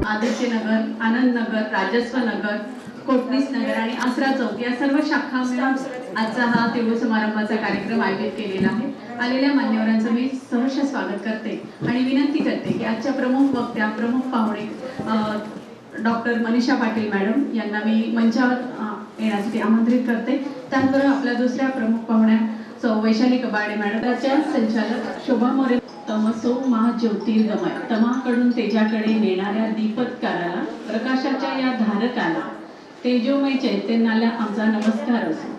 आदित्य नगर, आनंद नगर, राजस्व नगर, कोटणीस नगर आणि आसरा चौक या सर्व शाखा मिळून आजचा हा तिळगुळ समारंभाचा कार्यक्रम आयोजित केलेला आहे। आलेल्या मान्यवरांचं मी सहर्ष स्वागत करते आणि विनंती करते की आजच्या प्रमुख वक्त्या, प्रमुख पाहुणे डॉक्टर मनीषा पाटील मॅडम यांना मी मंचावर येण्यासाठी आमंत्रित करते। त्यानंतर आपल्या दुसऱ्या प्रमुख पाहुण्या सौ वैशाली कबाडे मॅडम, त्याच्या संचालक शोभा मोरे, तमसो महाज्योतिर्गमय तमाकडून तेजाकडे नेणाऱ्या दीपत्काराला, प्रकाशाच्या या धारकाला, तेजोमय चैतन्याला आमचा नमस्कार असो।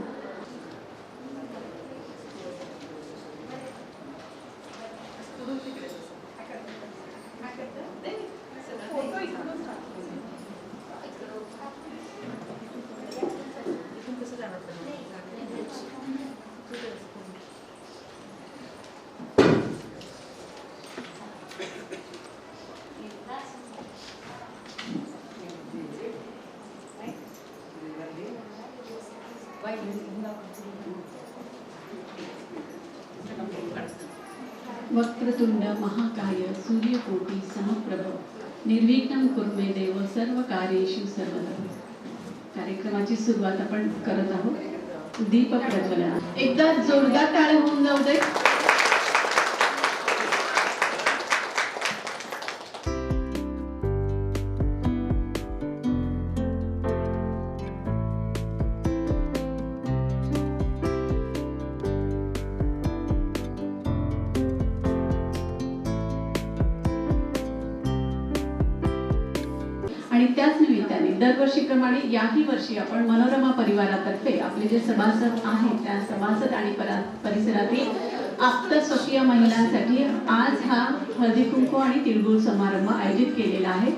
वक्रतुंड महाकाय सूर्यकोटि समप्रभ निर्विघ्नं कुरु मे देव सर्व कार्येषु सर्वदा। कार्यक्रमाची सुरुवात आपण करत आहोत दीप प्रज्वलन। एकदा जोरदार टाळ्या होऊन जाऊ दे। आणि त्याच निमित्ताने दरवर्षीप्रमाणे याही वर्षी आपण मनोरमा परिवारातर्फे आपले जे सभासद आहेत त्या सभासद आणि परिसरातील आप्त स्वकीय महिलांसाठी आज हा हळदी कुंकू आणि तिळगुळ समारंभ आयोजित केलेला आहे।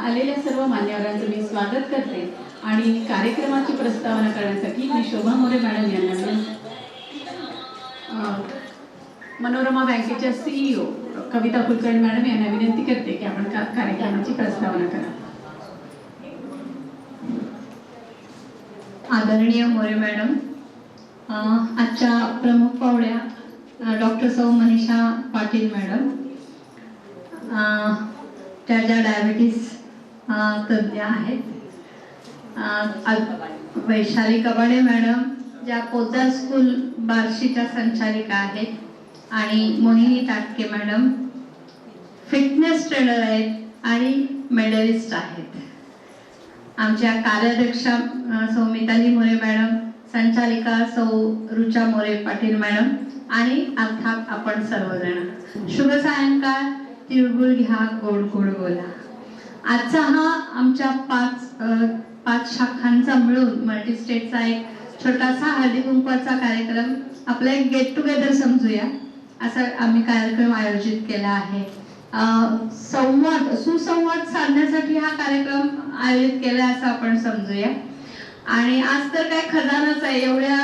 आलेल्या सर्व मान्यवरांचं मी स्वागत करते आणि कार्यक्रमाची प्रस्तावना करण्यासाठी मी शोभा मोरे मॅडम यांना मनोरमा बँकेच्या CEO कविता कुलकर्णी मॅडम यांना विनंती करते की आपण कार्यक्रमाची प्रस्तावना करा। आदरणीय मोरे मॅडम, आजच्या प्रमुख पाहुण्या डॉक्टर सौ मनीषा पाटील मॅडम, त्या ज्या डायबिटीस तज्ज्ञ आहेत, वैशाली कबाडे मॅडम ज्या पोद्दार स्कूल बार्शीच्या संचालिका आहेत, आणि मोहिनी टाटके मॅडम फिटनेस ट्रेनर आहेत आणि मेडलिस्ट आहेत। आमच्या कार्याध्यक्षा सौ मिताली मोरे मॅडम, संचालिका सौ रुचा मोरे पाटील मॅडम आणि अर्थात आपण सर्वजण। शुभ सायंकाळ, तिळगुळ घ्या, गोड गोड बोला। आजचा हा आमच्या पाच शाखांचा मिळून मल्टी स्टेटचा एक छोटासा हळदी कुंकवाचा कार्यक्रम, आपला एक गेट टुगेदर समजूया असा आम्ही कार्यक्रम आयोजित केला आहे। सुसंवाद साधण्यासाठी हा कार्यक्रम आयोजित केला असं आपण समजूया। आणि आज तर काय खजानाच आहे, एवढ्या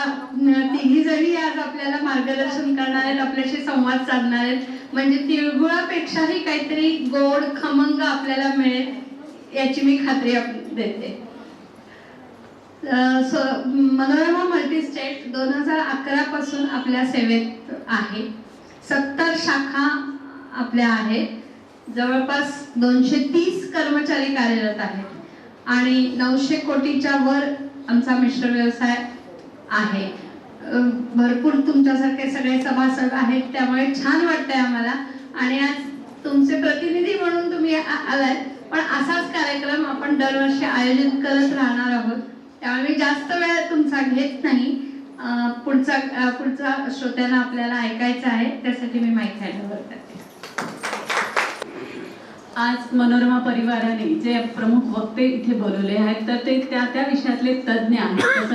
तिघी जणी आज आपल्याला मार्गदर्शन करणार आहेत, आपल्याशी संवाद साधणार आहेत, म्हणजे तिळगुळापेक्षाही काहीतरी गोड खमंग आपल्याला मिळेल याची मी खात्री देते। मनोरमा मल्टी स्टेट 2011 पासून आपल्या सेवेत आहे। 70 शाखा आपल्या आहेत, जवळपास 230 कर्मचारी कार्यरत आहेत आणि 900 कोटीच्या वर आमचा मिश्र व्यवसाय आहे। भरपूर तुमच्यासारखे सगळे सभासद आहेत, त्यामुळे छान वाटतंय आम्हाला। आणि आज तुमचे प्रतिनिधी म्हणून तुम्ही आलाय, पण असाच कार्यक्रम आपण दरवर्षी आयोजित करत राहणार आहोत, त्यामुळे मी जास्त वेळ तुमचा घेत नाही। पुढचा श्रोत्यांना आपल्याला ऐकायचा आहे, त्यासाठी मी माईक हँडओव्हर करते। आज मनोरमा परिवाराने जे प्रमुख वक्ते इथे बोलवले आहेत तर ते त्या विषयातले तज्ज्ञ आहेत।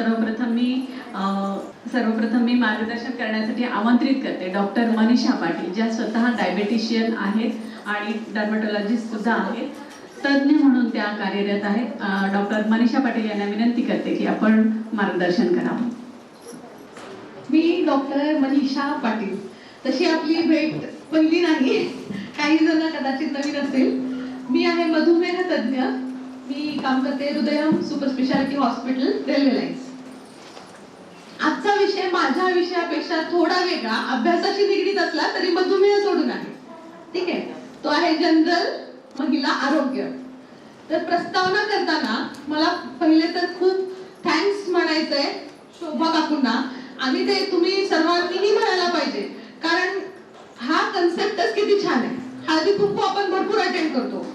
सर्वप्रथम मी मार्गदर्शन करण्यासाठी आमंत्रित करते डॉक्टर मनीषा पाटील, ज्या स्वतः डायबेटिशियन आहेत आणि डर्मॅटॉलॉजिस्ट सुद्धा आहेत, तज्ज्ञ म्हणून त्या कार्यरत आहेत। डॉक्टर मनीषा पाटील यांना विनंती करते की आपण मार्गदर्शन करावं। मी डॉक्टर मनीषा पाटील, तशी आपली भेट पहिली नाही, काही जण कदाचित नवीन असेल। मी आहे मधुमेह तज्ज्ञ, मी काम करते Hrudayam super speciality hospital, railway lines. आजचा विषय माझ्या विषयापेक्षा थोडा वेगळा, अभ्यासाशी निगडीत असला तरी मधुमेह सोडून आहे, ठीक आहे। तो आहे जनरल महिला आरोग्य। तर प्रस्तावना करताना मला पहिले तर खूप थँक्स म्हणायचंय शोभा काकूंना, आणि ते तुम्ही सर्वांनीही म्हणायला पाहिजे, कारण हा कन्सेप्टच किती छान आहे. हळदी कुंकू आपण भरपूर अटेंड करतो,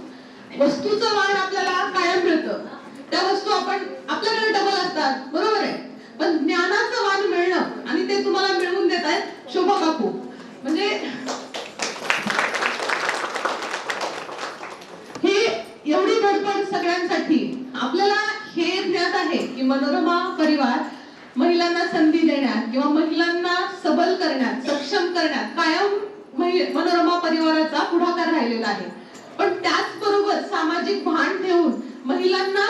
वस्तूचं वाण आपल्याला कायम मिळतं, त्या वस्तू आपण आपल्याकडे डबल असतात, बरोबर आहे, पण ज्ञानाचं वाण मिळणं आणि ते तुम्हाला मिळवून देत आहेत शोभा काकू. म्हणजे हे एवढी धडपड सगळ्यांसाठी. आपल्याला हे ज्ञात आहे की मनोरमा परिवार महिलांना संधी देण्यात किंवा महिलांना सबल करण्यात, सक्षम करण्यात कायम मनोरमा परिवाराचा पुढाकार राहिलेला आहे. पण त्याचबरोबर सामाजिक भान ठेवून महिलांना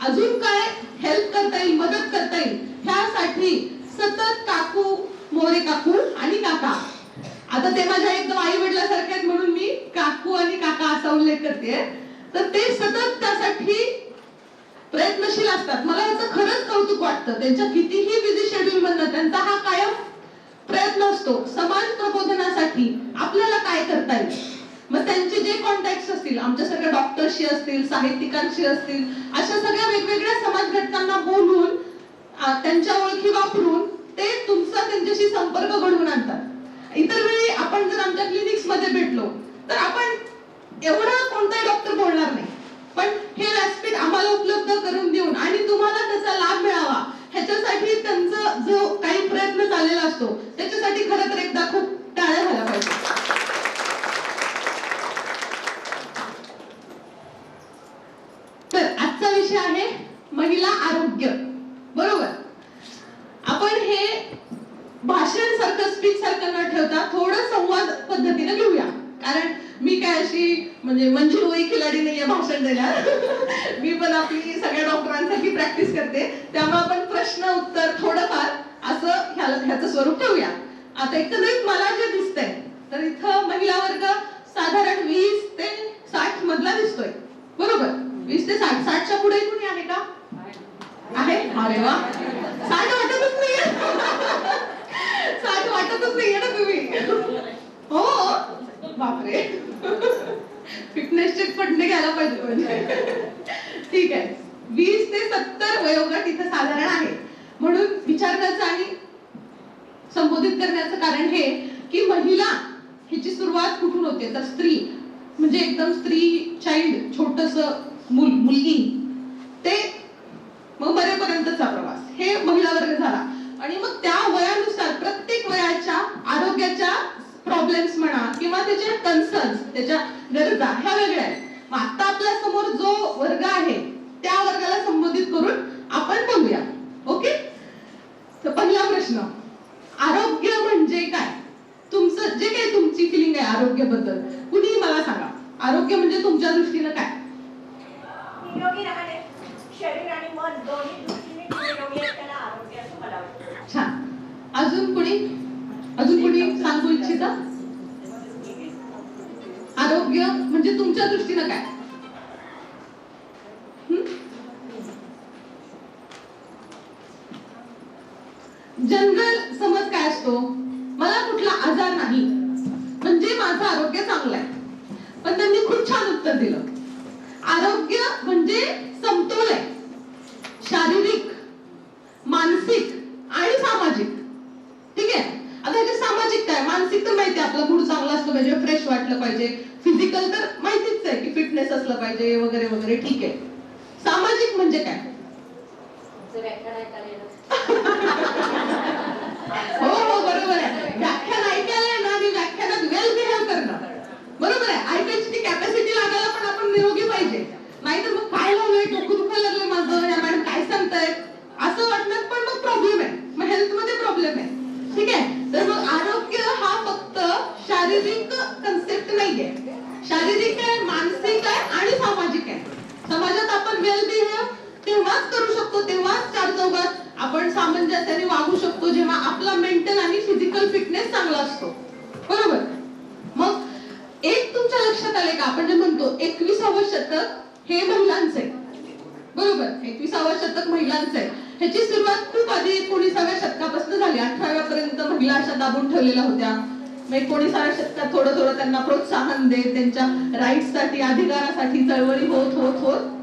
अजून काय हेल्प करता येईल, मदत करता येईल, ह्यासाठी सतत काकू, मोरे काकू आणि काका, आता ते माझ्या एकदम आई वडिलांसारखे आहेत म्हणून मी काकू आणि काका असा उल्लेख करते, तर ते सतत त्यासाठी प्रयत्नशील असतात. मला याचं खरंच कौतुक वाटतं. त्यांच्या कितीही बिझी शेड्यूल मधनं त्यांचा हा कायम प्रयत्न असतो समाज प्रबोधनासाठी आपल्याला काय करता येईल. मग त्यांचे जे कॉन्टॅक्ट असतील, आमच्यासारख्या डॉक्टरशी असतील, साहित्यिकांशी असतील, अशा सगळ्या वेगवेगळ्या समाज घटकांना बोलून त्यांच्या ओळखी वापरून ते तुमचा त्यांच्याशी संपर्क घडवून आणतात. इतर वेळी आपण जर आमच्या क्लिनिक्स मध्ये भेटलो तर आपण एवढा कोणताही डॉक्टर बोलणार नाही, पण हे व्यासपीठ आम्हाला उपलब्ध करून देऊन आणि तुम्हाला त्याचा लाभ मिळावा ह्याच्यासाठी त्यांचा जो काही प्रयत्न चाललेला असतो त्याच्यासाठी खरं तर एकदा खूप टाळ्या झाल्या पाहिजे. तर आजचा विषय आहे महिला आरोग्य, बरोबर. आपण हे भाषण सारखं, स्पीच सारखं न ठेवता थोडं संवाद पद्धतीने घेऊया, कारण मी काय अशी म्हणजे मंजू होई खिलाडी नाहीये भाषण देणार. मी पण आपली सगळ्या डॉक्टरांसाठी प्रॅक्टिस करते, त्यामुळे आपण प्रश्न उत्तर थोडंफार असं ह्याचं स्वरूप ठेवूया. आता एकंदरीत मला जे दिसतंय तर इथं महिला वर्ग साधारण 20 ते 60 मधला दिसतोय, बरोबर. 20 ते 60. 60च्या पुढे कुणी आहे का? आहे? अरे वा, 60 वाटतच नाहीये. 60 वाटतच नाहीये ना तुम्ही. हो बापरे, फिटनेस चेक पडणे घ्यायला पाहिजे म्हणजे. ठीक आहे, 20 ते 70 वयोगट इथं साधारण आहे. म्हणून विचारण्याचं आणि संबोधित करण्याचं कारण हे की महिला ह्याची सुरुवात कुठून होते, तर स्त्री म्हणजे एकदम स्त्री, चाइल्ड, छोटस मुलगी ते मग मरेपर्यंतचा प्रवास, हे महिला वर्ग झाला. आणि मग त्या वयानुसार प्रत्येक वयाच्या आरोग्याच्या प्रॉब्लेम्स म्हणा किंवा त्याचे कन्सर्न्स, त्याच्या गरजा ह्या वेगळ्या आहेत. मग आता आपल्या समोर जो वर्ग आहे त्या वर्गाला संबोधित करून आपण बोलूया. ओके, तर पहिला प्रश्न, आरोग्य म्हणजे काय? तुमचं जे काही तुमची फिलिंग आहे आरोग्याबद्दल, कुणी मला सांगा, आरोग्य म्हणजे तुमच्या दृष्टीनं काय? निरोगी राहणे, शरीर आणि मन दोन्ही दृष्टीने निरोगी आहे, त्याला आरोग्य असं मला वाटतं. छान. अजून कुणी सांगू इच्छिता? आरोग्य म्हणजे तुमच्या दृष्टीनं काय? जनरल समज काय असतो, मला कुठला आजार नाही म्हणजे माझं आरोग्य चांगलं आहे. पण त्यांनी खूप छान उत्तर दिलं. आरोग्य म्हणजे समतोल आहे, शारीरिक, मानसिक आणि सामाजिक. ठीक आहे. आता हे सामाजिक काय, मानसिक तर माहिती आहे, आपला मूड चांगला असलं पाहिजे, फ्रेश वाटलं पाहिजे. फिजिकल तर माहितीच आहे की फिटनेस असलं पाहिजे वगैरे वगैरे. ठीक आहे. सामाजिक म्हणजे काय? हो हो बरोबर आहे, व्याख्यान ऐकायला ना आणि व्याख्यानात वेल बिहेव करणं, बरोबर आहे. ऐकायची ती कॅपॅसिटी लागायला पण आपण निरोगी पाहिजे, नाहीतर मग काय लावलंय, डोकं दुखायला लागलंय माझं, या मॅडम काय सांगतायत असं वाटण्यात पण मग प्रॉब्लेम आहे, मग हेल्थ मध्ये प्रॉब्लेम आहे. ठीक आहे. तर मग आरोग्य हा फक्त शारीरिक कन्सेप्ट नाहीये, शारीरिक आहे, मानसिक आहे आणि सामाजिक आहे. समाजात आपण वेल बिहेव तेव्हाच करू शकतो, तेव्हाच चार चौघात आपण सामंजस्याने वागू शकतो जेव्हा आपला मेंटल आणि फिजिकल फिटनेस चांगला असतो, बरोबर. मग एक तुमच्या लक्षात आले का, आपण जे म्हणतो 21वे शतक हे महिलांचं आहे, बरोबर. 21वे शतक महिलांचं आहे. ह्याची सुरुवात खूप आधी 19व्या शतकापासून झाली. 18व्या पर्यंत महिला अशा दाबून ठेवलेल्या होत्या. मग 19व्या शतकात थोडं थोडं त्यांना प्रोत्साहन देत त्यांच्या राईट्स साठी, अधिकारासाठी चळवळी होत होत होत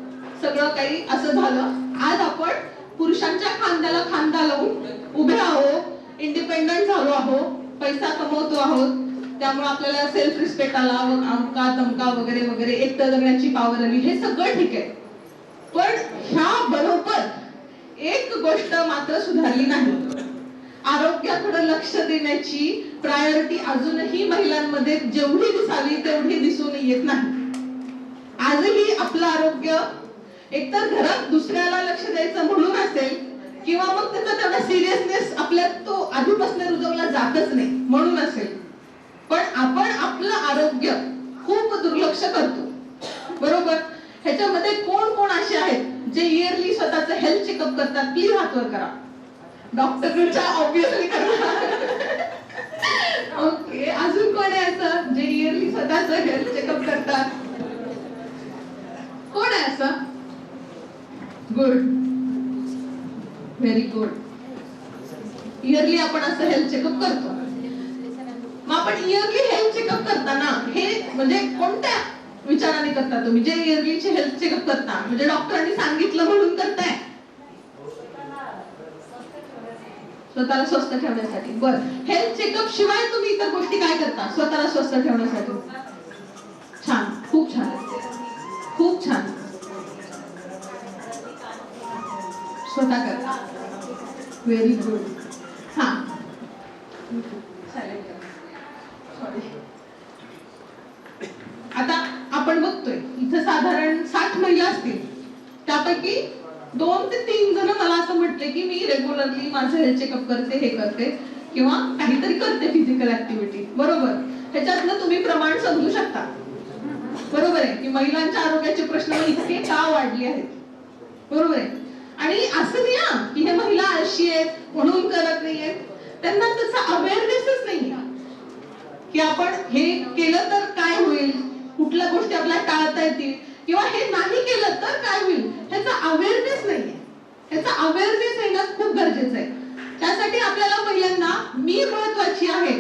सगळं काही असं झालं. आज आपण पुरुषांच्या खांद्याला खांदा लावून उभे आहोत, इंडिपेंडंट झालो आहोत, पैसा कमवतो आहोत, त्यामुळे आपल्याला सेल्फ रिस्पेक्ट आला, अमका तमका वगैरे वगैरे, एकटं जगण्याची पावर आली, हे सगळं ठीक आहे. पण ह्या बरोबर एक गोष्ट मात्र सुधारली नाही. आरोग्याकडे लक्ष देण्याची प्रायोरिटी अजूनही महिलांमध्ये जेवढी दिसावी तेवढी दिसून येत नाही. आजही आपलं आरोग्य एकतर घरात दुसऱ्याला लक्ष द्यायचं म्हणून असेल, किंवा मग त्याचा तेवढा सिरियसनेस आपल्यात तो आधीपासून रुजवला जातच नाही म्हणून असेल. पण आपण आपलं आरोग्य खूप दुर्लक्ष करतो, बरोबर. ह्याच्यामध्ये कोण कोण असे आहेत जे इयरली स्वतःचं हेल्थ चेकअप करतात? प्लीज हात वर करा. डॉक्टरकडच्या ऑब्विसली करा. ओके, अजून कोण आहे असं जे इयरली स्वतःचं हेल्थ चेकअप करतात? कोण आहे असं? Good, very good. इयरली आपण असं हेल्थ चेकअप करतो. मग आपण इयरली हेल्थ चेकअप करताना हे म्हणजे कोणत्या विचाराने करता तुम्ही? जे इयरलीचे हेल्थ चेकअप करता म्हणजे डॉक्टरांनी सांगितलं म्हणून करताय? स्वतःला स्वस्थ ठेवण्यासाठी. बर, हेल्थ चेकअप शिवाय तुम्ही इतर गोष्टी काय करता स्वतःला स्वस्थ ठेवण्यासाठी? छान, खूप छान, खूप छान. स्वतः करता, व्हेरी गुड. हा, सॉरी. आता आपण बघतोय इथं साधारण 60 महिला असतील, त्यापैकी 2 ते 3 जण मला असं म्हटले की मी रेग्युलरली माझं हेल्थ चेकअप करते, हे करते किंवा काहीतरी करते फिजिकल ऍक्टिव्हिटी, बरोबर. ह्याच्यातनं तुम्ही प्रमाण समजू शकता, बरोबर आहे, की महिलांच्या आरोग्याचे प्रश्न इतके का वाढले आहेत, बरोबर आहे. आणि असं नाही की हे महिला आळशी आहेत म्हणून करत नाहीयेत, त्यांना त्याचा अवेअरनेसच नाहीये की आपण हे केलं तर काय होईल, कुठल्या गोष्टी आपल्याला टाळता येतील, किंवा हे नाही केलं तर काय होईल, ह्याचा अवेअरनेस नाहीये. ह्याचा अवेअरनेस येणं खूप गरजेचं आहे. त्यासाठी आपल्याला पहिल्यांदा मी महत्वाची आहे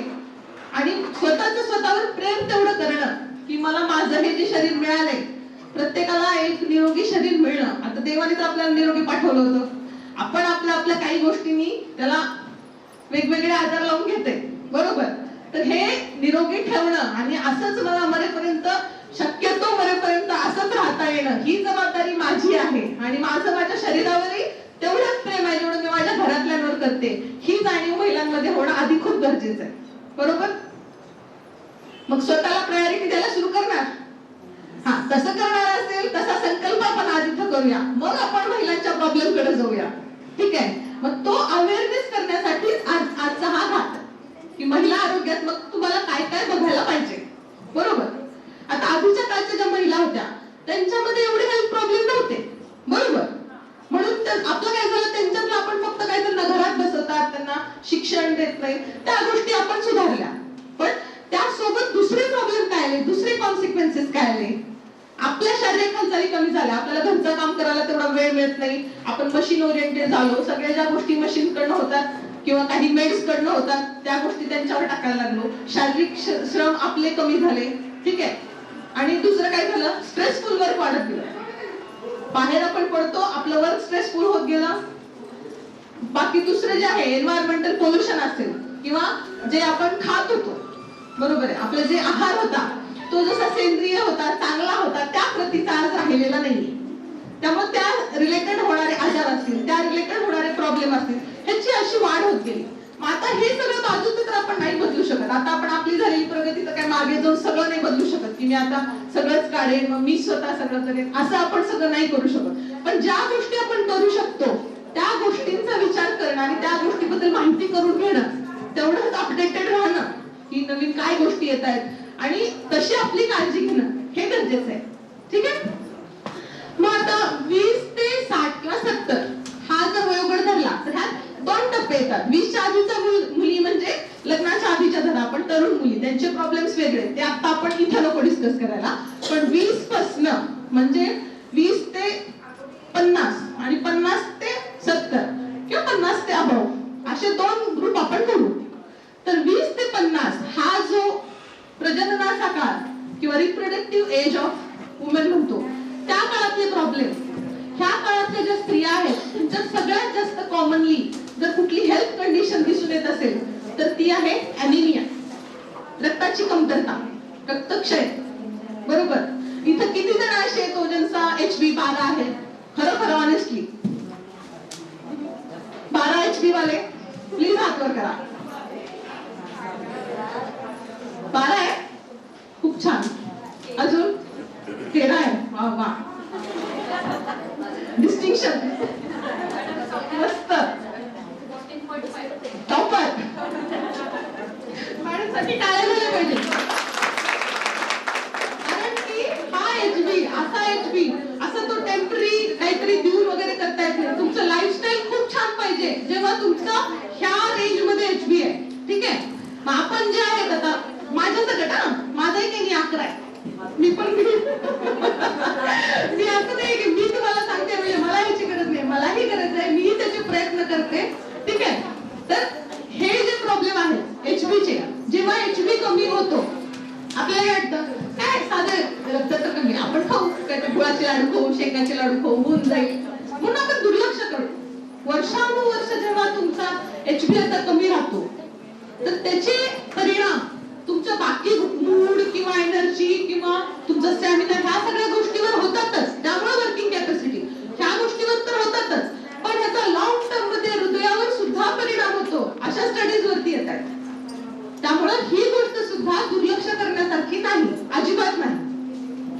आणि स्वतःचं स्वतःवर प्रेम तेवढं करणं की मला माझं हे जे शरीर मिळालंय, प्रत्येकाला एक निरोगी शरीर मिळणं. आता देवाने तर आपल्याला निरोगी पाठवलं होतं, आपण आपल्या काही गोष्टींनी त्याला वेगवेगळे आजार लावून घेते, बरोबर. तर हे निरोगी ठेवणं आणि असंच मला मरेपर्यंत, शक्यतो मरेपर्यंत असंच राहता येणं, ही जबाबदारी माझी आहे. आणि माझं माझ्या शरीरावरही तेवढंच प्रेम आहे जेवढं मी माझ्या घरातल्यांवर करते, ही जाणीव महिलांमध्ये होणं आधी खूप गरजेचं आहे, बरोबर. मग स्वतःला प्रायोरिटी द्यायला सुरू करणार. हा, तसं करणार असेल तसा संकल्प आपण आधी करूया, मग आपण महिलांच्या प्रॉब्लेम कडे जाऊया, ठीक आहे. मग तो अवेअरनेस करण्यासाठीच आजचा हा घाट की महिला आरोग्यात मग तुम्हाला काय काय बघायला पाहिजे, बरोबर. आता आधीच्या काळच्या ज्या महिला होत्या त्यांच्यामध्ये एवढे हेल्थ प्रॉब्लेम नव्हते, बरोबर. म्हणून आपलं काय झालं, त्यांच्यातलं आपण फक्त काय त्यांना घरात बसवतात, त्यांना शिक्षण देत नाही, त्या गोष्टी आपण सुधारल्या. पण त्यासोबत दुसरे प्रॉब्लेम काय आले, दुसरे कॉन्सिक्वेन्सेस काय आले. आपल्या शारीरिक हालचाली कमी झाल्या, आपल्याला घरचं काम करायला तेवढा वेळ मिळत नाही, आपण मशीन ओरिएंटेड झालो, सगळ्या ज्या गोष्टी मशीन कडनं होतात किंवा काही मेड्स कडनं होतात त्या गोष्टी त्यांच्यावर टाकायला लागलो, शारीरिक श्रम आपले कमी झाले, ठीक आहे. आणि दुसरं काय झालं, स्ट्रेसफुल वर्क वाढत गेलं. बाहेर आपण पडतो, आपलं वर्क स्ट्रेसफुल होत गेलं. बाकी दुसरं जे आहे एन्व्हायरमेंटल पोल्युशन असेल किंवा जे आपण खात होतो, बरोबर आहे, आपला जे आहार होता तो जसा सेंद्रिय होता, चांगला होता, त्या प्रतीचा आज राहिलेला नाहीये. त्यामुळे त्या रिलेटेड होणारे आजार असतील, त्या रिलेटेड होणारे प्रॉब्लेम असतील, ह्याची अशी वाढ होत गेली. मग आता हे सगळं बाजूचं तर आपण नाही बदलू शकत. आता आपण आपली झालेली प्रगती तर काय मागे जाऊन सगळं नाही बदलू शकत की मी आता सगळंच काढेन, मग मी स्वतः सगळं करेन, असं आपण सगळं नाही करू शकत. पण ज्या गोष्टी आपण करू शकतो त्या गोष्टींचा विचार करणं आणि त्या गोष्टीबद्दल माहिती करून घेणं, तेवढंच अपडेटेड राहणं की नवीन काय गोष्टी येत आहेत आणि तशी आपली काळजी घेणं हे गरजेचं आहे, ठीक आहे. मग आता 20 ते 60 किंवा 70 हा जर वयोगट धरला तर ह्यात 2 टप्पे येतात. 20च्या आधीच्या मुली म्हणजे लग्नाच्या आधीच्या धरा आपण तरुण मुली, त्यांचे प्रॉब्लेम्स वेगळे, ते आता आपण इथं नको डिस्कस करायला. पण 20 पासून म्हणजे 20 ते 50 आणि 50 ते 70 किंवा 50 ते अबव असे 2 ग्रुप आपण करू. तर 20 ते 50 हा जो प्रजननाचा काळ किंवा रिप्रोडक्टिव्ह एज ऑफ वुमेन म्हणतो, त्या काळातले प्रॉब्लेम ह्या काळातल्या ज्या स्त्रिया आहेत त्यांच्यात सगळ्यात जास्त कॉमनली जर कुठली हेल्थ कंडिशन दिसून येत असेल तर ती आहे ॲनिमिया, रक्ताची कमतरता, रक्तक्षय. बरोबर. इथं किती जण असे आहेत ज्यांचा HB 12 आहे? खरं खरं ऑनेस्टली 12 HB वाले प्लीज हात वर करा. 12 आहे? खूप छान. अजून 13 आहे. वा वा, डिस्टिंक्शन, मस्त, टॉपर. मॅडमसाठी टाळ्या झाल्या पाहिजे, कारण की हा HB, असा HB, असा तो टेम्पररी काहीतरी देऊन वगैरे करता येत नाही. तुमचं लाईफस्टाईल खूप छान पाहिजे जेव्हा तुमचं ह्या रेंज मध्ये HB आहे. ठीक आहे. मग आपण जे आहेत आता माझ्या सगळं माझाही काही 11 आहे. मी पण मी असं नाही की मी तुम्हाला सांगते म्हणजे मला ह्याची गरज नाही, मलाही गरज आहे, मी त्याचे प्रयत्न करते. ठीक आहे. तर हे जे प्रॉब्लेम आहेत HBचे, जेव्हा HB कमी होतो आपल्याला वाटतं काय साधे रक्त तर कमी, आपण खाऊ काय ते गुळाचे लाडू खाऊ, शेंगाचे लाडू खाऊ, होऊन जाईल म्हणून आपण दुर्लक्ष करतो. वर्षानुवर्ष जेव्हा तुमचा HB आता कमी राहतो तर त्याचे परिणाम तुमच्या बाकी मूड किंवा एनर्जी किंवा तुमचा स्टॅमिना ह्या सगळ्या गोष्टीवर होतातच. त्यामुळे वर्किंग कॅपॅसिटी ह्या गोष्टीवर तर होतातच, पण ह्याचा लॉंग टर्म मध्ये हृदयावर सुद्धा परिणाम होतो अशा स्टडीज वरती येत आहेत. त्यामुळे ही गोष्ट सुद्धा दुर्लक्ष करण्यासारखी नाही, अजिबात नाही.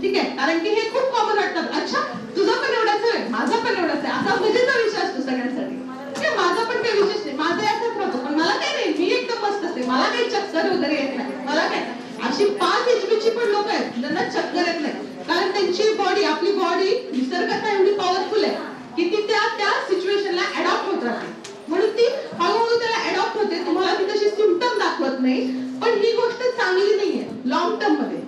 ठीक आहे. कारण की हे खूप कॉमन वाटतात. अच्छा तुझा पण एवढाच आहे, माझा पण एवढाच आहे, असा मजेचा विषय असतो सगळ्यांसाठी. माझा पण काही विशेष नाही, माझा याचाच राहतो, पण मला काही नाही, मी एकदम मस्त असते, मला काही चक्कर वगैरे येत नाही. मला काय अशी 5 HBची पण लोक आहेत ज्यांना चक्कर येत नाही, कारण त्यांची बॉडी, आपली बॉडी निसर्गात एवढी पॉवरफुल आहे की ती त्या सिच्युएशनला अडॉप्ट होत राहते. म्हणून ती हळूहळू त्याला अडॉप्ट होते. तुम्हाला ती तशी सिम्पटम दाखवत नाही, पण ही गोष्ट चांगली नाहीये लॉंग टर्म मध्ये.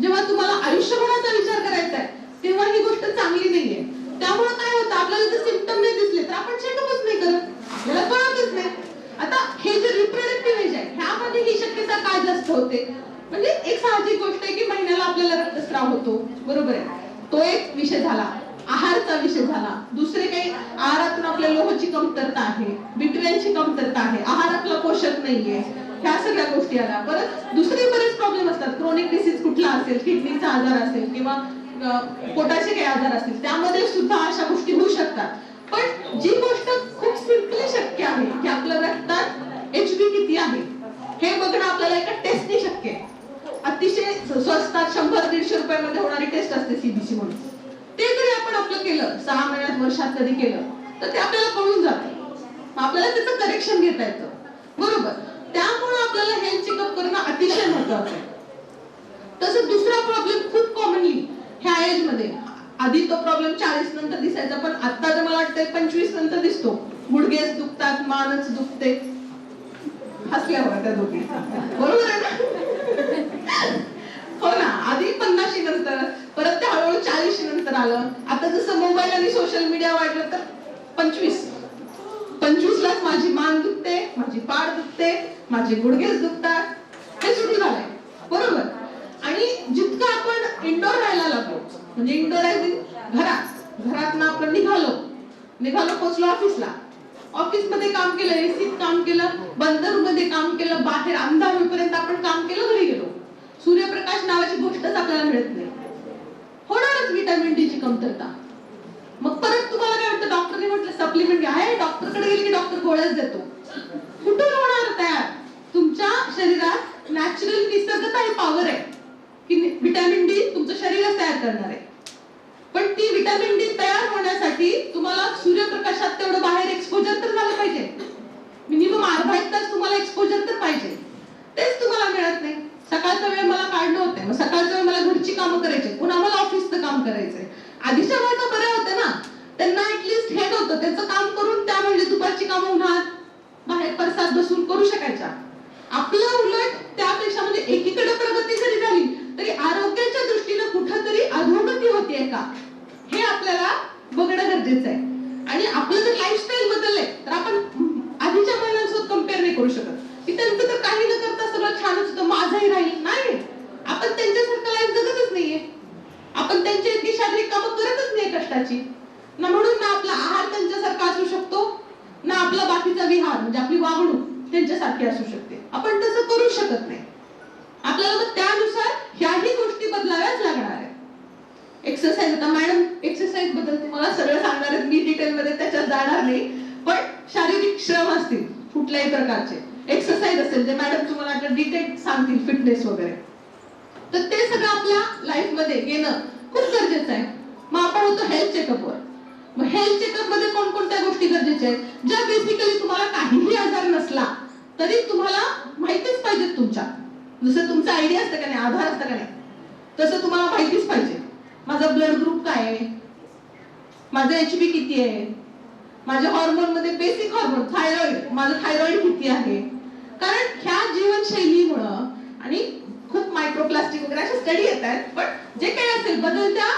जेव्हा तुम्हाला आयुष्यभराचा विचार करायचा आहे तेव्हा ही गोष्ट चांगली नाहीये. त्यामुळे काय होतं, आपल्याला जर सिम्पटम नाही दिसले तर आपण चेकअपच नाही करत, आपल्याला कळतच नाही. आता हे जे रिप्रोडक्टिव्ह एज आहे ह्यामध्ये ही शक्यता काय जास्त होते, म्हणजे एक साहजिक गोष्ट आहे की महिन्याला आपल्याला रक्तस्राव होतो. बरोबर आहे. तो एक विषय झाला. आहारचा विषय झाला. दुसरे काही आहारातून आपल्या लोहाची कमतरता आहे, B12ची कमतरता आहे, आहार आपला पोषक नाहीये, ह्या सगळ्या गोष्टी आल्या. परत दुसरे बरेच प्रॉब्लेम असतात. क्रोनिक डिसीज कुठला असेल, किडनीचा आजार असेल किंवा पोटाचे काही आजार असतील, त्यामध्ये सुद्धा अशा गोष्टी होऊ शकतात. पण जी गोष्ट खूप सिम्पली शक्य आहे की आपल्या रक्तात HB किती आहे हे बघणं आपल्याला एका टेस्टने शक्य आहे. अतिशय स्वस्तात 100-150 रुपयामध्ये होणारी टेस्ट असते CBC म्हणून. ते जरी आपण आपलं केलं 6 महिन्यात, वर्षात कधी केलं तर ते आपल्याला कळून जातं, आपल्याला त्याचं करेक्शन घेता येतं. बरोबर. त्यामुळे आपल्याला हेल्थ चेकअप करणं अतिशय महत्त्वाचं आहे. तसं दुसरा प्रॉब्लेम खूप कॉमनली ह्या एज मध्ये, आधी तो प्रॉब्लेम 40 नंतर दिसायचा, पण आता तर मला वाटतंय 25 नंतर दिसतो. गुडघेच दुखतात, मानच दुखते. हसल्या बघा त्या दोघी, बरोबर आहे ना? हो ना. आधी 50 नंतर, परत ते हळूहळू 40 नंतर आलं. आता जसं मोबाईल आणि सोशल मीडिया वाढलं तर 25लाच माझी मान दुखते, माझी पाठ दुखते, माझे गुडघेच दुखतात, हे सुरू झालंय. बरोबर. आणि जितकं आपण इंडोर राहायला लागलो, म्हणजे इंडोर घरातनं आपण निघालो पोहोचलो ऑफिसला, ऑफिसमध्ये काम केलं, एसीत काम केलं, बंद रूम मध्ये काम केलं, बाहेर अंधार होईपर्यंत आपण काम केलं, घरी गेलो, सूर्यप्रकाश नावाची गोष्टच आपल्याला मिळत नाही. होणारच व्हिटॅमिन डी ची कमतरता. मग परत तुम्हाला काय वाटतं, डॉक्टरने म्हटलं सप्लिमेंट घ्या, आहे डॉक्टरकडे गेले की डॉक्टर गोळ्याच देतो. कुठून होणार तयार? तुमच्या शरीरात नॅचरल निसर्गता पॉवर आहे की व्हिटॅमिन डी तुमचं शरीरच तयार करणार आहे. पण ती व्हिटॅमिन डी तयार होण्यासाठी तुम्हाला सूर्यप्रकाशात तेवढं बाहेर एक्सपोजर तर झालं पाहिजे. मिनिमम अर्धा 1 तास तुम्हाला एक्सपोजर तर पाहिजे. तेच तुम्हाला मिळत नाही. सकाळचा वेळ मला काढणं होतंय, मग सकाळचा वेळ मला घरची कामं करायची, पुन्हा मला ऑफिसचं काम करायचंय. आधीच्या बायका बऱ्या होत्या ना, त्यांना ऍटलीस्ट हे नव्हतं, त्याचं काम करून त्या म्हणजे दुपारची कामं उन्हात बाहेर परसात बसून करू शकायच्या. आपलं उलट त्यापेक्षा म्हणजे एकीकडे प्रगती जरी झाली तरी आरोग्याच्या दृष्टीने कुठंतरी अधोगती होतीये का हे आपल्याला बघणं गरजेचं आहे. आणि आपलं जर लाईफस्टाईल बदललंय तर आपण आधीच्या महिलांसोबत कम्पेअर नाही करू शकत की त्यांचं तर काही न करता सगळं छानच होतं, माझंही राहील. नाही, आपण त्यांच्यासारखं लाईफ जगतच नाहीये. आपण त्यांच्या इतकी शारीरिक कामं करतच नाही कष्टाची. ना म्हणून ना आपला आहार त्यांच्यासारखा असू शकतो, ना आपला बाकीचा विहार म्हणजे आपली वागणूक त्यांच्यासारखी असू शकते. आपण तसं करू शकत नाही. आपल्याला मग त्यानुसार ह्याही गोष्टी बदलाव्याच लागणार आहे. एक्सरसाइज, आता मॅडम एक्सरसाइज बद्दल तुम्हाला सगळं सांगणार आहेत, मी डिटेल मध्ये त्याच्यात जाणार नाही. पण शारीरिक श्रम असतील कुठल्याही प्रकारचे, एक्सरसाइज असेल जे मॅडम तुम्हाला डिटेल सांगतील, फिटनेस वगैरे, तर ते सगळं आपल्या लाईफ मध्ये घेणं खूप गरजेचं आहे. मग आपण होतो हेल्थ चेकअपवर. मग हेल्थ चेकअप मध्ये कोणकोणत्या गोष्टी गरजेच्या आहेत, ज्या बेसिकली तुम्हाला काहीही आजार नसला तरी तुम्हाला माहितीच पाहिजेत तुमच्या. जसं तुमचा आयडिया असतं का नाही, आधार असतं का नाही, तसं तुम्हाला माहितीच पाहिजे. माझा ब्लड ग्रुप काय आहे, माझं HB किती आहे, माझ्या हॉर्मोन मध्ये बेसिक हॉर्मोन थायरॉइड, माझं थायरॉइड किती आहे. कारण ह्या जीवनशैलीमुळं आणि खूप मायक्रोप्लास्टिक वगैरे असे स्टडी येत आहेत, पण जे काही असेल बदलत्या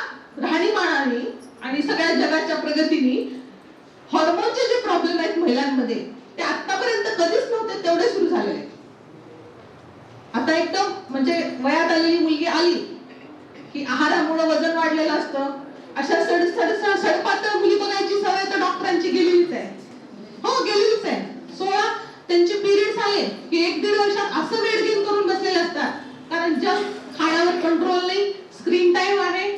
राहणीमानाने आणि सगळ्या जगाच्या प्रगतीने हॉर्मोनचे जे प्रॉब्लेम आहेत महिलांमध्ये ते आतापर्यंत कधीच नव्हते तेवढे सुरू झालेले. आता एकदम म्हणजे वयात आलेली मुलगी आली की आहारामुळे वजन वाढलेलं असतं, अशा सडपातळ मुली बघायची सवय तर डॉक्टरांची गेलेलीच आहे. हो, गेलेलीच आहे. 16 त्यांचे पिरियड्स आले की 1-1.5 वर्षात असं वेट गेन करून बसलेले असतात. कारण जंक खाण्यावर कंट्रोल नाही, स्क्रीन टाइम आहे,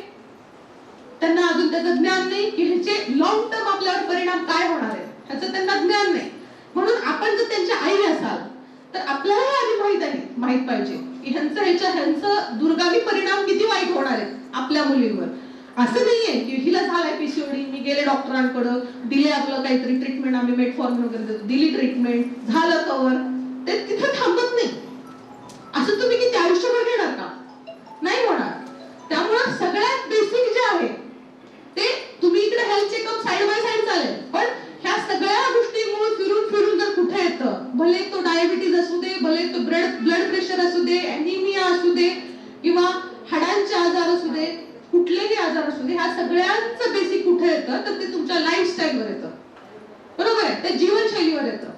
त्यांना अजून त्याचं ज्ञान नाही की ह्याचे लॉंग टर्म आपल्यावर परिणाम काय होणार आहे, ह्याचं त्यांना ज्ञान नाही. म्हणून आपण जर त्यांच्या आई असाल तर आपल्याला आधी माहित पाहिजे की ह्यांचं दुर्गामी परिणाम किती वाईट होणार आहेत आपल्या मुलींवर. असं नाहीये की हिला झालाय PCOD, मी गेले डॉक्टरांकडे, दिले आपलं काहीतरी ट्रीटमेंट, आम्ही मेटफॉर्मिन वगैरे देतो, दिली ट्रीटमेंट, झालं कव्हर, ते तिथे थांबत नाही. असं तुम्ही किती आयुष्यभर घेणार का? नाही होणार. त्यामुळे सगळ्यात बेसिक जे आहे ते तुम्ही इकडे health checkup side by side चालेल, पण ह्या सगळ्या गोष्टींमुळे फिरून जर कुठे येतं, भले तो डायबिटीज असू दे, भले तो ब्लड प्रेशर असू दे, एनिमिया असू दे, किंवा हाडांचे आजार असू दे, कुठलेही आजार असू दे, ह्या सगळ्यांचं बेसिक कुठे येतं तर ते तुमच्या लाईफस्टाईलवर येतं. बरोबर आहे, ते जीवनशैलीवर येतं.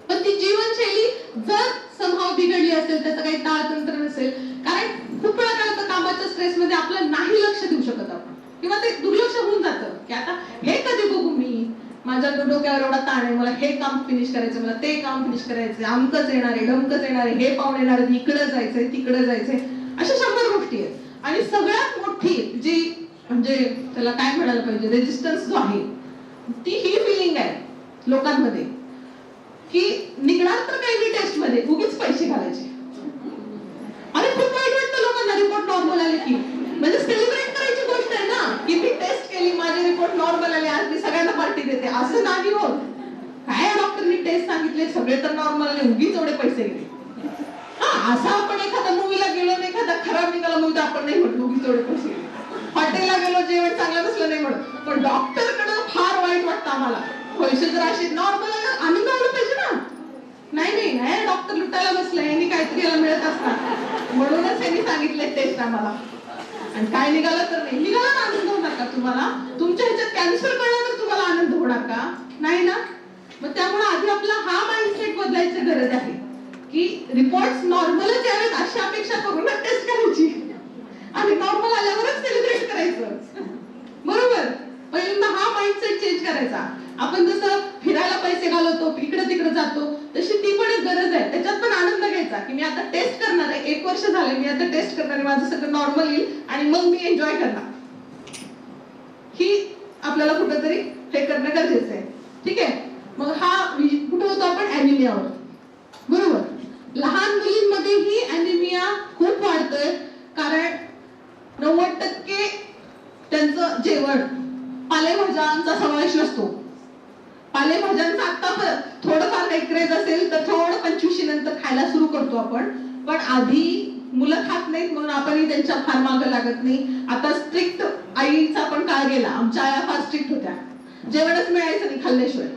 पण ती जीवनशैली जर समहाव बिघडली असेल, त्याचं काही ताळतंत्र नसेल, कारण खूप वेळा काय होतं, कामाच्या स्ट्रेस मध्ये आपलं नाही लक्ष देऊ शकत आपण, किंवा ते दुर्लक्ष होऊन जातं की आता हे कधी बघू, मी माझ्या डोक्यावर एवढा ताण आहे, मला हे काम फिनिश करायचं, मला ते काम फिनिश करायचं, अमकच येणार आहे, ढमकच येणार आहे, हे पाहुणे येणार आहे, इकडे जायचंय, तिकडे जायचंय, अशा 100 गोष्टी आहेत. आणि सगळ्यात मोठी जी म्हणजे त्याला काय म्हणायला पाहिजे, रेजिस्टन्स जो आहे, ती ही फिलिंग आहे लोकांमध्ये की निघणार तर काही मी टेस्ट मध्ये उगीच पैसे घालायचे. आणि खूप वाईट वाटतं लोकांना रिपोर्ट नॉर्मल आले की, म्हणजे सेलिब्रेट करायची गोष्ट आहे ना की मी टेस्ट केली, माझे रिपोर्ट नॉर्मल आले, आज मी सगळ्यांना पार्टी देते. असं नाही होत. काय डॉक्टरनी टेस्ट सांगितले, सगळे तर नॉर्मल आले, उगीच एवढे पैसे गेले. हा, असं आपण एखाद्या मूवीला गेलो आणि एखादा खराब निघाला मूवी तर आपण नाही म्हणतो उगीच एवढे पैसे गेले. हॉटेलला गेलो, जेवण चांगलं नसलं नाही म्हणत, पण डॉक्टरकडे फार वाईट वाटतं आम्हाला. पैसे जर असे नॉर्मल आम्ही मिळवलं पाहिजे ना. नाही डॉक्टर लुटायला बसलाय, यांनी काहीतरी याला मिळत असणार, म्हणूनच यांनी सांगितले टेस्ट आम्हाला. आणि काय निघालं तर नाही निघाला ना, आनंद होणार का तुम्हाला? तुमच्या ह्याच्यात कॅन्सर कळलं तर तुम्हाला आनंद होणार का? नाही ना. मग त्यामुळे आधी आपला हा माइंडसेट बदलायची गरज आहे की रिपोर्ट्स नॉर्मलच यावेत अशी अपेक्षा करूनच टेस्ट करायची आणि नॉर्मल आल्यावरच सेलिब्रेट करायचं. बरोबर, पहिल्यांदा हा माइंडसेट चेंज करायचा. आपण जसं फिरायला पैसे घालवतो, इकडे तिकडे जातो, तशी ती पण एक गरज आहे. त्याच्यात पण आनंद घ्यायचा की मी आता टेस्ट करणार आहे, 1 वर्ष झाले मी आता टेस्ट करणार आहे, माझं सगळं नॉर्मल येईल आणि मग मी एन्जॉय करणार. ही आपल्याला कुठेतरी हे करणं गरजेचं आहे. ठीक आहे. मग हा कुठे होतो आपण, ॲनिमियावर. बरोबर, लहान मुलींमध्येही ॲनिमिया खूप वाढतोय, कारण 90% त्यांचं जेवण पालेभाज्यांचा समावेश नसतो. पालेभाज्यांचा आता थोडंफार काही क्रेज असेल तर थोडं 25 नंतर खायला सुरू करतो आपण, पण आधी मुलं खात नाहीत म्हणून आपणही त्यांच्या फार मागं लागत नाही. आता स्ट्रिक्ट आईचा पण काळ गेला, आमच्या आया फार स्ट्रिक्ट होत्या, जेवणच मिळायचं नाही खाल्ल्याशिवाय,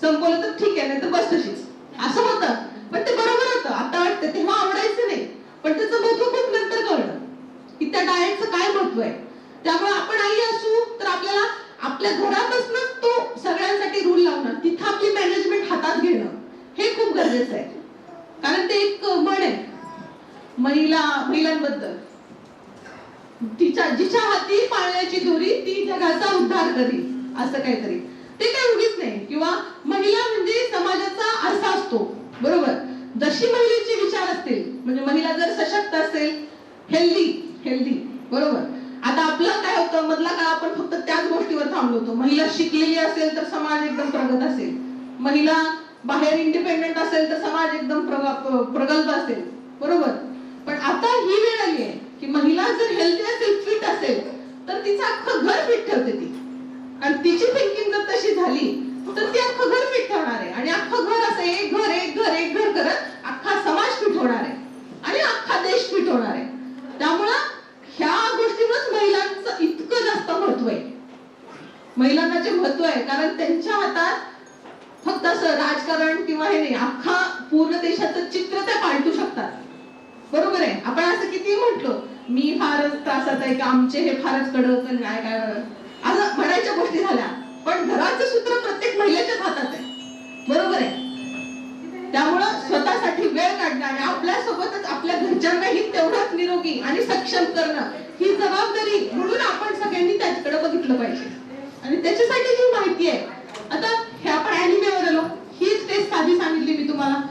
संपवलं तर ठीक आहे नाही तर बस तशीच, असं होतं. पण ते बरोबर होतं. आता वाटतं तेव्हा आवडायचं नाही, पण त्याचं महत्व खूप नंतर कळलं की त्या डाएटचं काय महत्व आहे. त्यामुळे आपण आई असू तर आपल्याला आपल्या घरापासूनच तो सगळ्यांसाठी रूल लावणं, तिथं आपली मॅनेजमेंट हातात घेणं हे खूप गरजेचं आहे. कारण ते एक म्हण आहे महिलांबद्दल जिच्या हाती पाळण्याची दोरी ती जगाचा उद्धार करी, असं काहीतरी. ते काही उगीच नाही. किंवा महिला म्हणजे समाजाचा आरसा असतो, बरोबर. जशी महिलेचे विचार असतील, म्हणजे महिला जर सशक्त असेल, हेल्दी, बरोबर. आता आपलं काय होतं, मधला काळ आपण फक्त त्याच गोष्टीवर थांबलो होतो. महिला शिकलेली असेल तर समाज एकदम प्रगत असेल, महिला बाहेर इंडिपेंडेंट असेल तर समाज एकदम प्रगल्भ असेल, बरोबर. पण आता ही वेळ आली आहे की महिला जर हेल्दी असेल, फिट असेल, तर तिचं अख्खं घर फिट ठेवते ती. आणि तिची थिंकिंग जर तशी झाली तर ती अख्खं घर फिट ठेवणार आहे. आणि अख्खं घर असं एक घर करत अख्खा समाज फिट होणार आहे आणि अख्खा देश फिट होणार आहे. त्यामुळं ह्या गोष्टीवरच महिलांचं इतकं जास्त महत्व आहे. महिलांना जे महत्व आहे, कारण त्यांच्या हातात फक्त असं राजकारण किंवा हे नाही, अख्खा पूर्ण देशाचं चित्र त्या पालटू शकतात, बरोबर आहे. आपण असं किती म्हटलो, मी फारच त्रासात आहे, की आमचे हे फारच कडक काय असं म्हणायच्या गोष्टी झाल्या, पण घराचं सूत्र प्रत्येक महिलेच्याच हातात आहे, बरोबर आहे. त्यामुळं स्वतःसाठी वेळ काढणं आणि आपल्यासोबतच आपल्या घरच्यांनाही तेवढंच निरोगी आणि सक्षम करणं ही जबाबदारी म्हणून आपण सगळ्यांनी त्याच्याकडे बघितलं पाहिजे. आणि त्याच्यासाठी जी माहिती आहे, आता हे आपण अॅनिमेवर आलो, हीच टेस्ट साधी सांगितली मी तुम्हाला.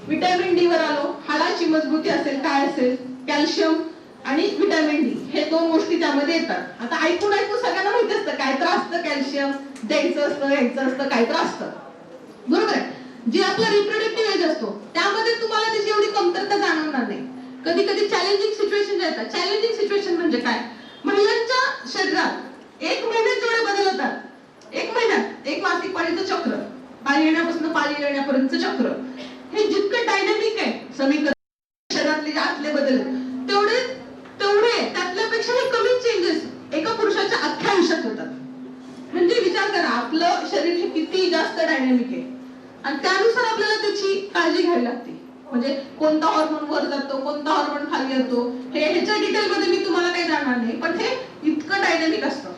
व्हिटॅमिन डी वर आलो, हाडाची मजबूती असेल, काय असेल, कॅल्शियम आणि व्हिटॅमिन डी हे दोन गोष्टी त्यामध्ये येतात. आता ऐकून सगळ्यांना माहिती असतं काय तर असतं, कॅल्शियम द्यायचं असतं, घ्यायचं असतं, काय तर असतं, बरोबर आहे. जे आपला रिप्रोडक्टिव्ह एज असतो त्यामध्ये तुम्हाला त्याची एवढी कमतरता जाणवणार नाही. कधी कधी चॅलेंजिंग सिच्युएशन येतात. चॅलेंजिंग सिच्युएशन म्हणजे काय, महिलांच्या शरीरात 1 महिन्यात जेवढे बदल होतात, 1 महिन्यात एक मासिक पाळीचं चक्र, पाळी येण्यापासून पाळी येण्यापर्यंतचं चक्र, हे जितकं डायनॅमिक आहे, समीकरण शरीरातले जे आतले बदल तेवढे त्यातल्यापेक्षा हे कमी चेंजेस एका पुरुषाच्या अख्ख्या आयुष्यात होतात. म्हणजे विचार करा, आपलं शरीर हे किती जास्त डायनॅमिक आहे आणि त्यानुसार आपल्याला त्याची काळजी घ्यावी लागते. म्हणजे कोणता हॉर्मोन वर जातो, कोणता हॉर्मोन खाली येतो, हे ह्याच्या डिटेल मध्ये मी तुम्हाला काही जाणार नाही, पण हे इतकं डायनॅमिक असतं.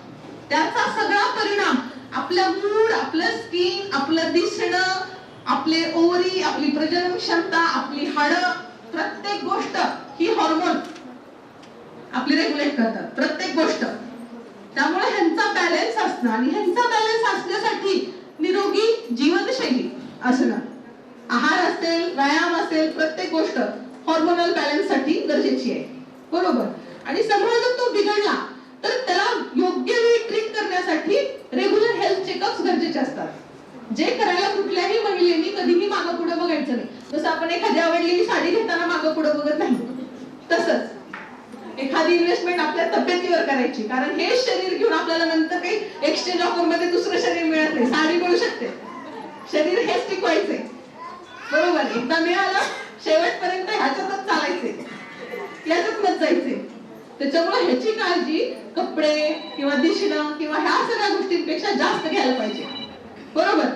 त्याचा सगळा परिणाम आपल्या मूड, आपलं स्किन, आपलं दिसणं, आपले ओव्हरी, आपली प्रजनन क्षमता, आपली हाडं, प्रत्येक गोष्ट ही हॉर्मोन आपली रेग्युलेट करतात, प्रत्येक गोष्ट. त्यामुळे ह्यांचा बॅलन्स असणं आणि ह्यांचा बॅलन्स असण्यासाठी निरोगी जीवनशैली असणं, आहार असेल, व्यायाम असेल, प्रत्येक गोष्ट हॉर्मोनल बॅलन्स साठी गरजेची आहे, बरोबर. आणि समजा जर तो बिघडला तर त्याला योग्य वेळी ट्रीट करण्यासाठी रेग्युलर हेल्थ चेकअप्स गरजेचे असतात, जे करायला कुठल्याही महिलेनी कधीही मागं पुढे बघायचं नाही. जसं आपण एखादी आवडलेली साडी घेताना मागं पुढे बघत नाही, तसंच एखादी इन्व्हेस्टमेंट आपल्या तब्येतीवर करायची, कारण हे शरीर घेऊन आपल्याला नंतर काही एक्सचेंज ऑफर मध्ये दुसरं शरीर मिळत नाही. साडी मिळू शकते, शरीर हेच टिकवायचंय, बरोबर. एकदा मिळालं शेवटपर्यंत ह्याच्यातच चालायचे, याच्यात मत जायचे. त्याच्यामुळे ह्याची काळजी कपडे किंवा दिसणं किंवा ह्या सगळ्या गोष्टींपेक्षा जास्त घ्यायला पाहिजे, बरोबर.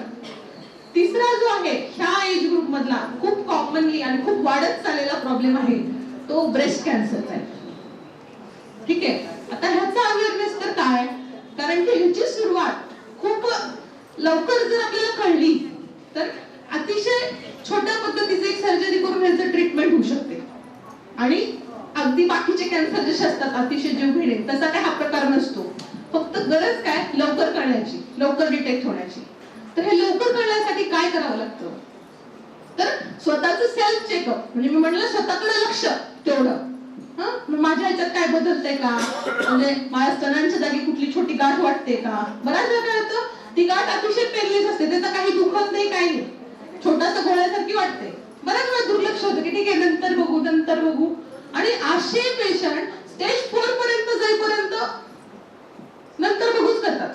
तिसरा जो आहे ह्या एज ग्रुप मधला खूप कॉमनली आणि खूप वाढत चाललेला प्रॉब्लेम आहे तो ब्रेस्ट कॅन्सरचा आहे. ठीक आहे. आता ह्याचा अवेअरनेस तर काय, कारण की ह्याची सुरुवात खूप लवकर जर आपल्याला कळली तर अतिशय छोट्या पद्धतीचे एक सर्जरी करून ह्याचं ट्रीटमेंट होऊ शकते. आणि अगदी बाकीचे कॅन्सर जसे असतात अतिशय जीव घेणे, तसा काय हा प्रकार नसतो. फक्त गरज काय, लवकर कळण्याची, लवकर डिटेक्ट होण्याची. तर हे लवकर कळण्यासाठी काय करावं लागतं, तर स्वतःचं सेल्फ चेकअप, म्हणजे मी म्हटलं स्वतःकडे लक्ष तेवढं. माझ्या ह्याच्यात काय बदलतंय का, म्हणजे माझ्या स्तनांच्या जागी कुठली छोटी गाठ वाटते का. बऱ्याच वेळा काय होतं, ती गाठ अतिशय पेनलेस असते, त्याचा काही दुखत नाही, काही नाही, छोटासा गोळ्यासारखी वाटते. बऱ्याच वेळा दुर्लक्ष होतं की ठीक आहे नंतर बघू. आणि असे पेशंट स्टेज 4 पर्यंत जाईपर्यंत नंतर बघूच करतात.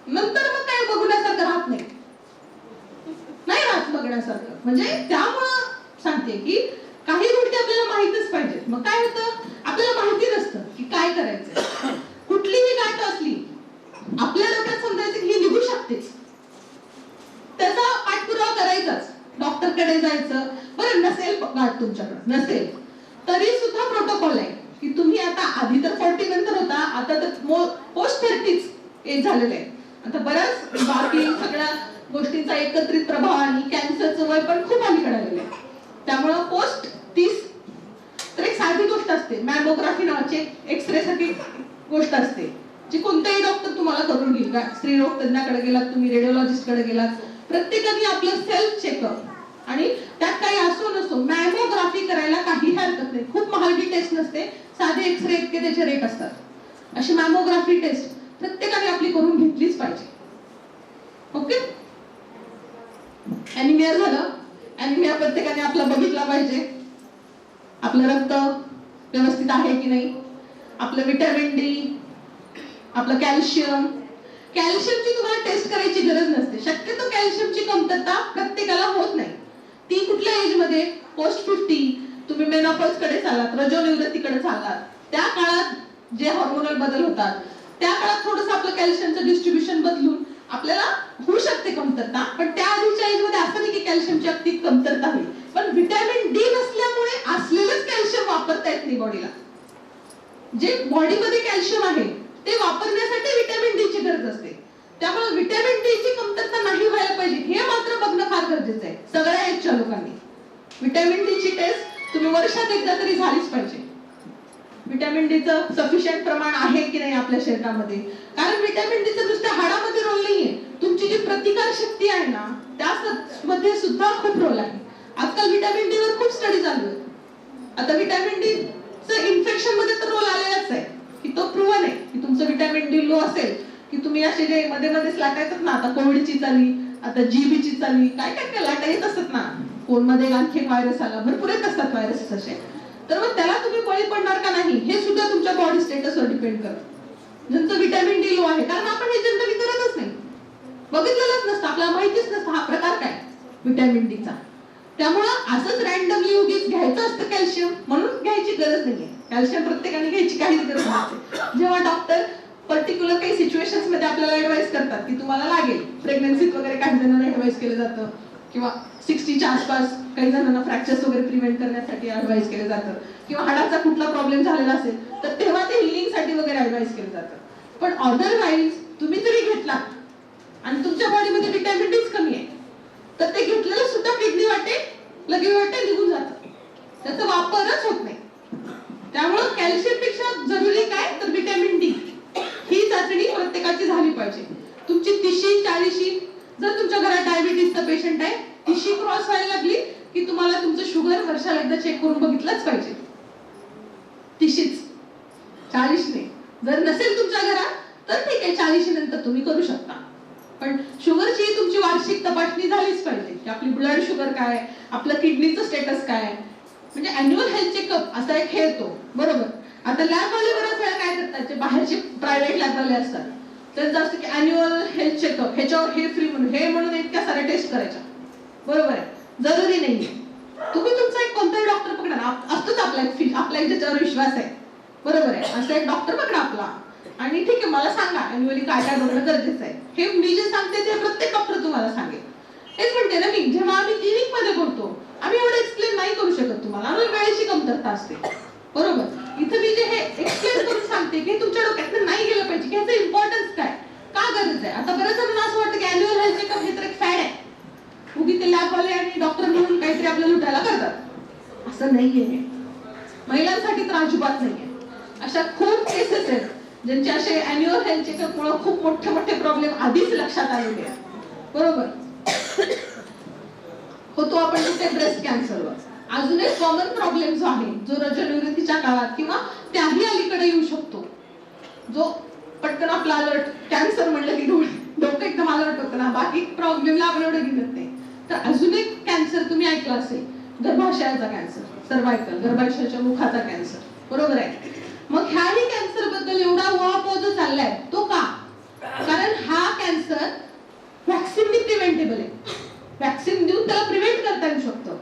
नंतर मग काय बघण्यासारखं राहत नाही राहत बघण्यासारखं. म्हणजे त्यामुळं सांगते की काही गोष्टी आपल्याला माहितच पाहिजेत. मग काय होतं, आपल्याला माहिती नसतं की काय करायचं. कुठलीही गाठ असली आपल्या डोक्यात समजायचं की ही निघू शकतेच, त्याचा पाठपुरावा करायचाच, डॉक्टरकडे जायचं. बरं नसेल गाठ तुमच्याकडे, नसेल तरी सुद्धा प्रोटोकॉल आहे की तुम्ही आता, आधी तर 40 नंतर होता, आता तर पोस्ट 30 एज झालेलं आहे. आता बऱ्याच बाकी सगळ्या गोष्टींचा एकत्रित प्रभाव आणि कॅन्सरचं वय पण खूप अलीकडे आलेलं आहे. त्यामुळं पोस्ट 30 तर एक साधी गोष्ट असते, मॅमोग्राफी नावाची एक्सरे साठी गोष्ट असते, जी कोणताही डॉक्टर तुम्हाला करून घेईल. स्त्रीरोग तज्ञाकडे गेलात तुम्ही, रेडिओलॉजिस्ट कडे गेलात, प्रत्येकाने आपलं सेल्फ चेकअप आणि त्यात काही असो नसो मॅमोग्राफी करायला काही हरकत नाही. खूप महागडी टेस्ट नसते, साधे एक्सरे इतके त्याचे रेट असतात. अशी मॅमोग्राफी टेस्ट प्रत्येकाने आपली करून घेतलीच पाहिजे. ओके, अॅनिमिया झालं. अॅनिमिया प्रत्येकाने आपला बघितला पाहिजे. आपलं रक्त व्यवस्थित आहे की नाही, आपलं विटॅमिन डी, आपलं कॅल्शियम. कॅल्शियमची तुम्हाला टेस्ट करायची गरज नसते. शक्यतो कॅल्शियमची कमतरता प्रत्येकाला होत नाही. ती कुठल्या एज मध्ये, पोस्ट 50, तुम्ही मेनोपॉज कडे चाललात, रजोनिवृत्तीकडे चाललात, त्या काळात जे हॉर्मोनल बदल होतात त्या काळात थोडंसं आपलं कॅल्शियमचं डिस्ट्रीब्युशन बदलून आपल्याला होऊ शकते कमतरता. पण त्या आधीच्या एज मध्ये असं नाही की कॅल्शियमची अगदी कमतरता होईल, पण व्हिटॅमिन डी नसल्यामुळे असलेलंच कॅल्शियम वापरता येत नाही बॉडीला. जे बॉडीमध्ये कॅल्शियम आहे ते वापरण्यासाठी व्हिटॅमिन डी ची गरज असते. त्यामुळे व्हिटॅमिन डी ची कमतरता नाही व्हायला पाहिजे हे मात्र बघणं फार गरजेचं आहे सगळ्या एजच्या लोकांनी. व्हिटॅमिन डी ची टेस्ट तुम्ही वर्षात एकदा तरी झालीच पाहिजे. व्हिटॅमिन डी चं सफिशियंट प्रमाण आहे की नाही आपल्या शरीरामध्ये, कारण व्हिटॅमिन डी चं नुसत्या हाडामध्ये रोल नाहीये, तुमची जी प्रतिकार शक्ती आहे ना त्यामध्ये सुद्धा खूप रोल आहे. आजकाल व्हिटॅमिन डी वर खूप स्टडी चालू आहे. आता व्हिटॅमिन डी चं इन्फेक्शन मध्ये तर रोल आलेलाच आहे की तो प्रूव्हन आहे की तुमचं व्हिटॅमिन डी लो असेल की तुम्ही असे जे मध्ये मध्ये लाटा येतात ना, आता कोविडची चाली, आता जीबीची चाली, काय काय काय लाटा येत असतात ना, फोनमध्ये आणखी व्हायरस आला, भरपूर येत असतात व्हायरसेस असे. तर मग त्याला तुम्ही बळी पडणार का नाही हे सुद्धा तुमच्या बॉडी स्टेटसवर डिपेंड करतं. ज्यांचं व्हिटॅमिन डी लो आहे, कारण आपण हे जनरली करतच नाही, बघितलेलंच नसतं, आपल्याला माहितीच नसतं हा प्रकार काय व्हिटॅमिन डी चा. त्यामुळं असंच रॅन्डमली उगीच घ्यायचं असतं कॅल्शियम म्हणून घ्यायची गरज नाहीये. कॅल्शियम प्रत्येकाने घ्यायची काहीच गरज नसते. जेव्हा डॉक्टर पर्टिक्युलर काही सिच्युएशन्स मध्ये आपल्याला ऍडवाइस करतात की तुम्हाला लागेल, प्रेग्नन्सीत वगैरे काही जणांना ऍडवाइस केलं जातं, किंवा 60च्या आसपास काही जणांना फ्रॅक्चर्स वगैरे प्रिव्हेंट करण्यासाठी ऍडवाइस केलं जातं, किंवा हाडाचा कुठला प्रॉब्लेम झालेला असेल तर तेव्हा ते हिलिंग साठी वगैरे ऍडवाइस केलं जातं. पण अदरवाईज तुम्ही जरी घेतला आणि तुमच्या बॉडीमध्ये व्हिटॅमिन डीच कमी आहे तर ते घेतलेलं सुद्धा किडनी वाटे, लघवी वाटे निघून जातं, त्याचा वापरच होत नाही. त्यामुळे कॅल्शियम पेक्षा जरुरी काय तर व्हिटॅमिन डी ही चाचणी प्रत्येकाची झाली पाहिजे. तुमची 30-40, जर तुमच्या घरात डायबिटीसचा पेशंट आहे, 30 क्रॉस व्हायला लागली की तुम्हाला तुमचं शुगर वर्षाला एकदा चेक करून बघितलंच पाहिजे. 30, 40 नाही. जर नसेल तुमच्या घरात तर ठीक आहे, 40 नंतर तुम्ही करू शकता. पण शुगरची तुमची वार्षिक तपासणी झालीच पाहिजे की आपली ब्लड शुगर काय, आपलं किडनीचं स्टेटस काय, म्हणजे अॅन्युअल हेल्थ चेकअप असा एक हे येतो, बरोबर. आता लॅबवाले बऱ्याच वेळा काय करतात, जे बाहेरचे प्रायव्हेट लॅबवाले असतात तर जास्त की अॅन्युअल हेल्थ चेकअप ह्याच्यावर हे फ्री म्हणून हे म्हणून इतक्या साऱ्या टेस्ट करायच्या, बरोबर आहे, जरुरी नाहीये. तुम्ही तुमचा एक कोणताही डॉक्टर पकडा, असतोच आपला त्याच्यावर विश्वास आहे, बरोबर आहे, असा एक डॉक्टर पकडा आपला आणि ठीक आहे मला सांगा अॅन्युअली काय काय बघणं गरजेचं आहे. हे मी जे सांगते ते प्रत्येक डॉक्टर तुम्हाला सांगेल. हेच म्हणते ना मी, जेव्हा आम्ही क्लिनिक मध्ये बोलतो आम्ही एवढं एक्सप्लेन नाही करू शकत तुम्हाला, आम्हाला वेळेची कमतरता असते, बरोबर. इथं मी जे हे एक्सप्लेन करून सांगते की तुमच्या डोक्यात नाही गेलं पाहिजे की ह्याचं इम्पॉर्टन्स काय, का गरज आहे. आता बऱ्याच जणांना असं वाटतं की अॅन्युअल हेल्थ चेकअप हे तर एक फॅड आहे, उगी ते लॅबवाले आणि डॉक्टर म्हणून काहीतरी आपल्याला लुटायला करतात. असं नाहीये, महिलांसाठी तर अजिबात नाहीये. अशा खूप केसेस आहेत ज्यांचे असे अॅन्युअल हेल्थ चेकअप मुळे खूप मोठे मोठे प्रॉब्लेम आधीच लक्षात आलेले आहेत, बरोबर. होतो आपण कुठे ब्रेस्ट कॅन्सरवर. अजून एक कॉमन प्रॉब्लेम जो आहे, जो रजोनिवृत्तीच्या काळात किंवा त्याही अलीकडे येऊ शकतो, जो पटकन आपला अलर्ट, कॅन्सर म्हणलं की डोकं एकदम अलर्ट होतं ना, बाकी प्रॉब्लेमला आपण एवढं घेत नाही. तर अजून एक कॅन्सर तुम्ही ऐकला असेल, गर्भाशयाचा कॅन्सर, सर्वायकल, गर्भाशयाच्या मुखाचा कॅन्सर, बरोबर आहे. मग ह्याही कॅन्सर बद्दल एवढा उहापोह जो चाललाय तो का, कारण हा कॅन्सर व्हॅक्सिननी प्रिव्हेंटेबल आहे, व्हॅक्सिन देऊन त्याला प्रिव्हेंट करता येऊ शकतं.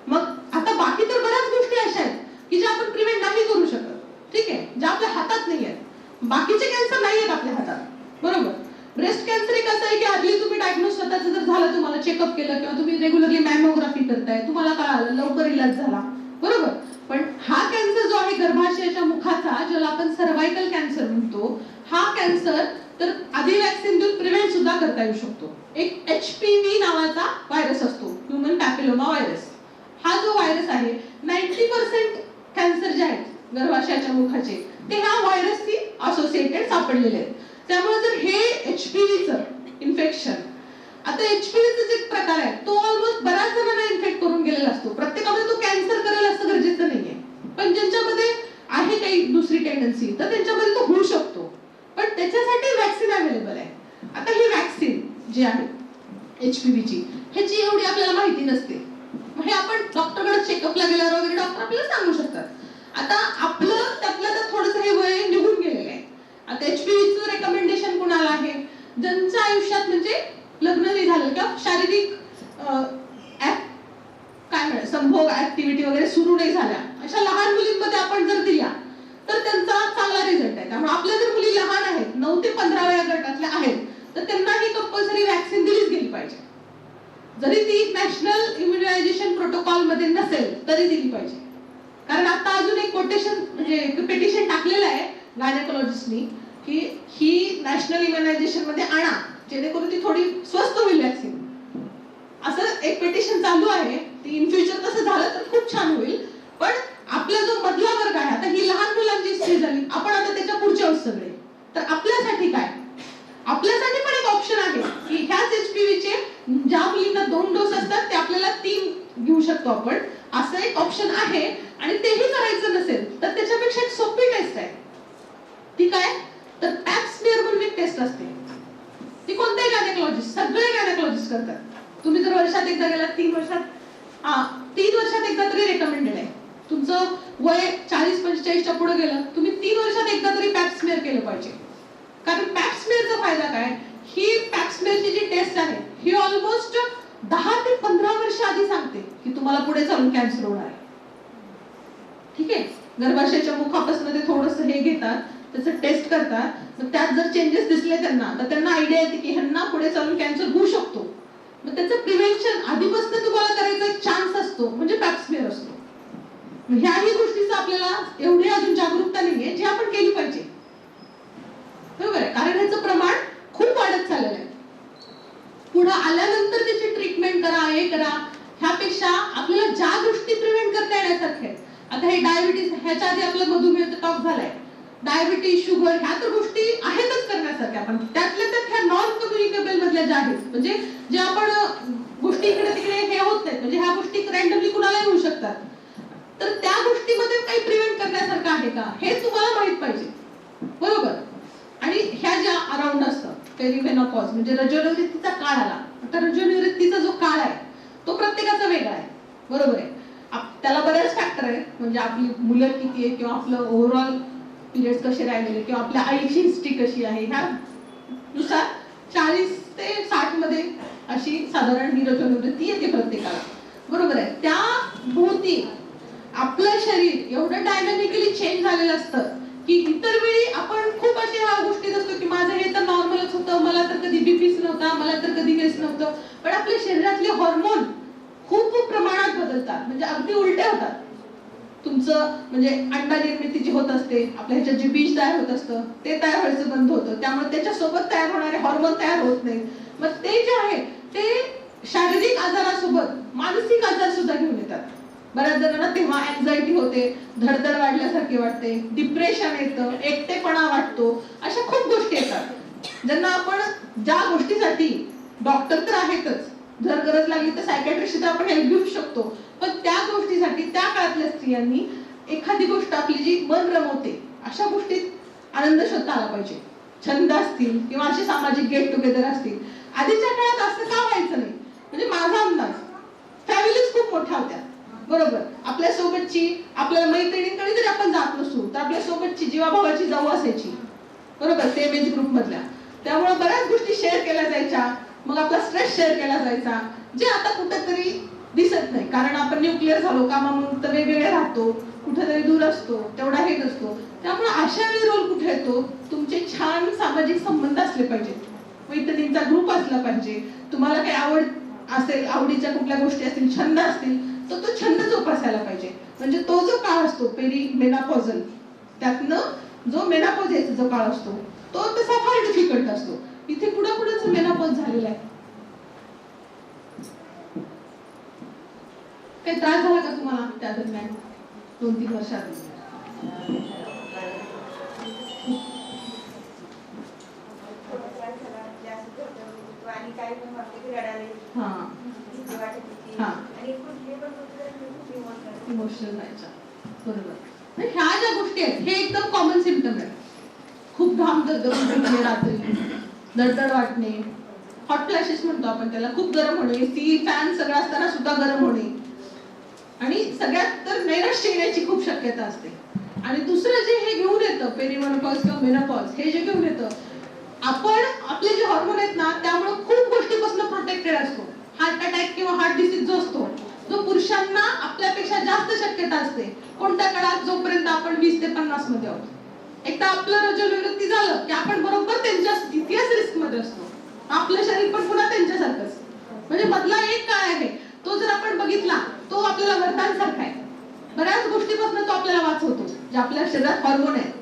मग आता बाकी तर बऱ्याच गोष्टी अशा आहेत की ज्या आपण प्रिव्हेंट नाही करू शकत, ठीक आहे, ज्या आपल्या हातात नाही आहेत. बाकीचे कॅन्सर नाही आहेत आपल्या हातात, बरोबर. ब्रेस्ट कॅन्सर एक असं आहे की आधी तुम्ही डायग्नोज स्वतःचं जर झालं, तुम्हाला चेकअप केलं किंवा तुम्ही रेग्युलरली मॅमोग्राफी करताय, तुम्हाला कळालं, लवकर इलाज झाला, बरोबर. पण हा कॅन्सर जो आहे गर्भाशयाच्या मुखाचा, ज्याला आपण सर्वायकल कॅन्सर म्हणतो, हा कॅन्सर तर आधी व्हॅक्सिन देऊन प्रिव्हेंट सुद्धा करता येऊ शकतो. एक HPV नावाचा व्हायरस असतो, ह्युमन पॅपिलोमा व्हायरस. हा जो व्हायरस आहे 90% कॅन्सर जे आहेत गर्भाशयाच्या मुखाचे ते ह्या व्हायरसशी असोसिएटेड सापडलेले आहेत. त्यामुळे जर हे HPVचं इन्फेक्शन, आता HPVचा जे प्रकार आहे तो ऑलमोस्ट बऱ्याच जणांना इन्फेक्ट करून गेलेला असतो. प्रत्येकामध्ये तो कॅन्सर करेल असं गरजेचं नाहीये, पण ज्यांच्यामध्ये आहे काही दुसरी टेंडन्सी तर त्यांच्यामध्ये तो होऊ शकतो. पण त्याच्यासाठी वॅक्सिन अवेलेबल आहे. आता ही वॅक्सिन जी आहे HPVची ह्याची एवढी आपल्याला माहिती नसते. हे आपण डॉक्टरकडे चेकअपला गेल्यावर वगैरे डॉक्टर आपल्याला सांगू शकतात. आता आपलं त्यातलं तर थोडंसं हे वय निघून गेलेलं आहे. आता HPVचं रेकमेंडेशन कुणाला आहे, ज्यांच्या आयुष्यात म्हणजे लग्न नाही झालं किंवा शारीरिक काय म्हणतात संभोग ऍक्टिव्हिटी वगैरे सुरू नाही झाल्या अशा लहान मुलींमध्ये आपण जर दिल्या तर त्यांचा चांगला रिझल्ट आहे. त्यामुळे आपल्या जर मुली लहान आहेत 9 ते 15 वया गटातल्या आहेत तर त्यांना ही कंपल्सरी वॅक्सिन दिलीच गेली पाहिजे. जरी ती नॅशनल इम्युनायझेशन प्रोटोकॉल मध्ये नसेल तरी दिली पाहिजे. कारण आता अजून एक कोटेशन म्हणजे पिटिशन टाकलेलं आहे गायनेकोलॉजिस्टनी की ही नॅशनल इम्युनायझेशन मध्ये आणा जेणेकरून ती थोडी स्वस्त होईल वॅक्सिन. असं एक पिटिशन चालू आहे. ती इन फ्युचर तसं झालं तर खूप छान होईल. पण आपला जो मधला वर्ग आहे आता ही लहान मुलांची स्थिती झाली, आपण आता त्याच्या पुढचे आहोत सगळे. तर आपल्यासाठी काय, आपल्यासाठी पण एक ऑप्शन आहे की ह्याच HPVचे ज्या मुलींना 2 डोस असतात ते आपल्याला 3 घेऊ शकतो आपण, असं एक ऑप्शन आहे. आणि तेही करायचं नसेल तर त्याच्यापेक्षा एक सोपी टेस्ट आहे. ती काय तर पॅप स्मिअर म्हणून एक टेस्ट असते. ती कोणत्याही गायनेकोलॉजिस्ट सगळे गायनेकोलॉजिस्ट करतात. तुम्ही जर वर्षात एकदा गेलात 3 वर्षात एकदा तरी रेकमेंडेड आहे. तुमचं वय 40-45च्या पुढे गेलं तुम्ही 3 वर्षात एकदा तरी पॅप स्मिअर केलं पाहिजे. कारण पॅप स्मिअरचा फायदा काय, ही पॅप स्मिअरची जी टेस्ट आहे ही ऑलमोस्ट 10 ते 15 वर्ष आधी सांगते की तुम्हाला पुढे चालून कॅन्सर होणार आहे. ठीक आहे, गर्भाशयाच्या मुखापासून ते थोडंसं हे घेतात, त्याचं टेस्ट करतात, मग त्यात जर चेंजेस दिसले त्यांना तर त्यांना आयडिया येते की ह्यांना पुढे चालून कॅन्सर होऊ शकतो. मग त्याचं प्रिव्हेन्शन आधीपासून तुम्हाला करायचा एक चान्स असतो म्हणजे पॅप स्मिअर असतो. ह्याही गोष्टीचं आपल्याला एवढी अजून जागरूकता नाहीये जी आपण केली पाहिजे. बरोबर आहे, कारण ह्याचं प्रमाण खूप वाढत चाललेलं आहे. पुढे आल्यानंतर त्याची ट्रीटमेंट करा हे करा ह्यापेक्षा आपल्याला ज्या गोष्टी प्रिव्हेंट करता येण्यासारख्या आहेत. आता हे डायबिटीज ह्याच्या आधी आपला मधुमेह टॉक झालाय. डायबिटीज शुगर ह्या तर गोष्टी आहेतच करण्यासारख्या, पण त्यातल्या त्यात ह्या नॉन कम्युनिकेबल मधल्या ज्या आहेत म्हणजे जे आपण गोष्टी इकडे तिकडे हे होत नाहीत म्हणजे ह्या गोष्टी रँडमली कुणालाही होऊ शकतात. तर त्या गोष्टीमध्ये काही प्रिव्हेंट करण्यासारखं आहे का हे तुम्हाला माहित पाहिजे. बरोबर, आणि ह्या ज्या अराउंड असतं पेरिमेनोपॉज म्हणजे रजोनिवृत्तीचा काळ आला. आता रजोनिवृत्तीचा जो काळ आहे तो प्रत्येकाचा वेगळा आहे. बरोबर आहे, त्याला बरेच फॅक्टर आहेत म्हणजे आपली मुलं किती आहे किंवा आपलं ओव्हरऑल पिरियड्स कसे राहिलेले किंवा आपल्या आईची हिस्ट्री कशी आहे ह्यानुसार 40 ते 60 मध्ये अशी साधारण ही रजोनिवृत्ती येते प्रत्येकाला. बरोबर आहे, त्या भोवती आपलं शरीर एवढं डायनामिकली चेंज झालेलं असतं की इतर वेळी आपण खूप अशा ह्या गोष्टीत असतो की माझं हे तर नॉर्मलच होतं, मला तर कधी बीपीच नव्हता, मला तर कधी हेच नव्हतं. पण आपल्या शरीरातले हॉर्मोन खूप प्रमाणात बदलतात म्हणजे अगदी उलटे होतात. तुमचं म्हणजे अंडा निर्मिती जी होत असते आपल्या ह्याच्यात जे बीज तयार होत असतं ते तयार व्हायचं बंद होतं. त्यामुळे त्याच्यासोबत तयार होणारे हॉर्मोन तयार होत नाही. मग ते जे आहे ते शारीरिक आजारासोबत मानसिक आजार सुद्धा घेऊन येतात. बऱ्याच जणांना तेव्हा अँझायटी होते, धडधड वाढल्यासारखी वाटते, डिप्रेशन येतं, एकटेपणा वाटतो, अशा खूप गोष्टी येतात ज्यांना आपण ज्या गोष्टीसाठी डॉक्टर तर आहेतच, जर गरज लागली तर सायकॅट्रिस्ट आपण हेल्प घेऊ शकतो. पण त्या गोष्टीसाठी त्या काळातल्या स्त्रियांनी एखादी गोष्ट आपली जी मन रमवते अशा गोष्टीत आनंद शोधता आला पाहिजे. छंद असतील किंवा असे सामाजिक गेट टुगेदर असतील. आधीच्या काळात असं का व्हायचं नाही म्हणजे माझा अंदाज फॅमिलीज खूप मोठ्या होत्या. बरोबर, आपल्या सोबतची आपल्या मैत्रिणींकडे जरी आपण जात नसू तर आपल्या सोबतची जीवाभावाची जाऊ असायची. बरोबर, सेम एज ग्रुप मधल्या, त्यामुळे बऱ्याच गोष्टी शेअर केल्या जायच्या. मग आपला स्ट्रेस शेअर केला जायचा जे आता कुठेतरी दिसत नाही कारण आपण न्यूक्लिअर झालो, कामामुळे तर वेगवेगळे राहतो, कुठेतरी दूर असतो, तेवढा हे नसतो. त्यामुळे अशा वेळी रोल कुठे येतो, तुमचे छान सामाजिक संबंध असले पाहिजेत, मैत्रिणींचा ग्रुप असला पाहिजे, तुम्हाला काही आवड असेल, आवडीच्या कुठल्या गोष्टी असतील, छंद असतील तर तो छंद जोपासायला पाहिजे. म्हणजे तो जो काळ असतो पेरिमेनोपॉजल त्यातनं जो मेनोपॉज यायचा जो काळ असतो तो तसा फार डिफिकल्ट असतो. इथे पुढे पुढेच मेनोपॉज झालेला आहे. काही त्रास झाला का तुम्हाला त्या दरम्यान? 2-3 वर्षात. आणि काही पण वाटलं की रडायला येतं. हा भीती वाटत होती. हा. आणि कुठली पण गोष्ट खूप इमोशनल. इमोशनल व्हायच्या. बरोबर. तर ह्या ज्या गोष्टी आहेत हे एकदम कॉमन सिम्पटम आहे. खूप घाम गळणे रात्री, दडदड वाटणे, हॉट फ्लॅशेस म्हणतो आपण त्याला, खूप गरम होणे, एसी फॅन सगळं असताना सुद्धा गरम होणे, आणि सगळ्यात तर नैराश्य येण्याची खूप शक्यता असते. आणि दुसरं जे हे घेऊन येतं पेरिमेनोपॉज किंवा मेनोपॉज, हे जे घेऊन येतं, आपण आपले जे हॉर्मोन आहेत ना त्यामुळे खूप गोष्टीपासून प्रोटेक्टेड असतो. हार्ट अटॅक किंवा हार्ट डिसीज जो असतो तो पुरुषांना आपल्यापेक्षा जास्त शक्यता असते कोणत्या काळात, जोपर्यंत आपण 20 ते 50 मध्ये आहोत. एकदा आपलं रजोनिवृत्ती झालं की आपण बरोबर त्यांच्या तितक्याच रिस्क मध्ये असतो. आपलं शरीर पण पुन्हा त्यांच्यासारखंच. म्हणजे मधला एक काळ आहे तो जर आपण बघितला तो आपल्याला वरदान सारखा आहे. बऱ्याच गोष्टीपासून तो आपल्याला वाचवतो. जे आपल्या शरीरात हॉर्मोन आहेत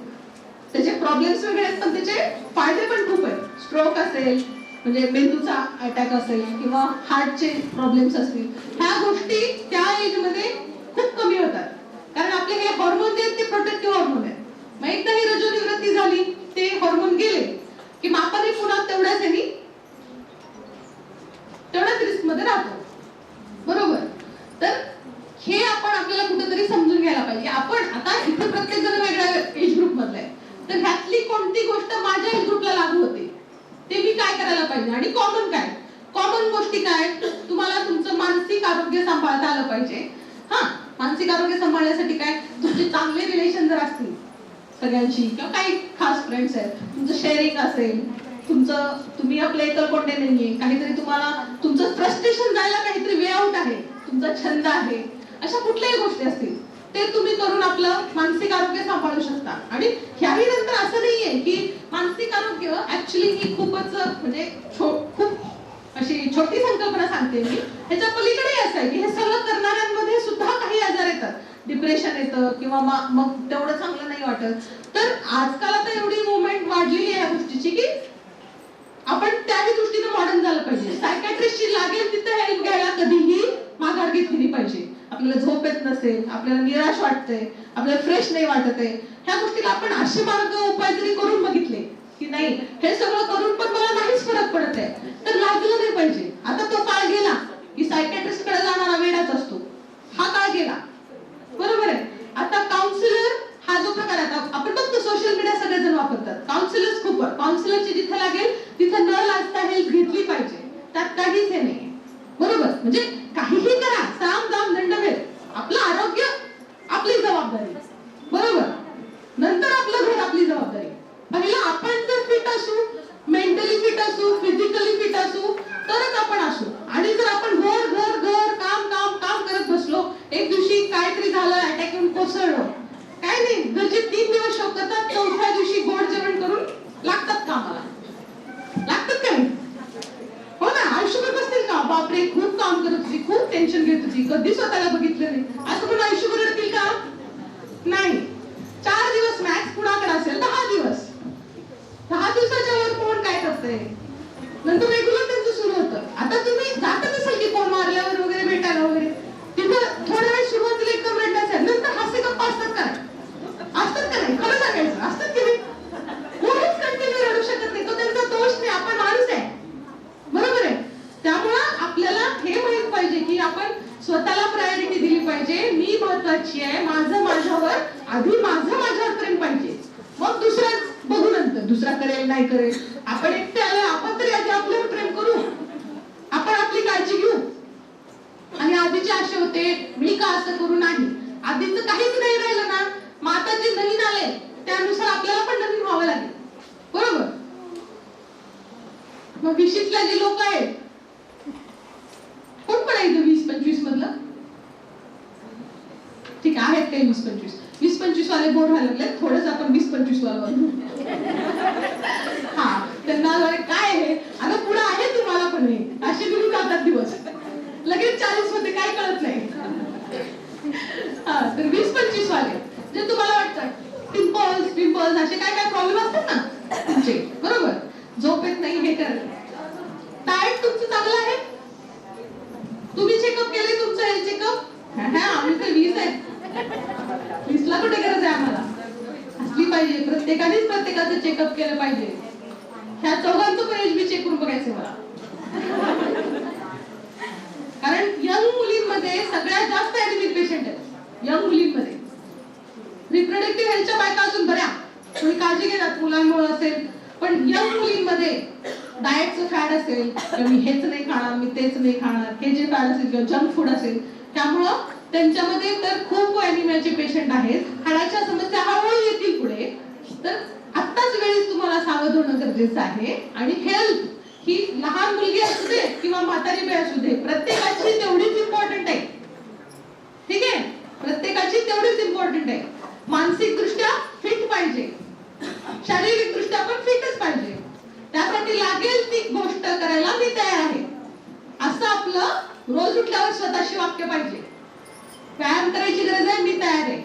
त्याचे प्रॉब्लेम्स वेगळे आहेत पण त्याचे फायदे पण खूप आहेत. स्ट्रोक असेल म्हणजे मेंदूचा अटॅक असेल किंवा हार्टचे प्रॉब्लेम्स असतील, ह्या गोष्टी त्या एज मध्ये खूप कमी होतात. कारण आपले हे हॉर्मोन जे आहेत ते प्रोटेक्टिव्ह हॉर्मोन आहेत. मग एकदा ही रजोनिवृत्ती झाली, ते हॉर्मोन गेले की मग आपण पुन्हा तेवढ्याच रिस्क मध्ये राहतो. बरोबर. तर हे आपण आपल्याला कुठेतरी समजून घ्यायला पाहिजे. आपण आता इथे प्रत्येक जण वेगळ्या एज ग्रुप मधला आहे, तर ह्यातली कोणती गोष्ट माझ्या एज ग्रुपला लागू होते ते मी काय करायला पाहिजे, आणि कॉमन काय, कॉमन गोष्टी काय, तुम्हाला तुमचं मानसिक आरोग्य सांभाळता आलं पाहिजे. हा, मानसिक आरोग्य सांभाळण्यासाठी काय, तुमचे चांगले रिलेशन जर असतील सगळ्यांशी किंवा काही खास फ्रेंड्स आहेत, तुमचं शेअरिंग असेल, तुम्ही आपले एकलकोंडे नाहीये, काहीतरी तुम्हाला तुमचं फ्रस्ट्रेशन जायला काहीतरी वे आउट आहे, तुमचा छंद आहे, अशा कुठल्याही गोष्टी असतील ते तुम्ही करून आपलं मानसिक आरोग्य सांभाळू शकता. आणि ह्याही नंतर असं नाहीये की मानसिक आरोग्य ऍक्च्युली ही खूपच म्हणजे खूप अशी छोटी संकल्पना सांगते मी. ह्याच्या पलीकडे असं आहे की हे सगळं करणाऱ्यांमध्ये सुद्धा काही आजार येतात. डिप्रेशन येतं किंवा मग तेवढं चांगलं नाही वाटत. तर आजकाल आता एवढी मुवमेंट वाढलेली आहे या गोष्टीची की आपण त्याही दृष्टीने मॉडर्न झालं पाहिजे. सायकॅट्रिस्टची लागेल तिथे हेल्प घ्यायला कधीही माघार घेतली पाहिजे. आपल्याला झोप येत नसेल, आपल्याला निराश वाटतंय, आपल्याला फ्रेश नाही वाटत आहे, ह्या गोष्टीला आपण असे मार्ग उपाय जरी करून बघितले की नाही हे सगळं करून पण मला नाहीच फरक पडत आहे, तर लाजलं नाही पाहिजे. आता तो काळ गेला की सायकॅट्रिस्ट कडे जाणारा वेडाच असतो, हा काळ गेला. बरोबर आहे. आता काउन्सिलर हा जो प्रकार आता आपण बघतो सोशल मीडिया सगळेजण वापरतात. काउन्सिलर्स खूप, काउन्सिलरची जिथे लागेल तिथे न लाजता हेल्प घेतली पाहिजे, त्यात काहीच हे नाही. बरोबर. म्हणजे काहीही करा, साम दाम दंडभेद, आपलं आरोग्य आपली जबाबदारी. बरोबर. नंतर आपलं घर आपली जबाबदारी. पहिला आपण जर फिट असू, मेंटली फिट असू, फिजिकली फिट असू तरच आपण असू. आणि जर आपण घर घर घर काम काम काम करत बसलो, एक दिवशी काहीतरी झालं, अटॅक येऊन कोसळलो, काय नाही, घरचे 3 दिवस शोकतात, 4थ्या दिवशी गोड जेवण करून लागतात कामाला. लागतात का नाही? हो ना. आयुष्यभर बसतील का, बापरे खूप काम करत होती, खूप टेन्शन घेत होती, कधी स्वतःला बघितलं नाही, असं पण आयुष्यभर रडतील का? नाही. 4 दिवस मॅक्स, कुणाकडे असेल 10 दिवस. 10 दिवसाच्या वर कोण काय करतंय, नंतर रेग्युलर त्यांचं सुरू होतं. आता तुम्ही जातच असेल की कोण मारल्यावर वगैरे भेटायला वगैरे, तिथं थोड्या वेळ सुरुवातीला एकदम रडण्याचं, नंतर हास्य गप्पा असतात का? असतात का नाही? खरं सांगायचं, असतात की नाही? कोणीच कंटिन्यू रडू शकत नाही, तो त्यांचा दोष नाही, आपण माणूस आहे. बरोबर आहे. त्यामुळं आपल्याला हे माहित पाहिजे की आपण स्वतःला प्रायोरिटी दिली पाहिजे. मी महत्वाची आहे, माझं माझ्यावर, आधी माझं माझ्यावर प्रेम पाहिजे, मग दुसरा बघू, नंतर दुसरा करेल नाही करेल. आपण एकटे आलो, आपण तरी आधी आपल्यावर प्रेम करू, आपण आपली काळजी घेऊ. आणि आधीचे असे होते मी का असं करू, नाही, आधीच काहीच नाही राहिलं ना, मग आता जे नवीन आले त्यानुसार आपल्याला पण नवीन व्हावं लागेल. बरोबर. मग 20तल्या जे लोक आहेत, कोण पण आहे 20-25 मधलं? ठीक आहे, आहेत काही 20-25 वाले बोर व्हायला लागले, थोडंसं आपण 20-25 वाला हा, त्यांना काय आहे आता पुढे आहे तुम्हाला पण हे असे तुम्ही जातात दिवस, लगेच 40 मध्ये काय कळत नाही. हा, तर 20-25 वाले जे तुम्हाला वाटतं पिंपल्स असे काय काय प्रॉब्लेम असतात ना तुमचे, बरोबर, झोप येत नाही, हे कर, डाएट तुमचं चांगलं आहे, तुम्ही चेकअप केले, तुमचं हेल्थ चेकअप, आम्ही तर 20 आहे, केलं पाहिजे. ह्या चौघांचं पण एचबी चेक करून बघायचं मला. कारण यंग मुलींमध्ये सगळ्यात जास्त ऍनिमिक पेशंट आहेत यंग मुलींमध्ये. रिप्रोडक्टिव्ह हेल्थच्या बायका अजून बऱ्या तुम्ही काळजी घेतात मुलांमुळे असेल, पण यंग मुलींमध्ये डाएटचं फॅड असेल किंवा मी हेच नाही खाणार मी तेच नाही खाणार हे जे फॅड असेल किंवा जंक फूड असेल त्यामुळं त्यांच्यामध्ये तर खूप ॲनिमियाचे पेशंट आहेत. हाडाच्या समस्या हळूहळू येतील पुढे. तर आत्ताच वेळेस तुम्हाला सावध होणं गरजेचं आहे. आणि हेल्थ ही लहान मुलगी असू दे किंवा म्हातारी बाई असू दे प्रत्येकाची तेवढीच इम्पॉर्टंट आहे. ठीक आहे, प्रत्येकाची तेवढीच इम्पॉर्टंट आहे. मानसिक दृष्ट्या फिट पाहिजे, शारीरिक दृष्ट्या पण फिटच पाहिजे. त्यासाठी लागेल ती गोष्ट करायला मी तयार आहे असं आपलं रोज उठल्यावर स्वतःशी वाक्य पाहिजे. व्यायाम करायची गरज आहे, मी तयार आहे.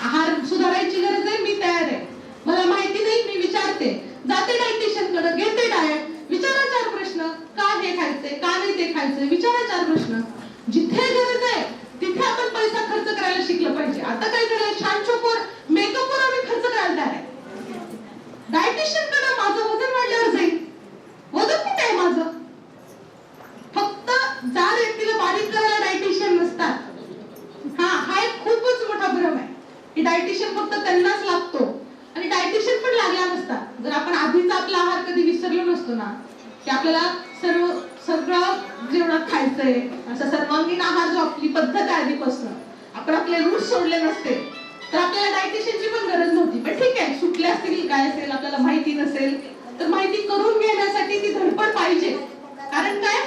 आहार सुधारायची गरज आहे, मी तयार आहे. मला माहिती नाही, मी विचारते, जाते डायटिशियन कडे, घेते डाएट, विचारा 4 प्रश्न, का हे खायचंय, का नाही ते खायचंय, विचारा 4 प्रश्न. जिथे गरज आहे तिथे आपण पैसा खर्च करायला शिकलं पाहिजे. आता काय झालंय, छान चोखवर मेकअपवर आम्ही खर्च करायला तयार आहे. डायटिशियन कडे माझं वजन वाढल्यावर जाईल, वजन कुठे आहे माझं? फक्त जाड व्यक्तीला बारीक करायला डायटिशियन नसतात. हा एक खूपच मोठा भ्रम आहे की डायटिशियन फक्त त्यांनाच लागतो. आणि डायटिशियन पण लागला नसता जर आपण आधीचा आपला आहार कधी विसरलो नसतो ना, की आपल्याला सगळं जेवणात खायचंय असा सर्वांगीण आहार जो आपली पद्धत आहे आधीपासून, आपण आपले रूट सोडले नसते तर आपल्याला डायटिशियनची पण गरज नव्हती. पण ठीक आहे, सुटले असतील काय असेल आपल्याला माहिती नसेल तर माहिती करून घेण्यासाठी ती धडपड पाहिजे. कारण काय,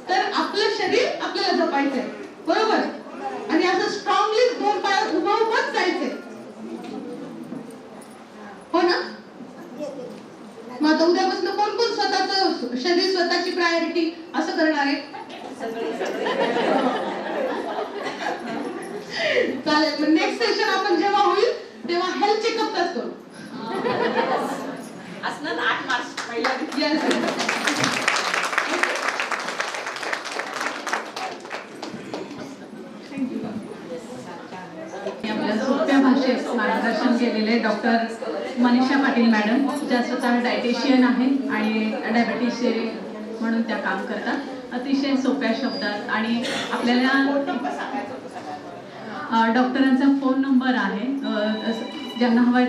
तर आपलं शरीर आपल्याला जपायचंय, बरोबर. आणि असं स्ट्रॉंगली 2 पायावर उभं जायचंय, हो ना. मग आता उद्यापासून कोण कोण स्वतःचं शरीर स्वतःची प्रायोरिटी असं करणार आहे? चालेल, मग नेक्स्ट सेशन आपण जेव्हा होईल तेव्हा हेल्थ चेकअपच करू. असणार 8 मार्च पहिला. येस. आपल्या सोप्या भाषेत मार्गदर्शन केलेले डॉक्टर मनीषा पाटील मॅडम, ज्या स्वतः डायटिशियन आहेत आणि डायबिटीशियन म्हणून त्या काम करतात. अतिशय सोप्या शब्दात आणि आपल्याला डॉक्टरांचा फोन नंबर आहे ज्यांना हवाय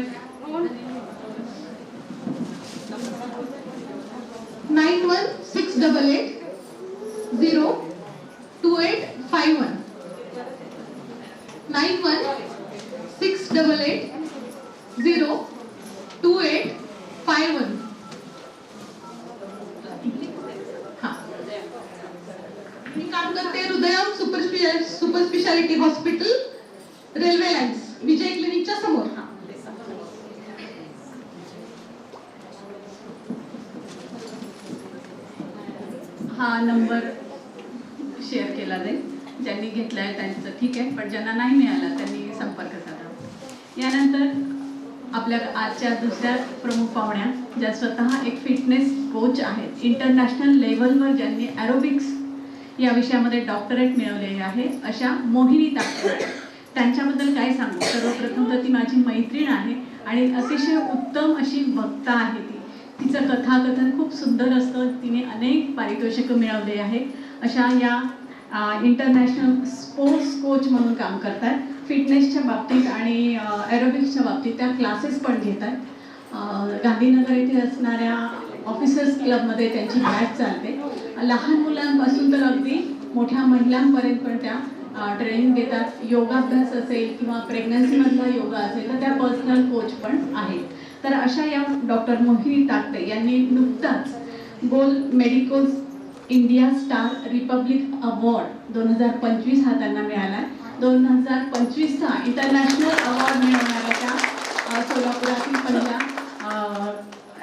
9168802851 9168802851. मी काम करते Hrudayam super speciality hospital, railway lines, Vijay क्लिनिकच्या समोर. हा नंबर शेअर केला जाईल. ज्यांनी घेतलाय त्यांचं ठीक आहे, पण ज्यांना नाही मिळाला त्यांनी संपर्क साधावा. यानंतर आपल्या आजच्या दुसऱ्या प्रमुख पाहुण्या, ज्या स्वतः एक फिटनेस कोच आहेत, इंटरनॅशनल लेवलवर ज्यांनी ॲरोबिक्स या विषयामध्ये डॉक्टरेट मिळवलेले आहे, अशा मोहिनी तापटे. त्यांच्याबद्दल काय सांगू, सर्वप्रथम तर ती माझी मैत्रीण आहे आणि अतिशय उत्तम अशी वक्ता आहे. तिचं कथाकथन खूप सुंदर असतं. तिने अनेक पारितोषिकं मिळवले आहे. अशा या इंटरनॅशनल स्पोर्ट्स कोच म्हणून काम करतात. फिटनेसच्या बाबतीत आणि ॲरोबिक्सच्या बाबतीत त्या क्लासेस पण घेतात. गांधीनगर येथे असणाऱ्या ऑफिसर्स क्लबमध्ये त्यांची बॅच चालते. लहान मुलांपासून तर अगदी मोठ्या महिलांपर्यंत पण त्या ट्रेनिंग देतात. योगाभ्यास असेल किंवा प्रेग्नन्सीमधला योगा असेल तर त्या पर्सनल कोच पण आहेत. तर अशा या डॉक्टर मोहिनी तापटे यांनी नुकताच gold medicos India star Republic award 2025 हा त्यांना मिळाला. 2025चा इंटरनॅशनल अवॉर्ड मिळवणाऱ्या त्या सोलापुरातील पहिल्या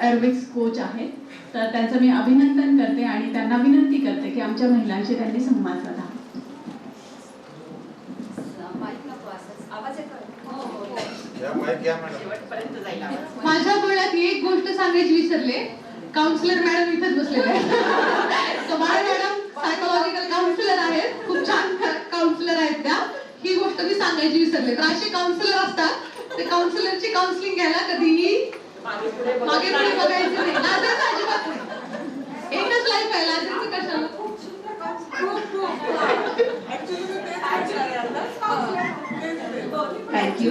ॲरोबिक्स कोच आहेत. तर त्यांचं मी अभिनंदन करते आणि त्यांना विनंती करते की आमच्या महिलांशी त्यांनी संवाद साधावा. माझ्या बोलण्यात एक गोष्ट सांगायची विसरले. काउन्सिलर मॅडम इथेच बसलेले आहेत. कमाल मॅडम सायकोलॉजिकल काउन्सिलर आहेत, खूप छान काउन्सिलर आहेत त्या. ही गोष्ट मी सांगायची विसरले. तर असे काउन्सिलर असतात, ते काउन्सिलरची काउन्सिलिंग घ्यायला कधीही मागे पुढे बघायचं नाही, लाजायचं अजिबात नाही. एकच लाईफ आहे, लाजायचं कशाला? थँक्यू.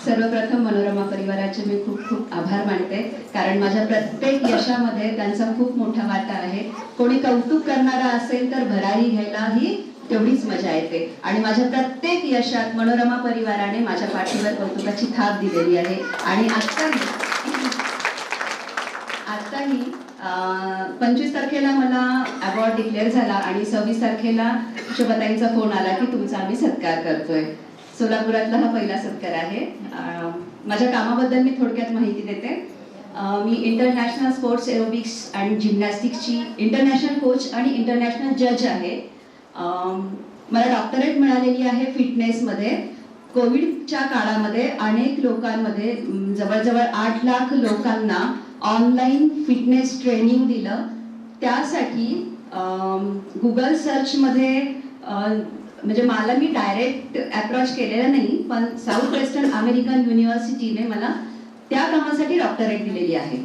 सर्वप्रथम मनोरमा परिवाराचे मी खूप खूप आभार मानते, कारण माझ्या प्रत्येक यशामध्ये त्यांचा खूप मोठा वाटा आहे. कोणी कौतुक करणारा असेल तर भरारी घ्यायलाही तेवढीच मजा येते, आणि माझ्या प्रत्येक यशात मनोरमा परिवाराने माझ्या पाठीवर कौतुकाची थाप दिलेली आहे. आणि आत्ताही 25 तारखेला मला अवॉर्ड डिक्लेअर झाला आणि 26 तारखेला शोभाताईंचा फोन आला की तुमचा आम्ही सत्कार करतोय. सोलापुरातला हा पहिला सत्कार आहे. माझ्या कामाबद्दल मी थोडक्यात माहिती देते. मी इंटरनॅशनल स्पोर्ट्स एरोबिक्स अँड जिम्नॅस्टिक्सची इंटरनॅशनल कोच आणि इंटरनॅशनल जज आहे. मला डॉक्टरेट मिळालेली आहे फिटनेसमध्ये. कोविडच्या काळामध्ये अनेक लोकांमध्ये जवळजवळ 8 लाख लोकांना ऑनलाईन फिटनेस ट्रेनिंग दिलं. त्यासाठी गुगल सर्चमध्ये म्हणजे मला मी डायरेक्ट अप्रोच केलेलं नाही, पण साऊथ वेस्टर्न अमेरिकन युनिव्हर्सिटीने मला त्या कामासाठी डॉक्टरेट दिलेली आहे.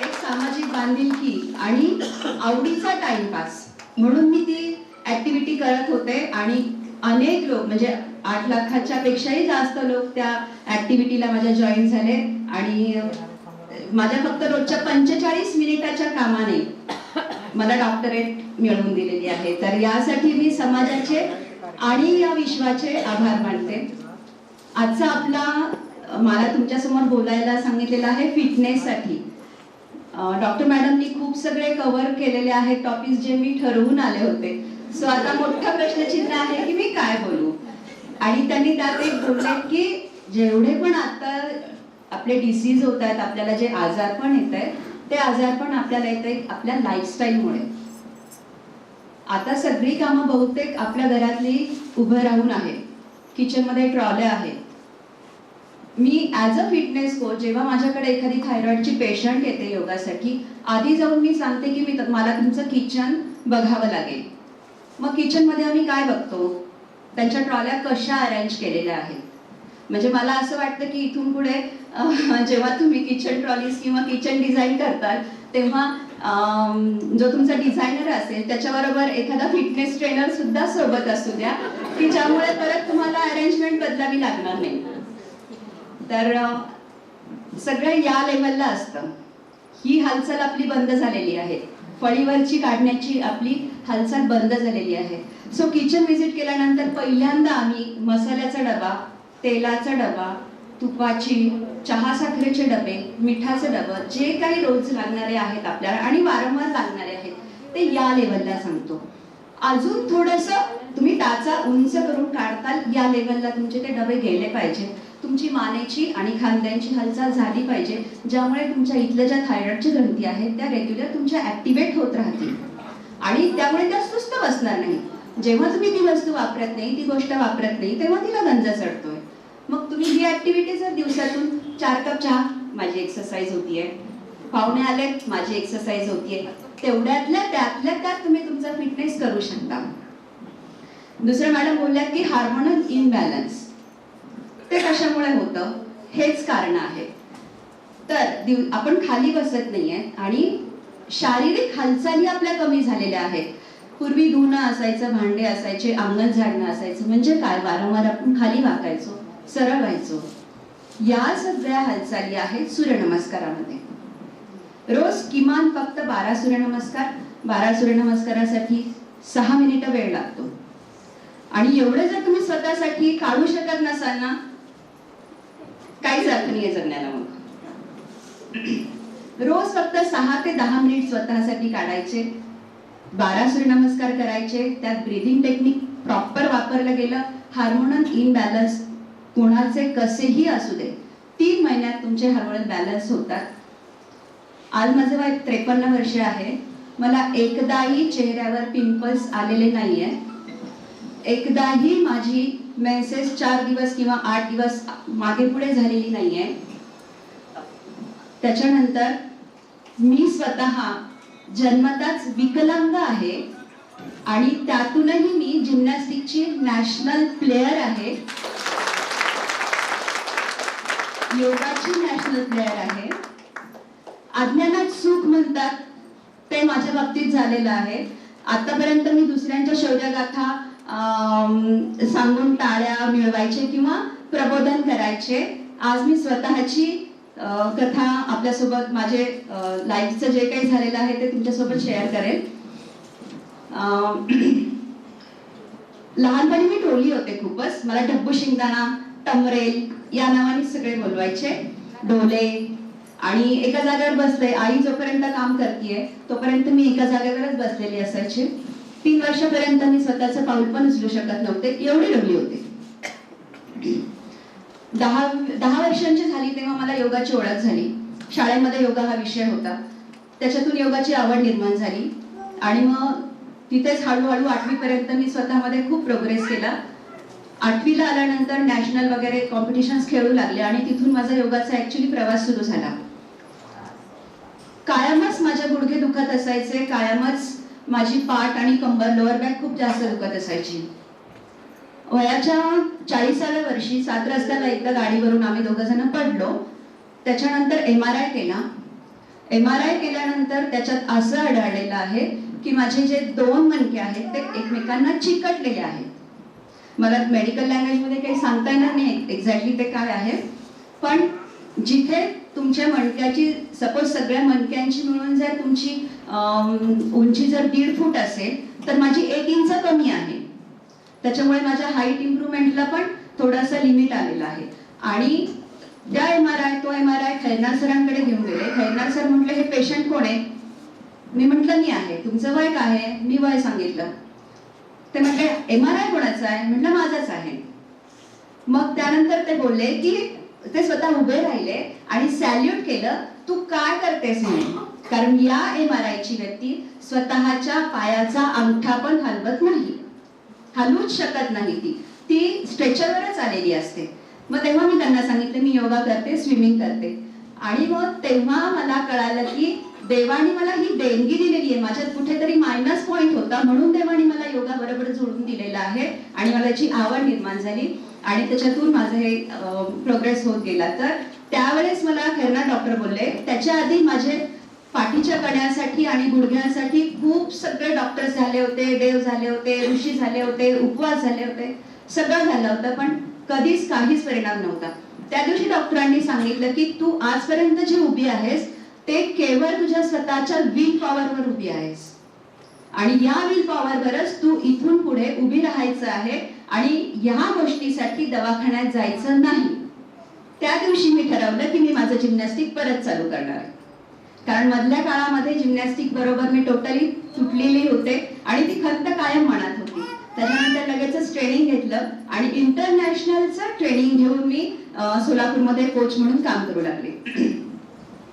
एक सामाजिक बांधिलकी आणि आवडीचा टाइमपास म्हणून मी ती ऍक्टिव्हिटी करत होते, आणि अनेक लोक म्हणजे 8 लाखाच्या पेक्षाही जास्त लोक त्या ऍक्टिव्हिटीला माझ्या जॉईन झाले. आणि माझ्या फक्त रोजच्या 45 मिनिटाच्या कामाने मला डॉक्टरेट मिळवून दिलेली आहे. तर यासाठी मी समाजाचे आणि या विश्वाचे आभार मानते. आजचा आपला मला तुमच्यासमोर बोलायला सांगितलेला आहे फिटनेससाठी. डॉक्टर मॅडमनी खूप सगळे कव्हर केलेले आहेत टॉपिक्स जे मी ठरवून आले होते. सो आता मोठं प्रश्नचिन्ह आहे की मी काय बोलू. आणि त्यांनी त्यात एक बोलले की जेवढे पण आता आपले डिसीज होत आहेत, आपल्याला जे आजार पण येत आहेत, ते आजार पण आपल्याला येत आहेत आपल्या लाईफस्टाईलमुळे. आता सगळी कामं बहुतेक आपल्या घरातली उभं राहून आहे. किचनमध्ये ट्रॉल्या आहेत. मी ॲज अ फिटनेस कोच जेव्हा माझ्याकडे एखादी थायरॉइडची पेशंट येते योगासाठी, आधी जाऊन मी सांगते की मला तुमचं किचन बघावं लागेल. मग किचनमध्ये आम्ही काय बघतो, त्यांच्या ट्रॉल्या कशा अरेंज केलेल्या आहेत. म्हणजे मला असं वाटतं की इथून पुढे जेव्हा तुम्ही किचन ट्रॉलीज किंवा किचन डिझाईन करताल तेव्हा जो तुमचा डिझायनर असेल त्याच्याबरोबर एखादा फिटनेस ट्रेनर सुद्धा सोबत असू द्या, की ज्यामुळे परत तुम्हाला अरेंजमेंट बदलावी लागणार नाही. तर सगळं या लेवलला असतं. ही हालचाल आपली बंद झालेली आहे. फळीवरची काढण्याची आपली हालचाल बंद झालेली आहे. सो किचन व्हिजिट केल्यानंतर पहिल्यांदा आम्ही मसाल्याचा डबा, तेलाचा डबा, तुपाची, चहा साखरेचे डबे, मिठाचे डबं, जे काही रोज लागणारे आहेत आपल्याला आणि वारंवार लागणारे आहेत ते या लेवलला सांगतो. अजून थोडंसं तुम्ही टाचा उंच करून काढताल, या लेवलला तुमचे ते डबे गेले पाहिजे. तुमची मानेची आणि खांद्यांची हालचाल झाली पाहिजे, ज्यामुळे तुमच्या इथल्या ज्या थायरॉइडच्या ग्रंथी आहेत त्या रेग्युलर तुमच्या ऍक्टिव्हेट होत राहतील आणि त्यामुळे त्या सुस्त बसणार नाही. जेव्हा तुम्ही ती वस्तू वापरत नाही, ती गोष्ट वापरत नाही, तेव्हा तिला गंज चढतोय. मग तुम्ही ही ऍक्टिव्हिटी जर दिवसातून 4 कप चहा, माझी एक्सरसाइज होतीये, पाहुणे आले, माझी एक्सरसाइज होतीये, त्यातल्या त्यात तुम्ही तुमचा फिटनेस करू शकता. दुसरं मॅडम बोलल्या की हार्मोनल इनबॅलन्स ते कशामुळे होतं, हेच कारण आहे. तर आपण खाली बसत नाहीये आणि शारीरिक हालचाली आपल्या कमी झालेल्या आहेत. पूर्वी धुणं असायचं, भांडे असायचे, अंगण झाडणं असायचं, म्हणजे काय, वारंवार आपण खाली वाकायचो, सरळ व्हायचो. या सगळ्या हालचाली आहेत सूर्यनमस्कारामध्ये. रोज किमान फक्त 12 सूर्यनमस्कार. 12 सूर्यनमस्कारासाठी 6 मिनिटं वेळ लागतो. आणि एवढे जर तुम्ही स्वतःसाठी काढू शकत नसाल ना, काहीच अर्थ नाहीये जगण्याला. मग रोज फक्त 6 ते 10 मिनिट स्वतःसाठी काढायचे, 12 सूर्यनमस्कार करायचे, त्यात ब्रीदिंग टेक्निक प्रॉपर वापरलं गेलं, हार्मोनल इनबॅलन्स कोणाचे कसेही असू दे 3 महिन्यात तुमचे हार्मोनल बॅलन्स होतात. आज माझं वय 53 वर्ष आहे. मला एकदाही चेहऱ्यावर पिंपल्स आलेले नाहीये. एकदाही माझी मेन्सेस 4 दिवस किंवा 8 दिवस मागे पुढे झालेली नाहीये. त्याच्यानंतर मी स्वतः जन्मताच विकलांग आहे आणि त्यातूनही मी जिम्नॅस्टिकची नॅशनल प्लेयर आहे. योगाची नॅशनल प्लेअर आहे. अज्ञानात सुख म्हणतात ते माझ्या बाबतीत झालेलं आहे. आतापर्यंत मी दुसऱ्यांच्या शौर्यगाथा सांगून टाळ्या मिळवायचे किंवा प्रबोधन करायचे. आज मी स्वतःची कथा आपल्यासोबत माझे लाईफचं जे काही झालेलं आहे ते तुमच्यासोबत शेअर करेन. लहानपणी मी टोली होते खूपच. मला डब्बू शिंगदाणा, टमरेल या नावाने सगळे बोलवायचे. डोले आणि एका जागेवर बसले. आई जोपर्यंत काम करतेय तोपर्यंत मी एका जागेवरच बसलेली असायचे. 3 वर्षापर्यंत मी स्वतःचं पाऊल पण उचलू शकत नव्हते, एवढी डोली होते. 10 वर्षांची झाली तेव्हा मला योगाची ओळख झाली. शाळेमध्ये योगा हा विषय होता. त्याच्यातून योगाची आवड निर्माण झाली आणि मग तिथेच हळूहळू 8वी पर्यंत मी स्वतःमध्ये खूप प्रोग्रेस केला. 8वीला आल्यानंतर नॅशनल वगैरे कॉम्पिटिशन्स खेळू लागले आणि तिथून माझा योगाचा ऍक्च्युली प्रवास सुरू झाला. कायमच माझे गुडघे दुखत असायचे, कायमच माझी पाठ आणि कंबर, लोअर बॅक खूप जास्त दुखत असायची. वयाच्या 40व्या वर्षी 7 रस्त्याला एकदा गाडीवरून आम्ही 2 जण पडलो. त्याच्यानंतर MRI केला. MRI केल्यानंतर त्याच्यात असं आढळलेलं आहे की माझे जे 2 मणके आहेत ते एकमेकांना चिकटलेले आहेत. मला मेडिकल लँग्वेज मध्ये काही सांगता येणार नाही एक्झॅक्टली ते काय आहे, पण जिथे तुमच्या मणक्याची सपोज सगळ्या मणक्यांची मिळून जर तुमची उंची जर 1.5 फूट असेल तर माझी 1 इंच कमी आहे. त्याच्यामुळे माझ्या हाईट इम्प्रुव्हमेंटला पण थोडंसं लिमिट आलेलं आहे. आणि त्या तो MRI खैरनार सरांकडे घेऊन गेले. खैरनार सर म्हटले हे पेशंट कोण आहे? मी म्हटलं मी आहे. तुमचं वय काय आहे? मी वय सांगितलं. ते म्हटले MRI कोणाचा आहे? म्हटलं माझाच आहे. मग त्यानंतर ते बोलले की ते स्वतः उभे राहिले आणि सॅल्यूट केलं. तू काय करतेस म्हणून, कारण या MRI ची व्यक्ती स्वतःच्या पायाचा अंगठा पण हलवत नाही, हलवूच शकत नाही. ती स्ट्रेचरवरच आलेली असते. मग तेव्हा मी त्यांना सांगितलं मी योगा करते, स्विमिंग करते. आणि मग तेव्हा मला कळालं की देवाने मला ही देणगी दिलेली आहे. माझ्यात कुठेतरी मायनस पॉइंट होता म्हणून देवाने मला योगा बरोबर जोडून दिलेला आहे आणि मला याची आवड निर्माण झाली आणि त्याच्यातून माझं हे प्रोग्रेस होत गेला. तर त्यावेळेस मला खैरनार डॉक्टर बोलले. त्याच्या आधी माझे पाठीच्या कण्यासाठी आणि गुडघ्यांसाठी खूप सगळे डॉक्टर्स झाले होते, देव झाले होते, ऋषी झाले होते, उपवास झाले होते, सगळं झालं होतं, पण कधीच काहीच परिणाम नव्हता. त्या दिवशी डॉक्टरांनी सांगितलं की तू आजपर्यंत जी उभी आहेस ते केवळ तुझ्या स्वतःच्या विल पॉवरवर उभी आहेस आणि या विल पॉवरवरच तू इथून पुढे उभी राहायचं आहे आणि या गोष्टीसाठी दवाखान्यात जायचं नाही. त्या दिवशी मी ठरवलं की मी माझं जिम्नॅस्टिक परत चालू करणार, कारण मधल्या काळामध्ये जिम्नॅस्टिक बरोबर मी टोटली तुटलेली होते आणि ती खंत कायम मनात होती. त्याच्यानंतर लगेचच ट्रेनिंग घेतलं आणि इंटरनॅशनलचं ट्रेनिंग घेऊन मी सोलापूरमध्ये कोच म्हणून काम करू लागले.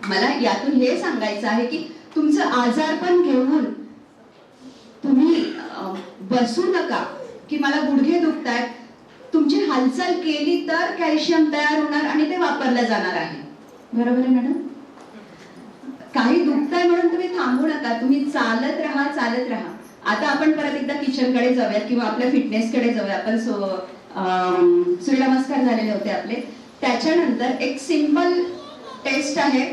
मला यातून हे सांगायचं आहे की तुमचं आजारपण घेऊन तुम्ही बसू नका की मला गुडघे दुखतायत. तुमची हालचाल केली तर कॅल्शियम तयार होणार आणि ते वापरलं जाणार आहे. बरोबर आहे मॅडम? काही दुखतंय म्हणून तुम्ही थांबू नका, तुम्ही चालत राहा, चालत राहा. आता आपण परत एकदा किचन कडे जाऊयात किंवा आपल्या फिटनेस कडे जाऊया. आपण सूर्यनमस्कार झालेले होते आपले. त्याच्यानंतर एक सिंपल टेस्ट आहे.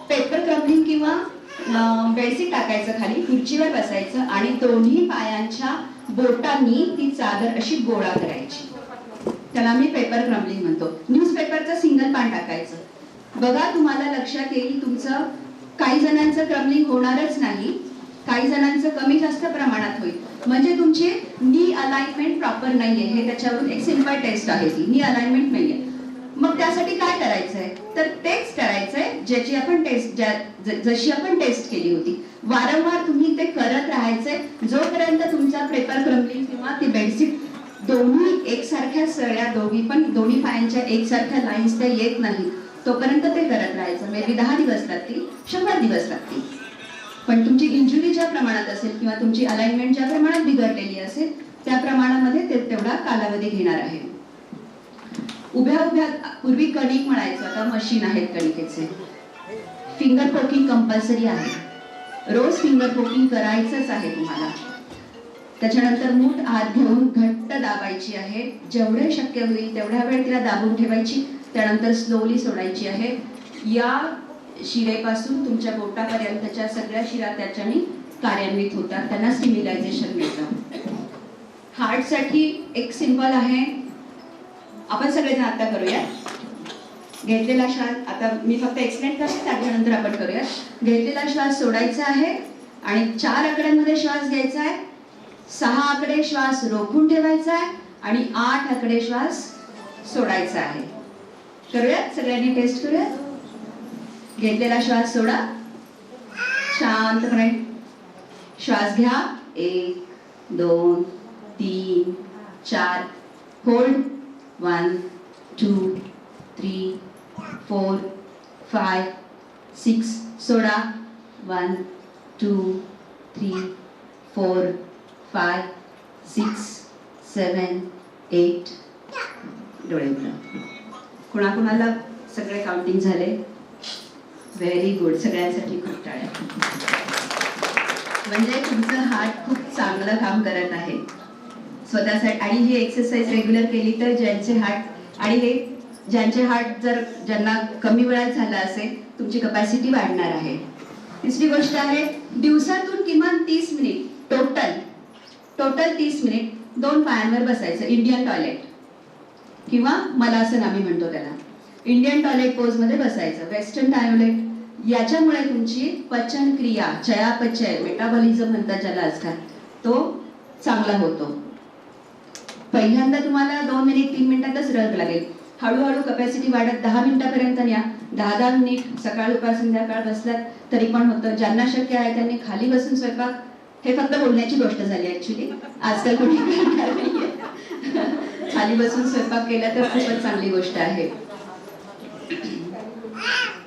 पेपर क्रम्बलिंग किंवा बेडशीट टाकायचं खाली, खुर्चीवर बसायचं आणि दोन्ही पायांच्या बोटांनी ती चादर अशी गोळा करायची. त्याला मी पेपर क्रम्बलिंग म्हणतो. न्यूजपेपरचं सिंगल पान टाकायचं. बघा तुम्हाला लक्षात येईल तुमचं काही जणांचं क्रम्बलिंग होणारच नाही, काही जणांचं कमी जास्त प्रमाणात होईल. म्हणजे तुमची नी अलाइनमेंट प्रॉपर नाहीये. हे त्याच्यावरून एक सिंपल टेस्ट आहे, ती नी अलाइनमेंट नाहीये. मग त्यासाठी काय करायचंय तर तेच करायचंय ज्याची आपण टेस्ट जशी आपण टेस्ट केली होती. वारंवार तुम्ही ते करत राहायचंय जोपर्यंत तुमचा पेपर क्रम्बलिंग किंवा ती बेडशीट दोन्ही एकसारख्या सळ्या दोन्ही पायांच्या एकसारख्या लाईन्स त्या येत नाही तोपर्यंत ते करत राहायचं. मे बी 10 दिवस लागतील, 100 दिवस लागतील, पण तुमची इंजुरी ज्या प्रमाणात असेल किंवा तुमची अलाइनमेंट ज्या प्रमाणात बिघडलेली असेल त्या प्रमाणामध्ये ते तेवढा कालावधी घेणार आहे. उभ्या पूर्वी कणिक म्हणायचं, आता मशीन आहेत कणिकेचे. फिंगर पोकिंग कंपल्सरी आहे. रोज फिंगर पोकिंग करायचंच आहे तुम्हाला. त्याच्यानंतर मूठ आत घेऊन घट्ट दाबायची आहे. जेवढे शक्य होईल तेवढ्या वेळ तिला दाबून ठेवायची त्यानंतर स्लोली सोडायची आहे. या शिरेपासून तुमच्या बोटापर्यंतच्या सगळ्या शिरा त्याच्याने कार्यान्वित होतात, त्यांना स्टिम्युलायझेशन मिळतं. हार्टसाठी एक सिंपल आहे, आपण सगळेजण आता करूया. घेतलेला श्वास, आता मी फक्त एक्सप्लेन करते, त्याच्यानंतर आपण करूया. घेतलेला श्वास सोडायचा आहे आणि 4 आकड्यांमध्ये श्वास घ्यायचा आहे, 6 आकडे श्वास रोखून ठेवायचा आहे आणि 8 आकडे श्वास सोडायचा आहे. करूयात, सगळ्यांनी टेस्ट करूयात. घेतलेला श्वास सोडा, शांतपणे श्वास घ्या. 1 2 3 4, होल्ड 1 2 3 4 5 6, सोडा 1 2 3 4 5 6 7 8. डोळे उघडा. कुणाकुणाला सगळे काउंटिंग झाले? व्हेरी गुड, सगळ्यांसाठी खूप टाळ्या. म्हणजे तुमचं हार्ट खूप चांगलं काम करत आहे स्वतःसाठी. आणि ही एक्सरसाइज रेग्युलर केली तर ज्यांचे हार्ट, आणि हे ज्यांचे हार्ट जर ज्यांना कमी वेळात झालं असेल, तुमची कपॅसिटी वाढणार आहे. तिसरी गोष्ट आहे, दिवसातून किमान 30 मिनिट टोटल 30 मिनिट 2 पायांवर बसायचं. इंडियन टॉयलेट किंवा मलासन आम्ही म्हणतो त्याला, इंडियन टॉयलेट पोज मध्ये बसायचं. वेस्टर्न टॉयलेट, याच्यामुळे तुमची पचन क्रिया, चयापचय, मेटाबॉलिझम म्हणतात ज्याला आजकाल, तो चांगला होतो. पहिल्यांदा तुम्हाला 2 मिनिट 3 मिनिटातच रग लागेल. हळूहळू कपॅसिटी वाढत 10 मिनिटापर्यंत या. 10 मिनिट सकाळ दुपार संध्याकाळ बसलात तरी पण होतं. ज्यांना शक्य आहे त्यांनी खाली बसून स्वयंपाक, हे फक्त बोलण्याची गोष्ट झाली ऍक्च्युली, आजकाल कोणी करणार नाहीये. खाली बसून स्वयंपाक केला तर खूपच चांगली गोष्ट आहे.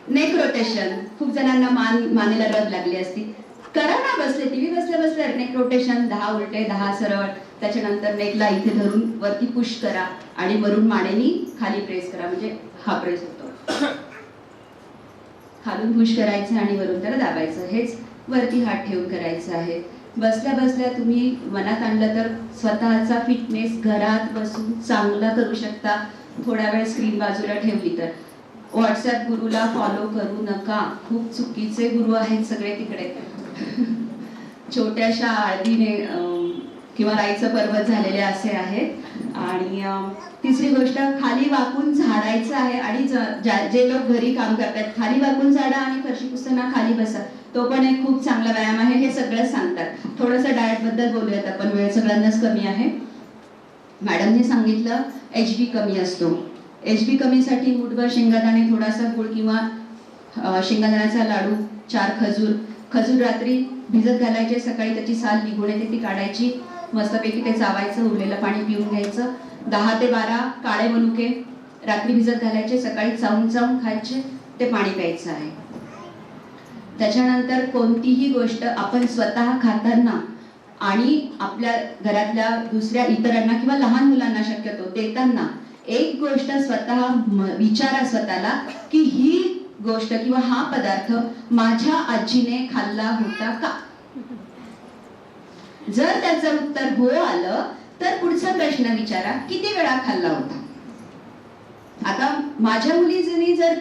नेक रोटेशन, खूप जणांना मानेला रग लागली असती, करा ना. बसले टीव्ही बसल्या बसल्या नेक रोटेशन, 10 उलटे 10 सरळ. त्याच्यानंतर नेकला इथे धरून वरती पुश करा आणि वरून मानेनी खाली प्रेस करा, म्हणजे हा प्रेस होतो. खालून पुश करायचं आणि वरून त्याला दाबायचं. हेच वरती हात ठेवून करायचं आहे. बसल्या बसल्या तुम्ही मनात आणलं तर स्वतःचा फिटनेस घरात बसून चांगला करू शकता. थोड्या वेळ स्क्रीन बाजूला ठेवली तर. व्हॉट्सअप गुरुला फॉलो करू नका, खूप चुकीचे गुरु आहेत सगळे तिकडे. छोट्याशा आळदीने किंवा राईचं पर्वत झालेले असे आहेत. आणि तिसरी गोष्ट, खाली वाकून झाडायचं आहे. आणि जे लोक घरी काम करतात, खाली वाकून झाडा आणि फरशी पुसताना खाली बसा, तो पण एक खूप चांगला व्यायाम आहे. हे सगळं सांगतात. थोडंसं डाएट बद्दल बोलूयात आपण, वेळ सगळ्यांनाच कमी आहे. मॅडमने सांगितलं HB कमी असतो. HB कमीसाठी मुठभर शेंगादाणे, थोडासा गुळ किंवा शेंगादाण्याचा लाडू, 4 खजूर रात्री भिजत घालायचे, सकाळी त्याची साल निघून येते ती काढायची, मस्तपैकी ते चावायचं, उरलेलं पाणी पिऊन घ्यायचं. 10 ते 12 काळे मनुके रात्री भिजत घालायचे, सकाळी चावून खायचे, ते पाणी प्यायचं आहे. त्याच्यानंतर कोणतीही गोष्ट आपण स्वतः खाताना आणि आपल्या घरातल्या दुसऱ्या इतरांना किंवा लहान मुलांना शक्यतो देताना एक गोष्ट स्वतः विचारा स्वतःला की ही गोष्ट किंवा हा पदार्थ माझ्या आजीने खाल्ला होता का? जर त्याचं उत्तर हो आलं तर पुढचा प्रश्न विचारा, किती वेळा खाल्ला होता? आता माझ्या मुलीने जर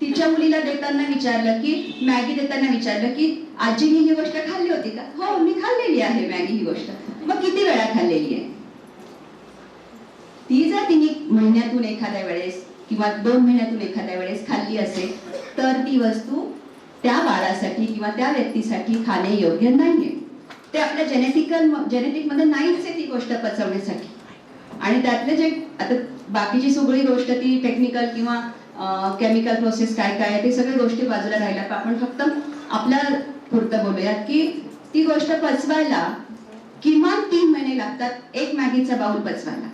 तिच्या मुलीला देताना विचारलं की, मॅगी देताना विचारलं की आजीने ही गोष्ट खाल्ली होती का? हो, मी खाल्लेली आहे मॅगी ही गोष्ट. मग किती वेळा खाल्लेली आहे? ती जर तिने महिन्यातून एखाद्या वेळेस किंवा 2 महिन्यातून एखाद्या वेळेस खाल्ली असेल तर ती वस्तू त्या बाळासाठी किंवा त्या व्यक्तीसाठी खाणे योग्य नाहीये. ते आपल्या जेनेटिक मध्ये नाहीच आहे ती गोष्ट पचवण्यासाठी. आणि त्यातले जे आता बाकीची सगळी गोष्ट ती टेक्निकल किंवा केमिकल प्रोसेस काय काय ते सगळ्या गोष्टी बाजूला राहिल्या. आपण फक्त आपल्या पुरतं बोलूयात की ती गोष्ट पचवायला किमान 3 महिने लागतात एक मॅगीचा बाउल पचवायला.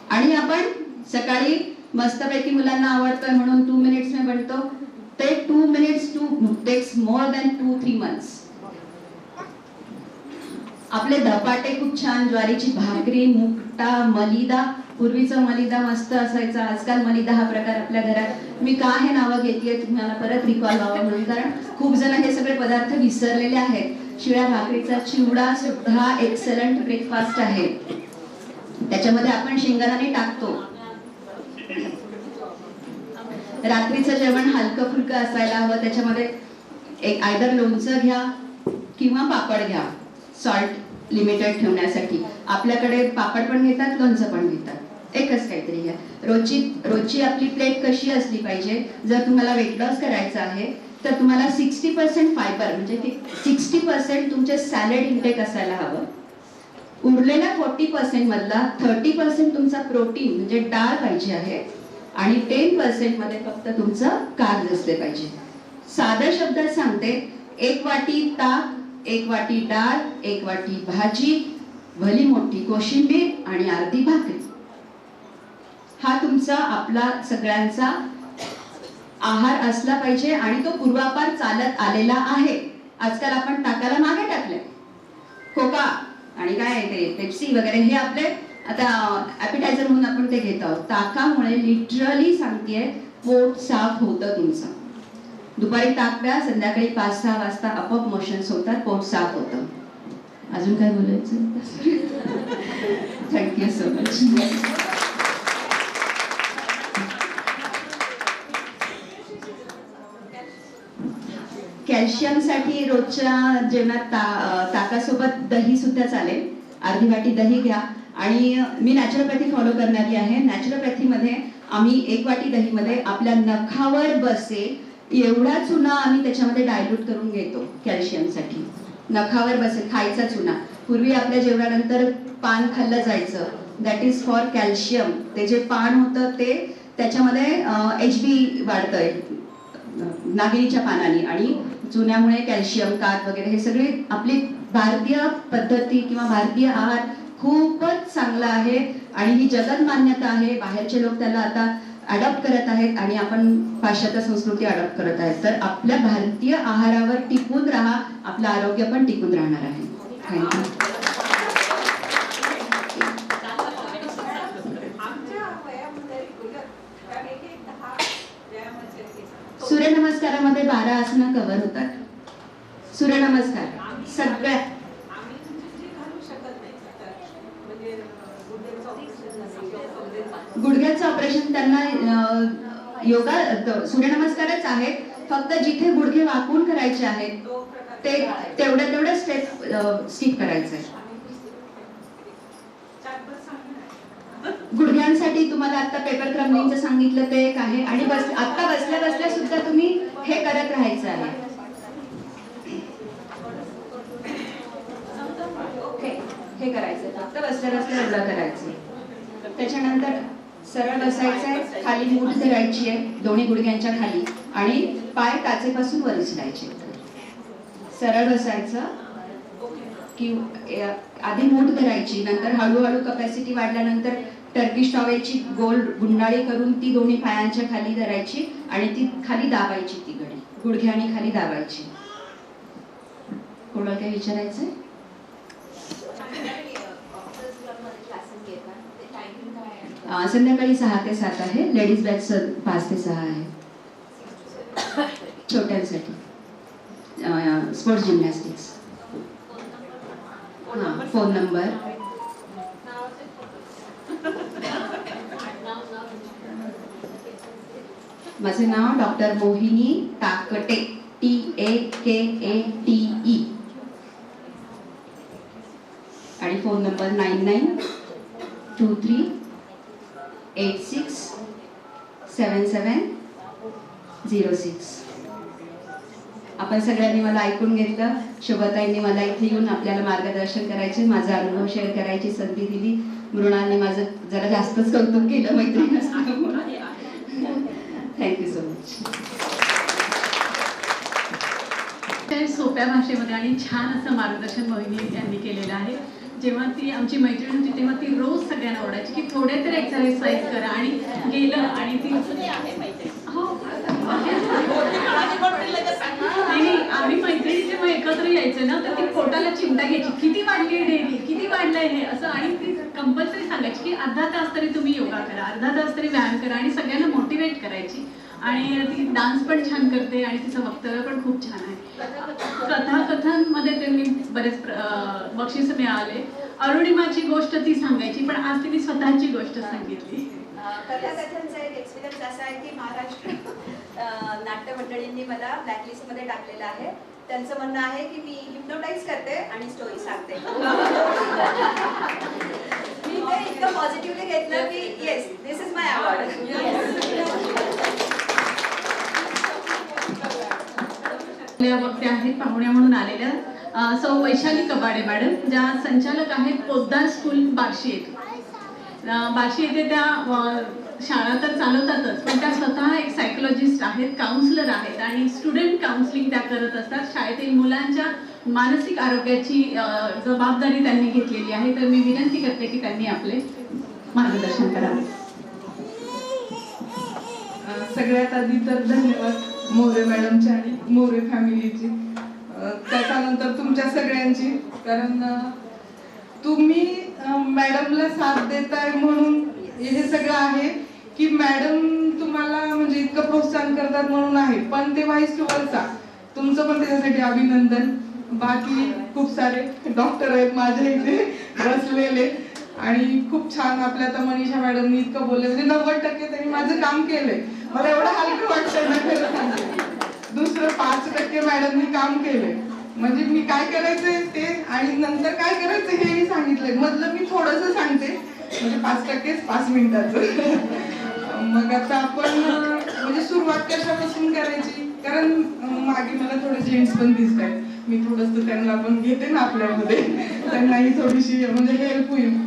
आणि आपण सकाळी मस्तपैकी मुलांना आवडतोय म्हणून 2 मिनिट्स में बनतो, ते 2 minutes takes more than 2-3 months. आपले धपाटे खूप छान, ज्वारीची भाकरी, मुकटा, मलिदा. पूर्वीचा मलिदा मस्त असायचा, आजकाल मलिदा हा प्रकार आपल्या घरात, मी का हे नावं घेतेय तुम्हाला परत रिकॉल व्हावं म्हणून, कारण खूप जण हे सगळे पदार्थ विसरलेले आहेत. शिळ्या भाकरीचा चिवडा सुद्धा एक्सलंट ब्रेकफास्ट आहे. त्याच्यामध्ये आपण शेंगदाणे टाकतो. रात्रीचं जेवण हलकं फुलकं असायला हवं. त्याच्यामध्ये एक आयदर लोणचं घ्या किंवा पापड घ्या, सॉल्ट लिमिटेड ठेवण्यासाठी. आपल्याकडे पापड पण घेतात, लोणचं पण घेतात. एकच काहीतरी घ्या. रोजची आपली प्लेट कशी असली पाहिजे, जर तुम्हाला वेट लॉस करायचं आहे तर तुम्हाला 60% फायबर म्हणजे 60% तुमचे सॅलड इंटेक असायला हवं. उरलेल्या 40% मधला 30% तुमचा प्रोटीन म्हणजे डाळ पाहिजे आहे आणि 10% मध्ये फक्त तुमचं कार्ब्स असले पाहिजे. साध्या शब्दात सांगते, 1 वाटी ताक, 1 वाटी डाळ, 1 वाटी भाजी, भली मोठी कोशिंबीर आणि अर्धी भाकरी. हा तुमचा आपला सगळ्यांचा आहार असला पाहिजे आणि तो पूर्वापार चालत आलेला आहे. आजकाल आपण ताकाला मागे टाकले, कोका आणि काय ते पेप्सी वगैरे हे आपले आता ॲपिटायझर म्हणून आपण ते घेत आहोत. ताकामुळे लिटरली सांगतेय पोट साफ होतं तुमचं. दुपारी ताक प्या, संध्याकाळी 5-6 वाजता आपोआप मोशन्स होतात, पोट साफ होतं. अजून काय बोलायचं? Thank you so much. कॅल्शियमसाठी रोजच्या जेवणात ताकासोबत दही सुद्धा चालेल. अर्धी वाटी दही घ्या. आणि मी नॅचरोपॅथी फॉलो करणारी आहे. नॅचरोपॅथीमध्ये आम्ही 1 वाटी दहीमध्ये आपल्या नखावर बसेल एवढा चुना आम्ही त्याच्यामध्ये डायल्यूट करून घेतो कॅल्शियमसाठी. नखावर बसेल खायचा चुना. पूर्वी आपल्या जेवणानंतर पान खाल्लं जायचं, दॅट इज फॉर कॅल्शियम. ते जे पान होतं ते त्याच्यामध्ये HB वाढतंय नागिनीच्या पानाने आणि चुन्यामुळे कॅल्शियम, कात वगैरे हे सगळे आपली भारतीय पद्धती किंवा भारतीय आहार खूपच चांगला आहे आणि ही जगत मान्यता आहे. बाहेरचे लोक त्याला आता अडॉप्ट करत आहेत आणि आपण पाश्चात्य संस्कृती अडॉप्ट करत आहेत. तर आपल्या भारतीय आहारावर टिकून राहा, आपलं आरोग्य पण टिकून राहणार आहे. थँक्यू. सूर्यनमस्कारामध्ये 12 आसनं कव्हर होतात. सूर्यनमस्कार सगळ्या गुडघ्याचं ऑपरेशन त्यांना योगा सूर्यनमस्कारच आहेत. फक्त जिथे गुडघे वाकून करायचे आहेत ते तेवढं स्किप करायचं आहे. गुडघ्यांसाठी तुम्हाला आता पेपर क्रम्बलिंगचं सांगितलं ते एक आहे आणि आता बसल्या बसल्या सुद्धा तुम्ही हे करत राहायचं आहे. हे करायचं फक्त बसल्या बसल्या एवढं करायचं. त्याच्यानंतर सरळ बसायचंय, खाली मूठ धरायची आहे दोन्ही गुडघ्यांच्या खाली आणि पाय टाचेपासून वर उचलायचे. सरळ बसायचं की आधी मूठ धरायची, नंतर हळूहळू कपॅसिटी वाढल्यानंतर टर्किश टॉवेलची गोल गुंडाळी करून ती दोन्ही पायांच्या खाली धरायची आणि ती खाली दाबायची. ती घडी गुडघ्याने खाली दाबायची. कोणाला काय विचारायचंय? संध्याकाळी 6 ते 7 आहे. लेडीज बॅच 5 ते 6 आहे छोट्यांसाठी. Sports gymnastics. हां, फोन नंबर माझे नाव डॉक्टर मोहिनी ताकटे, TAKATE आणि फोन नंबर 9923867706. आपण सगळ्यांनी मला ऐकून घेतलं. शोभाताईंनी मला इथे येऊन आपल्याला मार्गदर्शन करायचे, माझा अनुभव शेअर करायची संधी दिली. मृणालने माझं जरा जास्तच कौतुक केलं मैत्रीण असल्यामुळे. Thank you so much. सोप्या भाषेमध्ये आणि छान असं मार्गदर्शन मोहिनी यांनी केलेलं आहे. जेव्हा ती आमची मैत्रीण होती तेव्हा ती रोज सगळ्यांना ओरडायची की थोडे तर एक्सरसाइज करा आणि गेलं आणि ती हो नाही आम्ही मैत्रिणी जेव्हा एकत्र यायचं ना तर ती पोटाला चिमटा घ्यायची, किती वाढली डेली, किती वाढलंय हे असं. आणि ती कंपल्सरी सांगायची की अर्धा तास तरी तुम्ही योगा करा, अर्धा तास तरी व्यायाम करा आणि सगळ्यांना मोटिवेट करायची. आणि ती डान्स पण छान करते आणि तिचं वक्तव्य पण खूप छान आहे. कथांमध्ये त्यांनी बरेच बक्षीस मिळाले. अरुणिमाची गोष्ट ती सांगायची पण आज तिने स्वतःची गोष्ट सांगितली. कथाकथनचा एक एक्सपिरियन्स असा आहे की महाराष्ट्र नाट्य मंडळींनी मला ब्लॅकलिस्टमध्ये टाकलेलं आहे. त्यांचं म्हणणं आहे की मी हिप्नोटाईज करते आणि स्टोरी सांगते. मी ते इतकं पॉझिटिव्हली घेतलं की yes, this is my award. आपल्या वक्त्या आहेत पाहुण्या म्हणून आलेल्या सौ वैशाली कबाडे मॅडम, ज्या संचालक आहेत पोद्दार स्कूल बार्शी येथे. बार्शी येथे त्या शाळा तर चालवतातच, पण त्या स्वतः एक सायकोलॉजिस्ट आहेत, काउन्सिलर आहेत आणि स्टुडंट काउन्सिलिंग त्या करत असतात. शाळेतील मुलांच्या मानसिक आरोग्याची जबाबदारी त्यांनी घेतलेली आहे. तर मी विनंती करते की त्यांनी आपले मार्गदर्शन करावे. सगळ्यात आधी तर धन्यवाद मोरे मॅडमचे आणि मोरे फॅमिलीची, त्याच्यानंतर तुमच्या सगळ्यांची, कारण तुम्ही मॅडमला साथ देताय म्हणून हे सगळं आहे की मॅडम तुम्हाला म्हणजे इतकं प्रोत्साहन करतात म्हणून आहे, पण ते व्हाईस वर्सा. तुमचं पण त्याच्यासाठी अभिनंदन. बाकी खूप सारे डॉक्टर आहेत माझ्या इथे बसलेले आणि खूप छान आपल्या आता मनीषा मॅडमनी इतकं बोलले, म्हणजे 90% त्यांनी माझं काम केलंय. मला एवढं हलकं वाटतंय ना खरं सांगते. दुसरं 5% मॅडमनी काम केलंय, म्हणजे मी काय करायचंय ते आणि नंतर काय करायचं हे मी सांगितलंय. मधलं मी थोडंसं सांगते, म्हणजे 5%च 5 मिनिटाचं. मग आता आपण म्हणजे सुरुवात कशापासून करायची, कारण मागे मला थोडे जेंट्स पण दिसत आहेत, मी थोडंसं त्यांना पण घेते ना आपल्यामध्ये, त्यांनाही थोडीशी म्हणजे हेल्प होईल.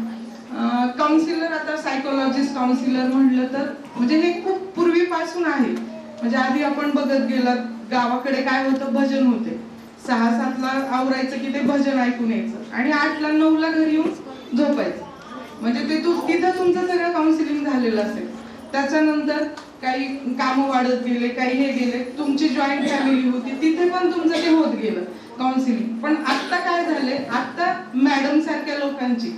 काउन्सिलर, आता सायकोलॉजिस्ट काउन्सिलर म्हटलं तर म्हणजे हे खूप पूर्वीपासून आहे. म्हणजे आधी आपण बघत गेलात गावाकडे काय होतं, भजन होते. 6-7ला आवरायचं की ते भजन ऐकून यायचं आणि 8ला 9ला घरी येऊन झोपायचं. म्हणजे ते तिथं तुमचं सगळं काउन्सिलिंग झालेलं असेल. त्याच्यानंतर काही कामं वाढत गेले, काही हे गेले, तुमची जॉईंट फॅमिली होती, तिथे पण तुमचं ते होत गेलं काउन्सिलिंग. पण आता काय झालंय, आता मॅडम सारख्या लोकांची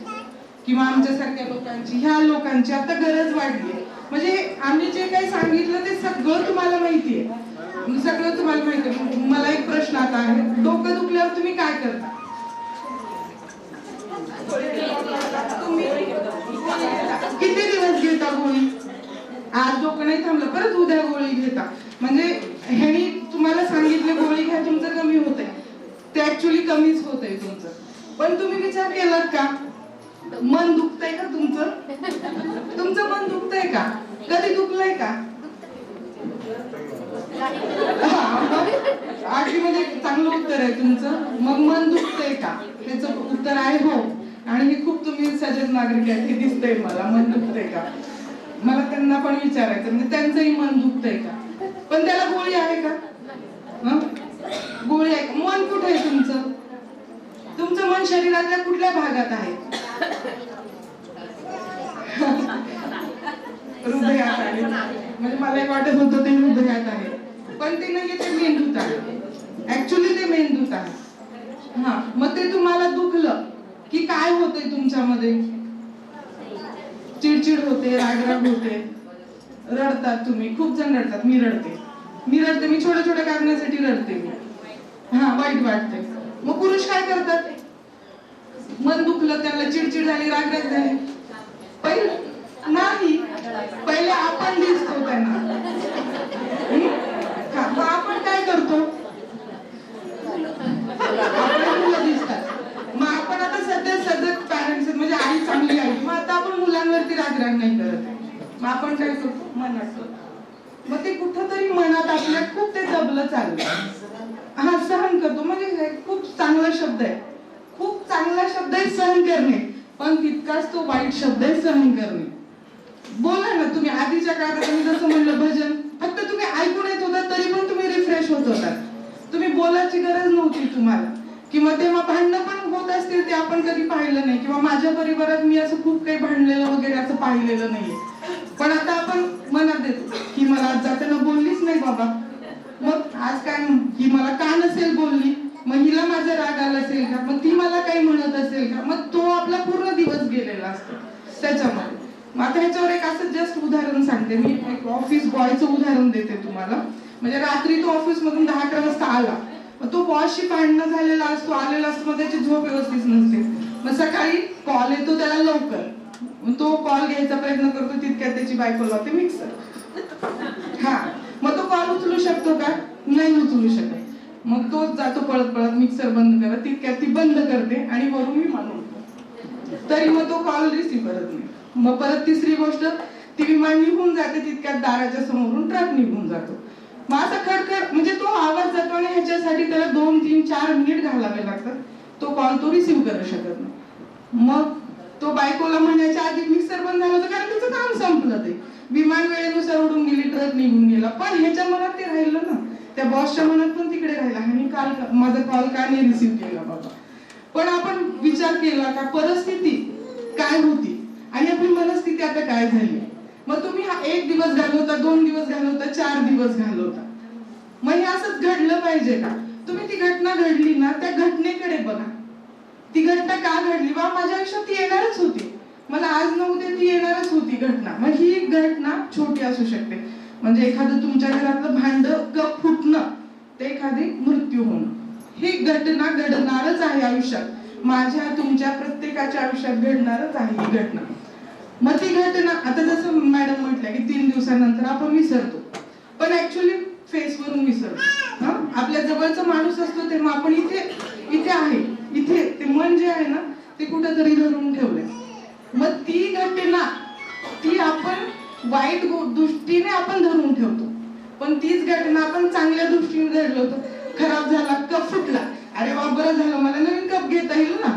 किंवा आमच्यासारख्या लोकांची, ह्या लोकांची आता गरज वाढली. म्हणजे आम्ही जे काही सांगितलं ते सगळं तुम्हाला माहिती आहे, सगळं तुम्हाला माहिती आहे. मला एक प्रश्न आता आहे, डोकं दुखल्यावर तुम्ही काय करता? तुम्ही किती दिवस घेता गोळी? आज डोकं नाही थांबलं, परत उद्या गोळी घेता. म्हणजे ह्यानी तुम्हाला सांगितलं गोळी घ्या, तुमचं कमी होत आहे, ते ऍक्च्युली कमीच होत आहे तुमचं. पण तुम्ही विचार केलात का, मन दुखतंय का तुमचं? तुमचं मन दुखतंय का? कधी दुखलंय का? आधी म्हणजे चांगलं उत्तर आहे तुमचं. मग मन दुखतंय का, त्याचं उत्तर आहे हो. आणि हे खूप तुम्ही सजग नागरिक आहेत हे दिसतंय मला. मन दुखतंय का, मला त्यांना पण विचारायचं, म्हणजे त्यांचंही मन दुखतंय का, पण त्याला गोळी आहे का? गोळी आहे. मन कुठे आहे तुमचं? तुमचं मन शरीरातल्या कुठल्या भागात आहे? हृदयात आहे. म्हणजे मला एक वाटत होतं ते हृदयात आहे, पण ते नाहीये, ते मेंदूत आहे. ऍक्च्युली ते मेंदूत आहे. हा, मग ते तुम्हाला दुखलं की काय होतंय तुमच्यामध्ये? चिडचिड होते, रागराग होते, रडतात तुम्ही. खूप जण रडतात, मी रडते. मी छोट्या छोट्या कारणासाठी रडते मी. हा, वाईट वाटते. मग पुरुष काय करतात? मन दुखलं, त्यांना चिडचिड झाली, रागराग झाली, नाही, पहिले आपण दिसतो त्यांना. मग आपण काय करतो? आपल्या मुलं दिसतात. मग आपण आता सध्या सतत पॅरेंट्स, म्हणजे आई चांगली आई, मग आता आपण मुलांवरती रागराग नाही करत. मग आपण काय करतो? मनात. मग ते कुठंतरी मनात आपल्या खूप ते दबलं चाललं. हा, सहन करतो. म्हणजे खूप चांगला शब्द आहे, खूप चांगला शब्द आहे सहन करणे, पण तितकाच तो वाईट शब्द आहे सहन करणे. बोला ना तुम्ही, आधीच्या काळात मी जसं म्हणलं भजन फक्त तुम्ही ऐकून येत होता तरी पण तुम्ही रिफ्रेश होत होतात. तुम्ही बोलायची गरज नव्हती तुम्हाला. किंवा तेव्हा भांडणं पण होत असतील ते आपण कधी पाहिलं नाही, किंवा माझ्या परिवारात मी असं खूप काही भांडलेलं वगैरे असं पाहिलेलं नाहीये. पण आता आपण मनात येतो की मला आज जाताना बोललीच नाही बाबा, मग आज काय, ही मला का नसेल बोलली, मग हिला माझा राग आला असेल का, मग ती मला काही म्हणत असेल का, मग तो आपला पूर्ण दिवस गेलेला असतो त्याच्यामध्ये. मग आता ह्याच्यावर एक असं जस्ट उदाहरण सांगते मी, एक ऑफिस बॉयचं उदाहरण देते तुम्हाला. म्हणजे रात्री तो ऑफिस मधून 10-11 वाजता आला, मग तो बॉसशी भांडणं झालेला असतो, आलेला असतो, मग त्याची झोप व्यवस्थित नसते. मग सकाळी कॉल येतो त्याला लवकर, मग तो कॉल घ्यायचा प्रयत्न करतो, तितक्यात त्याची बायको लावते मिक्सर. हा, मग तो कॉल उचलून शकतो का? नाही उचलू शकत. मग तोच जातो पळत पळत मिक्सर बंद करा, तितक्यात ती बंद करते आणि वरून विमान उडतो. तरी मग तो कॉल रिसीव्ह करत नाही. मग परत तिसरी गोष्ट, ती विमान निघून जाते, तितक्यात दाराच्या समोरून ट्रक निघून जातो. मग असा खडखड म्हणजे तो आवाज जातो आणि ह्याच्यासाठी त्याला 2, 3, 4 मिनिट घालावे लागतात. तो कॉल तो रिसीव्ह करू शकत नाही. मग तो बायकोला म्हणायच्या आधी मिक्सर बंद झालं होतं, कारण तिचं काम संपलं. ते विमान वेळेनुसार उडून गेली, ट्रक निघून गेला, पण ह्याच्या मनात ते राहिलं ना, त्या बॉसच्या मनात पण तिकडे राहिला, आणि काल माझा कॉल का नाही रिसीव्ह केला बाबा. पण आपण विचार केला का परिस्थिती काय होती आणि आपली मनस्थिती आता काय झाली. मग तुम्ही हा 1 दिवस घालवता, 2 दिवस घालवता, 4 दिवस घालवता. मग हे असंच घडलं पाहिजे का? तुम्ही ती घटना घडली ना, त्या घटनेकडे बघा. ती घटना का घडली? बा माझ्या आयुष्यात ती येणारच होती, मला आज न उद्या ती येणारच होती घटना. मग ही घटना छोटी असू शकते, म्हणजे एखादं तुमच्या घरातलं भांड कप फुटणं, ते एखादी मृत्यू होणं, ही घटना घडणारच आहे आयुष्यात. माझ्या तुमच्या प्रत्येकाच्या आयुष्यात घडणारच आहे ही घटना. मग ती घटना आता जसं मॅडम म्हटलं की 3 दिवसानंतर आपण विसरतो, पण ऍक्च्युअली फेसवरून विसरतो. आपल्या जवळचा माणूस असतो तेव्हा आपण इथे आहे, इथे ते मन जे आहे ना ते कुठेतरी धरून ठेवलंय. मग ती घटना ती आपण वाईट दृष्टीने आपण धरून ठेवतो, पण तीच घटना आपण चांगल्या दृष्टीने धरलो होतो. खराब झाला, कप फुटला, अरे वा बरं झालं, मला नवीन कप घेता येईल ना,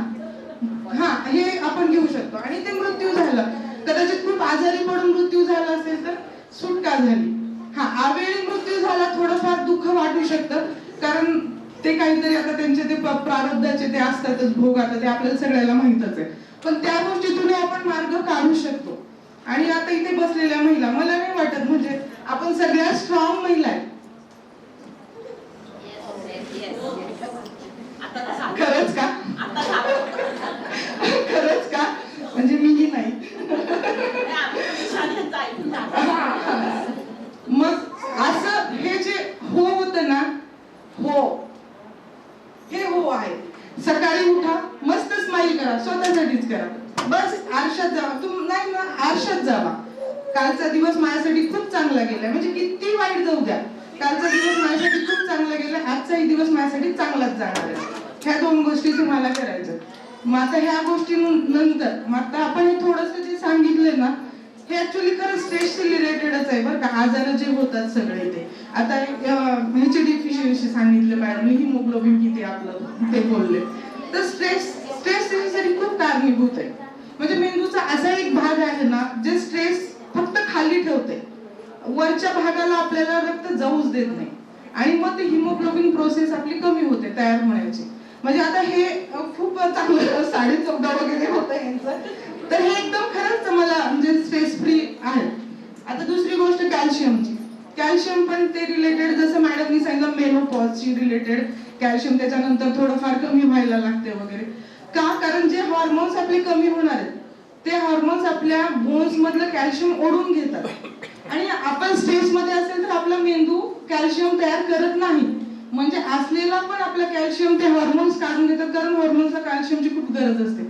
हा हे आपण घेऊ शकतो. आणि ते मृत्यू झाला, कदाचित खूप आजारी पडून मृत्यू झाला असेल तर सुटका झाली. हा आवेळी मृत्यू झाला, थोडंफार दुःख वाटू शकतं, कारण ते काहीतरी आता त्यांचे ते प्रारब्धाचे ते असतातच भोग, आता ते आपल्याला सगळ्याला माहितच आहे. पण त्या गोष्टीतून आपण मार्ग काढू शकतो. आणि आता इथे बसलेल्या महिला, मला नाही वाटत म्हणजे आपण सगळ्या स्ट्रॉंग महिला आहेत. खरंच का? खरंच का? म्हणजे मीही नाही. मग असं हे जे हो होतं ना, हो हे हो आहे. सकाळी उठा, मस्त स्माइल करा, स्वतःसाठीच करा. बस आरशात जावा, नाही ना आरशात जावा. कालचा दिवस माझ्यासाठी खूप चांगला गेला, म्हणजे किती वाईट जाऊ द्या, कालचा दिवस माझ्यासाठी खूप चांगला गेला, आजचाही दिवस माझ्यासाठी चांगलाच जाणार आहे. ह्या 2 गोष्टी तुम्हाला करायचं. मग आता ह्या गोष्टी नंतर मग आता आपण हे थोडंसं जे सांगितलंय ना, हे ऍक्च्युअली खरं स्ट्रेसशी रिलेटेडच आहे बरं का. आजार जे होतात सगळे ते आता ह्याची डिफिशियन्सी सांगितलं मॅडमने, हिमोग्लोबिन किती आपलं ते बोलले, तर स्ट्रेस त्याच्यासाठी खूप कारणीभूत आहे. म्हणजे मेंदूचा असा एक भाग आहे ना जे स्ट्रेस फक्त खाली ठेवते, वरच्या भागाला आपल्याला रक्त जाऊच देत नाही, आणि मग ते हिमोग्लोबिन प्रोसेस आपली कमी होते तयार होण्याची. म्हणजे आता हे खूप चांगलं 14.5 वगैरे होतं यांचं, तर हे एकदम खरंच मला म्हणजे स्ट्रेस फ्री आहे. आता दुसरी गोष्ट कॅल्शियमची. कॅल्शियम पण ते रिलेटेड, जसं मॅडमनी सांगितलं मेनोपॉजची रिलेटेड कॅल्शियम त्याच्यानंतर थोडंफार कमी व्हायला लागते वगैरे. का? कारण जे हॉर्मोन्स आपले कमी होणार आहेत ते हॉर्मोन्स आपल्या बोन्स मधलं कॅल्शियम ओढून घेतात, आणि आपण स्ट्रेस मध्ये असेल तर आपला मेंदू कॅल्शियम तयार करत नाही, म्हणजे असलेला पण आपला कॅल्शियम ते हॉर्मोन्स काढून घेतात, कारण हॉर्मोन्सला कॅल्शियमची खूप गरज असते.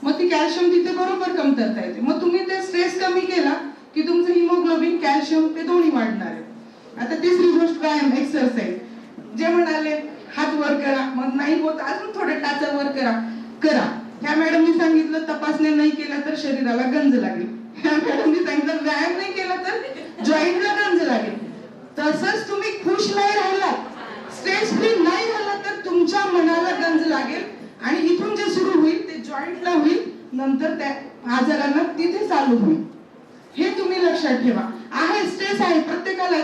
मग ती कॅल्शियम तिथे बरोबर कमतरता येते. मग तुम्ही ते स्ट्रेस कमी केला की तुमचं हिमोग्लोबिन कॅल्शियम ते दोन्ही वाढणार आहे. आता तिसरी गोष्ट व्यायाम, एक्सरसाइज. जे म्हणाले हात वर करा, मग नाही होत अजून थोडे टाचा वर करा. ह्या मॅडमनी सांगितलं तपासण्या नाही केल्या तर शरीराला गंज लागेल, ह्या मॅडमनी सांगितलं व्यायाम नाही केला तर जॉईंटला गंज लागेल. तसंच तुम्ही खुश नाही राहिला, स्ट्रेस फ्री नाही झाला तर तुमच्या मनाला गंज लागेल, आणि इथून जे सुरू होईल ते जॉईंटला होईल, नंतर त्या आजारांना तिथे चालू होईल. हे तुम्ही लक्षात ठेवा. आहे स्ट्रेस आहे प्रत्येकाला,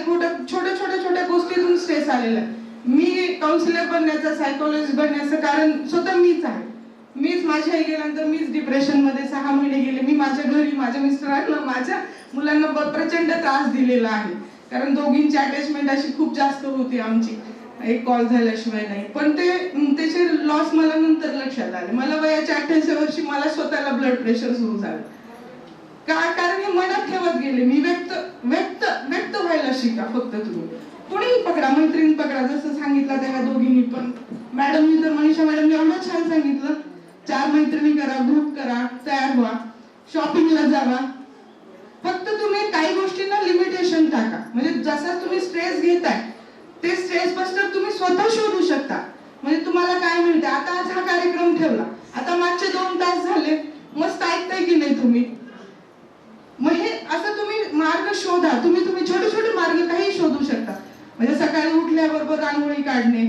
छोट्या गोष्टीतून स्ट्रेस आलेला आहे. मी काउन्सिलर बनण्याचं, सायकोलॉजिस्ट बनण्याचं कारण स्वतः मीच आहे. मीच माझ्या आई गेल्यानंतर मीच डिप्रेशन मध्ये 6 महिने गेले. मी माझ्या घरी माझ्या मिस्टरांना, माझ्या मुलांना प्रचंड त्रास दिलेला आहे, कारण दोघींची अटॅचमेंट अशी खूप जास्त होती आमची, एक कॉल झाल्याशिवाय नाही. पण त्याचे लॉस मला नंतर लक्षात आले. मला वयाच्या 28व्या वर्षी मला स्वतःला ब्लड प्रेशर सुरू झालं. का? कारण हे मनात ठेवत गेले. मी व्यक्त व्हायला शिका. फक्त तुम्ही कोणीही पकडा, मैत्रीण पकडा, जसं सांगितलं त्या दोघींनी पण. मॅडमनी तर मनीषा मॅडमनी एवढं छान सांगितलं, 4 मैत्रिणी करा, ग्रुप करा, तयार व्हा, शॉपिंगला जावा. फक्त तुम्ही काही गोष्टींना लिमिटेशन टाका. म्हणजे जसा तुम्ही स्ट्रेस घेताय ते स्ट्रेस बस्टर तुम्ही स्वतः शोधू शकता. म्हणजे तुम्हाला काय मिळते. आता आज हा कार्यक्रम ठेवला, आता मागचे 2 तास झाले, मस्त ऐकताय की नाही तुम्ही. मग हे असं तुम्ही मार्ग शोधा. तुम्ही छोटे छोटे मार्ग काही शोधू शकता. म्हणजे सकाळी उठल्याबरोबर रांगोळी काढणे,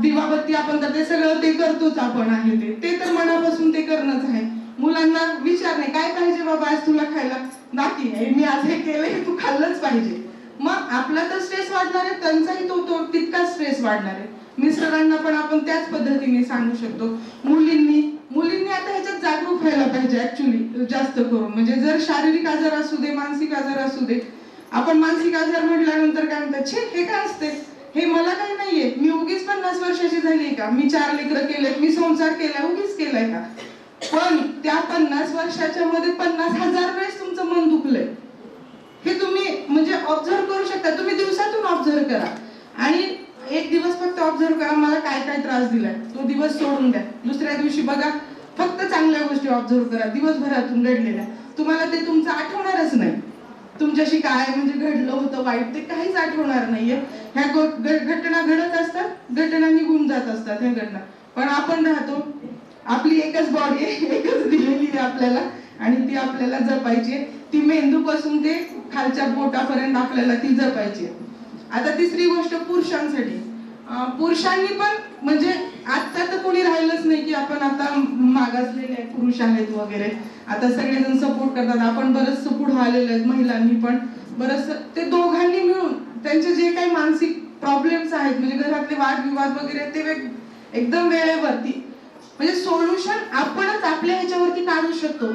दिवाबत्ती आपण तर ते सगळं ते करतोच आपण आहे ते तर मनापासून ते करणंच आहे. मुलांना विचारणे काय पाहिजे बाबा आज तुला खायला, दाखी मी आज हे केलंय तू खाल्लंच पाहिजे. मग आपला तर स्ट्रेस वाढणार आहे, त्यांचाही तो तितकाच स्ट्रेस वाढणार आहे. मिस्टरांना पण आपण त्याच पद्धतीने सांगू शकतो. मुलींनी आता ह्याच्यात जागरूक व्हायला पाहिजे ऍक्च्युली जास्त करून. म्हणजे जर शारीरिक आजार असू दे, मानसिक आजार असू दे. आपण मानसिक आजार म्हटल्यानंतर काय म्हणतात, छे हे काय असते, हे मला काही नाहीये, मी उगीच 50 वर्षाची झाली का, मी 4 लेकरं केलेत, मी संसार केलाय, उगीच केलाय का. पण त्या 50 वर्षाच्या मध्ये 50,000 वेळेस तुमचं मन दुखलंय. हे तुम्ही म्हणजे ऑब्झर्व करू शकता. तुम्ही दिवसातून ऑब्झर्व करा आणि एक दिवस फक्त ऑब्झर्व करा मला काय काय त्रास दिलाय, तो दिवस सोडून द्या. दुसऱ्या दिवशी बघा, फक्त चांगल्या गोष्टी ऑब्झर्व करा दिवसभरातून घडलेल्या. तुम्हाला ते तुमचं आठवणारच नाही. तुमच्याशी काय म्हणजे घडलं होतं वाईट ते काहीच आठवणार नाहीये. ह्या घटना घडत असतात, घटना निघून जात असतात ह्या घटना. पण आपण राहतो, आपली एकच बॉडी आहे, एकच दिलेली आहे आपल्याला आणि ती आपल्याला जपायची. ती मेंदूपासून ते खालच्या बोटापर्यंत आपल्याला ती जपायची. आता तिसरी गोष्ट पुरुषांसाठी. पुरुषांनी पण म्हणजे आता तर कोणी राहिलंच नाही की आपण आता मागासलेले पुरुष आहेत वगैरे. आता सगळेजण सपोर्ट करतात, आपण बरंच पुढे आलेलो आहेत. महिलांनी पण बरंच ते दोघांनी मिळून त्यांचे जे काही मानसिक प्रॉब्लेम्स आहेत म्हणजे घरातले वादविवाद वगैरे ते एकदम वेळेवरती म्हणजे सोल्युशन आपणच आपल्या ह्याच्यावरती काढू शकतो.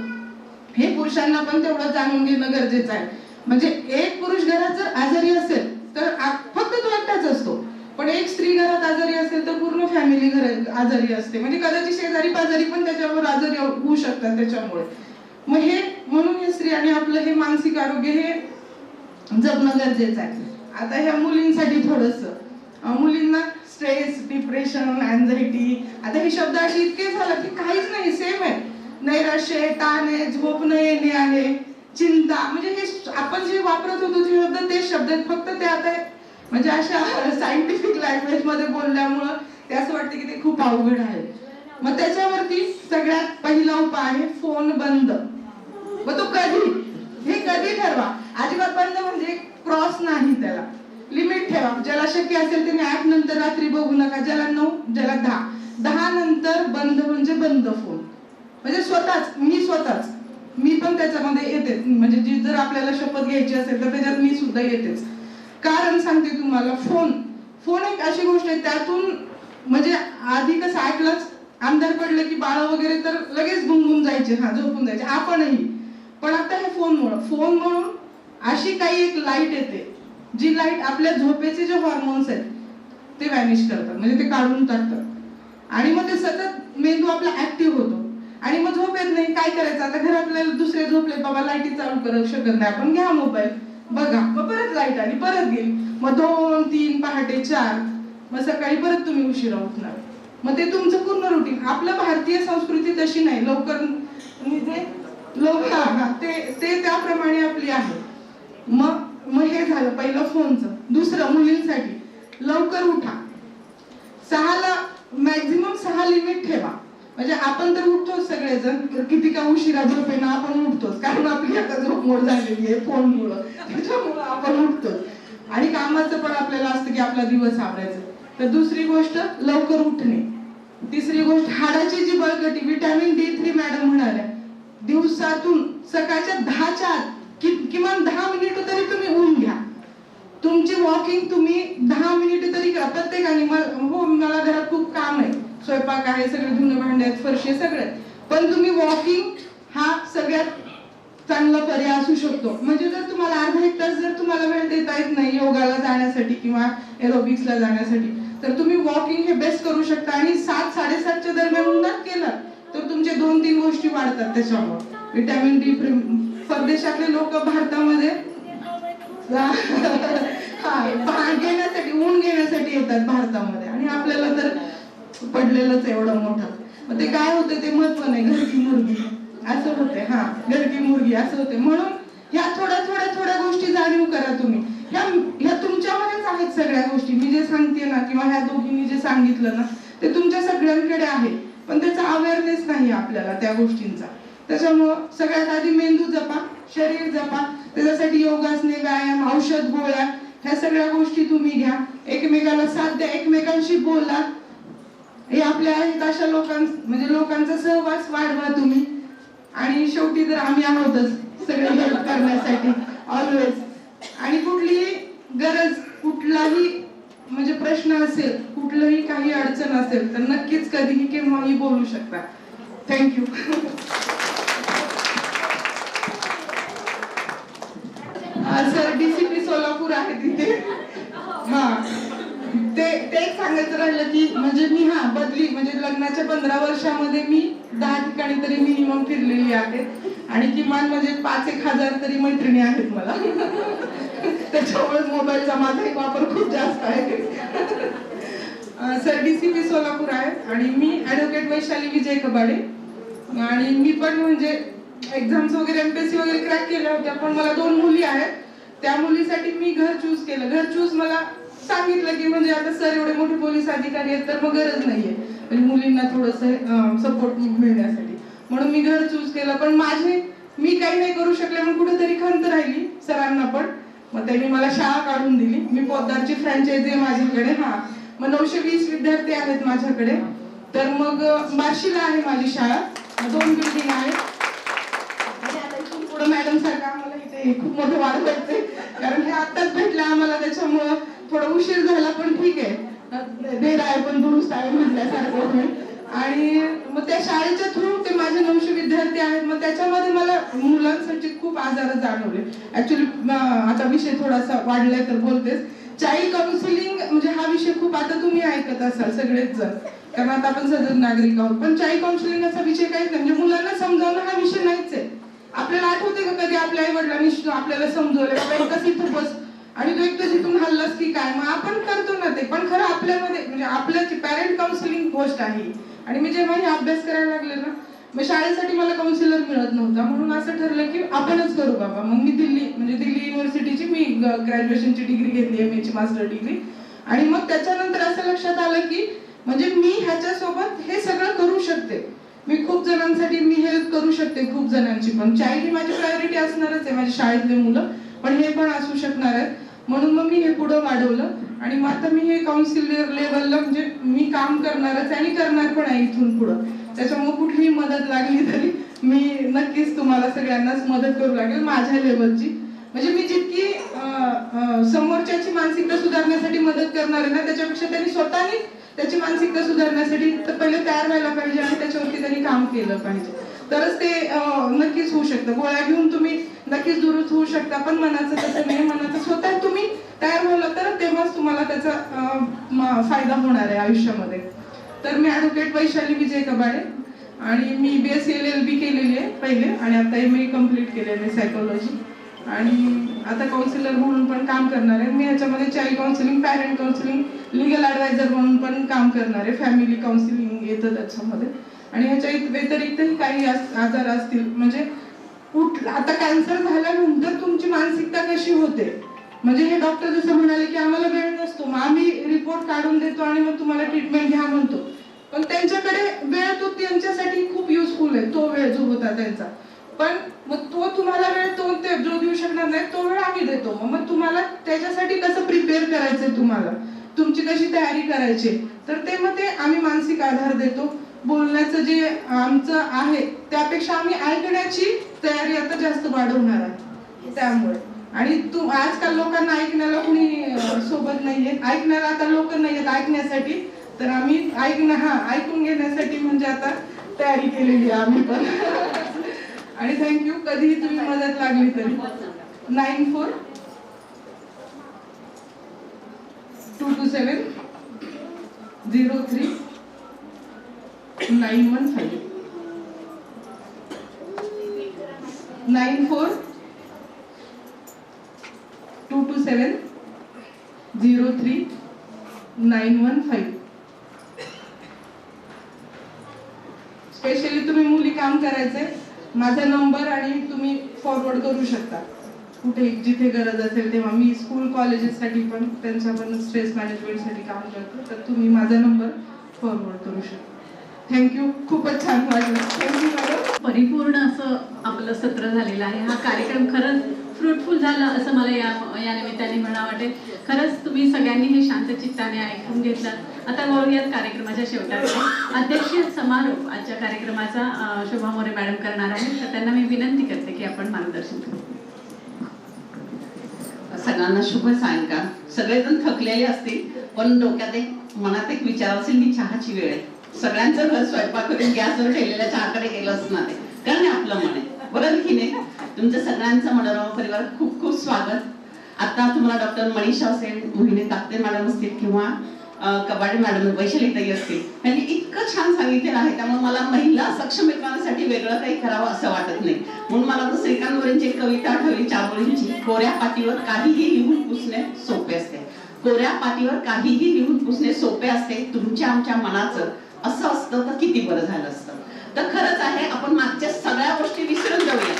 हे पुरुषांना पण तेवढं जाणून घेणं गरजेचं आहे. म्हणजे एक पुरुष घरात जर आजारी असेल तर फक्त तो एकटाच असतो, पण एक स्त्री घरात आजारी असेल तर पूर्ण फॅमिली घरात आजारी असते. म्हणजे कदाचित शेजारी पाजारी पण त्याच्यावर आजारी होऊ शकतात त्याच्यामुळे. मग हे म्हणून हे स्त्री आणि आपलं हे मानसिक आरोग्य हे जपणं गरजेचं आहे. आता ह्या मुलींसाठी थोडस, मुलींना स्ट्रेस, डिप्रेशन, अँझायटी, आता हे शब्द असे इतके झालं की काहीच नाही, सेम आहे. नैराश्य, ताण आहे, झोप न येणे आहे, चिंता, म्हणजे हे आपण जे वापरत होतो ते शब्द तेच शब्द आहेत, फक्त ते आता म्हणजे अशा सायंटिफिक लँग्वेज मध्ये बोलल्यामुळं ते असं वाटतं की ते खूप अवघड आहे. मग त्याच्यावरती सगळ्यात पहिला उपाय आहे फोन बंद. मग तो कधी, हे कधी ठरवा. अजिबात बंद म्हणजे क्रॉस नाही, त्याला लिमिट ठेवा. ज्याला शक्य असेल त्याने 8 नंतर रात्री बघू नका, ज्याला 9, ज्याला 10 नंतर बंद म्हणजे बंद फोन. म्हणजे स्वतःच मी पण त्याच्यामध्ये येते. म्हणजे जर आपल्याला शपथ घ्यायची असेल तर त्याच्यात मी सुद्धा येतेच. कारण सांगते तुम्हाला, फोन एक अशी गोष्ट आहे, त्यातून म्हणजे आधी कसं ऐकलंच, अंधार पडलं की बाळ वगैरे तर लगेच गुंगून जायचे, झोपून जायचे, आपणही. पण आता हे फोन म्हणून अशी काही एक लाईट येते, जी लाईट आपल्या झोपेचे जे हॉर्मोन्स आहेत ते व्हॅनिश करतात, म्हणजे ते काढून टाकतात. आणि मग ते सतत मेंदू आपला ऍक्टिव्ह होतो आणि मग झोप येत नाही. काय करायचं आता, घरातले दुसरे झोपले, बाबा लाईटी चालू करू शकत नाही आपण, घ्या मोबाईल बघा, मग परत लाईट आली, परत गेली, मग 2, 3, पहाटे 4, मग सकाळी परत तुम्ही उशिरा उठणार. मग ते तुमचं पूर्ण रुटीन. आपलं भारतीय संस्कृती तशी नाही, लवकर ते त्याप्रमाणे आपली आहे. मग हे झालं पहिलं फोनचं. दुसरं, मुलींसाठी लवकर उठा. 6ला मॅक्झिमम 6 लिमिट ठेवा. म्हणजे आपण तर उठतोच सगळेजण, किती का उशिरा झोपेना आपण उठतोच, कारण आपली आता झोप मोड झालेली आहे फोनमुळं, त्याच्यामुळं आपण उठतोच. आणि कामाचं पण आपल्याला असतं की आपला दिवस आवरायचा. तर दुसरी गोष्ट लवकर उठणे. तिसरी गोष्ट हाडाची जी बळकटी, व्हिटॅमिन D3 मॅडम म्हणाल्या, दिवसातून सकाळच्या 10च्या आत किमान 10 मिनिट तरी तुम्ही ऊन घ्या. तुमची वॉकिंग तुम्ही 10 मिनिट तरी करा प्रत्येकाने. मला घरात खूप काम आहे, स्वयंपाक आहे, सगळे धुणे भांडे आहेत, फरशी सगळे, पण तुम्ही वॉकिंग हा सगळ्यात चांगला पर्याय असू शकतो. म्हणजे जर तुम्हाला अर्धा 1 तास जर तुम्हाला वेळ देता येत नाही योगाला जाण्यासाठी किंवा एरोबिक्सला जाण्यासाठी, तर तुम्ही वॉकिंग हे बेस्ट करू शकता. आणि 7-7:30च्या दरम्यान उन्हात केलं तर तुमचे 2-3 गोष्टी वाढतात त्याच्यामुळे. व्हिटॅमिन D, परदेशातले लोक भारतामध्ये ऊन घेण्यासाठी येतात भारतामध्ये, आणि आपल्याला तर पडलेलंच एवढं मोठं. मग ते काय होतं ते महत्व नाही, घर की मुर्गी असं होते. घर की मुर्गी असं होते. म्हणून ह्या थोड्या गोष्टी जाणीव करा तुम्ही. ह्या तुमच्यामध्येच आहेत सगळ्या. सगळ्या गोष्टी मी जे सांगते ना किंवा ह्या दोघींनी जे सांगितलं ना ते तुमच्या सगळ्यांकडे आहे, पण त्याचा अवेअरनेस नाही आपल्याला त्या गोष्टींचा. त्याच्यामुळं सगळ्यात आधी मेंदू जपा, शरीर जपा, त्याच्यासाठी योगासने, व्यायाम, औषध, गोळ्या ह्या सगळ्या गोष्टी तुम्ही घ्या, एकमेकाला साथ द्या, एकमेकांशी बोला. हे आपल्या आहेत अशा म्हणजे लोकांचा सहवास वाढवा तुम्ही. आणि शेवटी तर आम्ही आहोतच सगळे हेल्प करण्यासाठी ऑलवेज. आणि कुठलीही गरज, कुठलाही म्हणजे प्रश्न असेल, कुठलंही काही अडचण असेल तर नक्कीच कधीही केव्हाही बोलू शकता. थँक्यू. सर DCP सोलापूर आहे तिथे. हा ते एक सांगायचं राहिलं की म्हणजे मी बदली म्हणजे लग्नाच्या 15 वर्षामध्ये मी 10 ठिकाणी तरी मिनिमम फिरलेली आहे आणि किमान म्हणजे 5-1 हजार तरी मैत्रिणी आहेत मला. त्याच्यामुळे मोबाईलचा माझा एक वापर खूप जास्त आहे. सर DCP सोलापूर आहे आणि मी ऍडव्होकेट वैशाली विजय कबाडे. आणि मी पण म्हणजे एक्झाम्स वगैरे MPSC वगैरे क्रॅक केल्या होत्या, पण मला 2 मुली आहेत. त्या मुलीसाठी मी घर चूज केलं. घर चूज मला सांगितलं की म्हणजे आता सर एवढे मोठे पोलीस अधिकारी आहेत तर मग गरज नाहीये म्हणजे मुलींना थोडंसं सपोर्ट मिळण्यासाठी, म्हणून मी घर चूज केलं. पण मी काही नाही करू शकले, मग कुठेतरी खंत राहिली सरांना पण. मग त्यांनी मला शाळा काढून दिली. मी पोद्दारची फ्रँचायझी आहे माझ्याकडे. मग 920 विद्यार्थी आहेत माझ्याकडे. तर मग बार्शीला आहे माझी शाळा, 2 बिल्डिंग आहेत. आणि आता इथून पुढे मॅडम सारखं आम्हाला इथे खूप मोठं वाढवायचंय, कारण हे आत्ताच भेटलं आम्हाला, त्याच्यामुळं थोडा उशीर झाला पण ठीक आहे, देर आहे पण दुरुस्त आहे म्हटल्यासारखं होईल. आणि मग त्या शाळेच्या थ्रू ते माझे 900 विद्यार्थी आहेत. मग त्याच्यामध्ये मला मुलांसाठी खूप आजार जाणवले. ऍक्च्युली आता विषय थोडासा वाढलाय तर बोलतेच. चाइल्ड काउन्सिलिंग म्हणजे हा विषय खूप आता तुम्ही ऐकत असाल सगळेच जण, कारण आता आपण सजग नागरिक आहोत. पण चाइल्ड काउन्सिलिंग असा विषय काहीच नाही, म्हणजे मुलांना समजावणं हा विषय नाहीच आहे. आपल्याला आठवते का कधी आपल्या आई वडिलांनी आपल्याला समजवलं बाबा एकच इथं बस आणि तू एकटंच इथून हल्लास की काय. मग आपण करतो ना ते, पण खरं आपल्यामध्ये म्हणजे आपल्याची पॅरेंट काउन्सिलिंग गोष्ट आहे. आणि मी जेव्हा हे अभ्यास करायला लागले ना, मग शाळेसाठी मला काउन्सिलर मिळत नव्हता, म्हणून असं ठरलं की आपणच करू बाबा. मग मी दिल्ली युनिव्हर्सिटीची मी ग्रॅज्युएशनची डिग्री घेतली, MA ची मास्टर डिग्री. आणि मग त्याच्यानंतर असं लक्षात आलं की म्हणजे मी ह्याच्यासोबत हे सगळं करू शकते. मी खूप जणांसाठी मी हेल्प करू शकते, खूप जणांची. पण चाइल्ड ही माझी प्रायोरिटी असणारच आहे, माझ्या शाळेतले मुलं, पण हे पण असू शकणार आहेत. म्हणून मग मी हे पुढं वाढवलं आणि मग आता मी हे काउन्सिलर लेवलला म्हणजे मी काम करणारच आणि करणार पण आहे इथून पुढं. त्याच्यामुळे कुठलीही मदत लागली तरी मी नक्कीच तुम्हाला सगळ्यांनाच मदत करू लागेल माझ्या लेवलची. म्हणजे मी जितकी समोरच्याची मानसिकता सुधारण्यासाठी मदत करणार आहे ना, त्याच्यापेक्षा त्यांनी स्वतःने त्याची मानसिकता सुधारण्यासाठी तर पहिले तयार व्हायला पाहिजे आणि त्याच्यावरती त्यांनी काम केलं पाहिजे, तरच ते नक्कीच होऊ शकतं. गोळ्या घेऊन तुम्ही नक्कीच दुरुस्त होऊ शकता, पण मनाचं तसं नाही. मनाचं स्वतः तुम्ही तयार झालं तर तेव्हाच तुम्हाला त्याचा फायदा होणार आहे आयुष्यामध्ये. तर मी ऍडव्होकेट वैशाली विजय कबाडे आणि मी BSc LLB केलेली आहे पहिले आणि आता MA कम्प्लीट केलेलं आहे सायकोलॉजी. आणि आता काउन्सिलर म्हणून पण काम करणार आहे मी. ह्याच्यामध्ये child counselling, parent counselling, legal adviser म्हणून पण काम करणार आहे. फॅमिली काउन्सिलिंग येतं त्याच्यामध्ये. आणि ह्याच्या व्यतिरिक्तही काही आजार असतील, म्हणजे आता कॅन्सर झाल्यानंतर तुमची मानसिकता कशी होते, म्हणजे हे डॉक्टर जसं म्हणाले की आम्हाला वेळ नसतो, मग आम्ही रिपोर्ट काढून देतो आणि मग तुम्हाला ट्रीटमेंट घ्या म्हणतो. पण त्यांच्याकडे वेळ तो त्यांच्यासाठी खूप युजफुल आहे, तो वेळ जो होता त्यांचा. पण मग तो तुम्हाला वेळ जो देऊ शकणार नाही तो वेळ आम्ही देतो. मग तुम्हाला त्याच्यासाठी कसं प्रिपेअर करायचंय, तुम्हाला तुमची कशी तयारी करायची, तर ते आम्ही मानसिक आधार देतो. बोलण्याचं जे आमचं आहे त्यापेक्षा आम्ही ऐकण्याची तयारी आता जास्त वाढवणार आहे त्यामुळे. आणि आजकाल लोकांना ऐकण्याला कुणी सोबत नाहीये, ऐकणारा आता लोक नाहीयेत ऐकण्यासाठी, तर आम्ही ऐकून घेण्यासाठी म्हणजे आता तयारी केलेली आहे आम्ही पण. आणि थँक्यू. कधीही तुम्ही मदत लागली तरी 94-227-03-915 94-227-03-915. स्पेशली तुम्ही मुली काम करायचंय, माझा नंबर आणि तुम्ही फॉरवर्ड करू शकता. कुठे जिथे गरज असेल तेव्हा. मी स्कूल कॉलेजेससाठी पण त्यांच्या पण स्ट्रेस मॅनेजमेंटसाठी काम करतो, तर तुम्ही माझा नंबर फॉरवर्ड करू शकता. थँक्यू. खूपच छान वाटलं. Thank you madam. परिपूर्ण असं आपलं सत्र झालेलं आहे. हा कार्यक्रम खरंच फ्रुटफुल झाला असं मला या निमित्ताने म्हणावं वाटेल. खरंच तुम्ही सगळ्यांनी हे शांत चित्ताने ऐकून घेतलं. आता वळूयात कार्यक्रमाच्या शेवटाकडे. अध्यक्षीय समारोप आजच्या कार्यक्रमाचा शोभा मोरे मॅडम करणार आहेत, तर त्यांना मी विनंती करते की आपण मार्गदर्शन करू. सगळ्यांना शुभ सायंकाळ. सगळेजण थकलेले असतील, पण डोक्यात मनात एक विचार असेल की चहाची वेळ आहे. सगळ्यांचं घर स्वयंपाक करून गॅसवर ठेवलेल्या चहाकडे गेलं असणार आहे, कारण आपलं मन आहे, बरोबर की नाही. तुमचं सगळ्यांचं मनोरमा परिवार खूप खूप स्वागत. आता तुम्हाला डॉक्टर मनीषा असेल, मोहिनी ताकते मॅडम असतील किंवा कबाडे मॅडम वैशालीताई असतील, त्यांनी इतकं छान सांगितलेलं आहे. त्यामुळे मला महिला सक्षमीकरणासाठी वेगळं काही करावं असं वाटत नाही. म्हणून मला तर श्रीकांत एक कविता आठवली चारोळींची. कोऱ्या पाटीवर काहीही लिहून पुसणे सोपे असते. कोऱ्या पाटीवर काहीही लिहून पुसणे सोपे असते. तुमच्या आमच्या मनाचं असं असतं तर किती बरं झालं असतं. तर खरंच आहे, आपण मागच्या सगळ्या गोष्टी विसरून जाऊया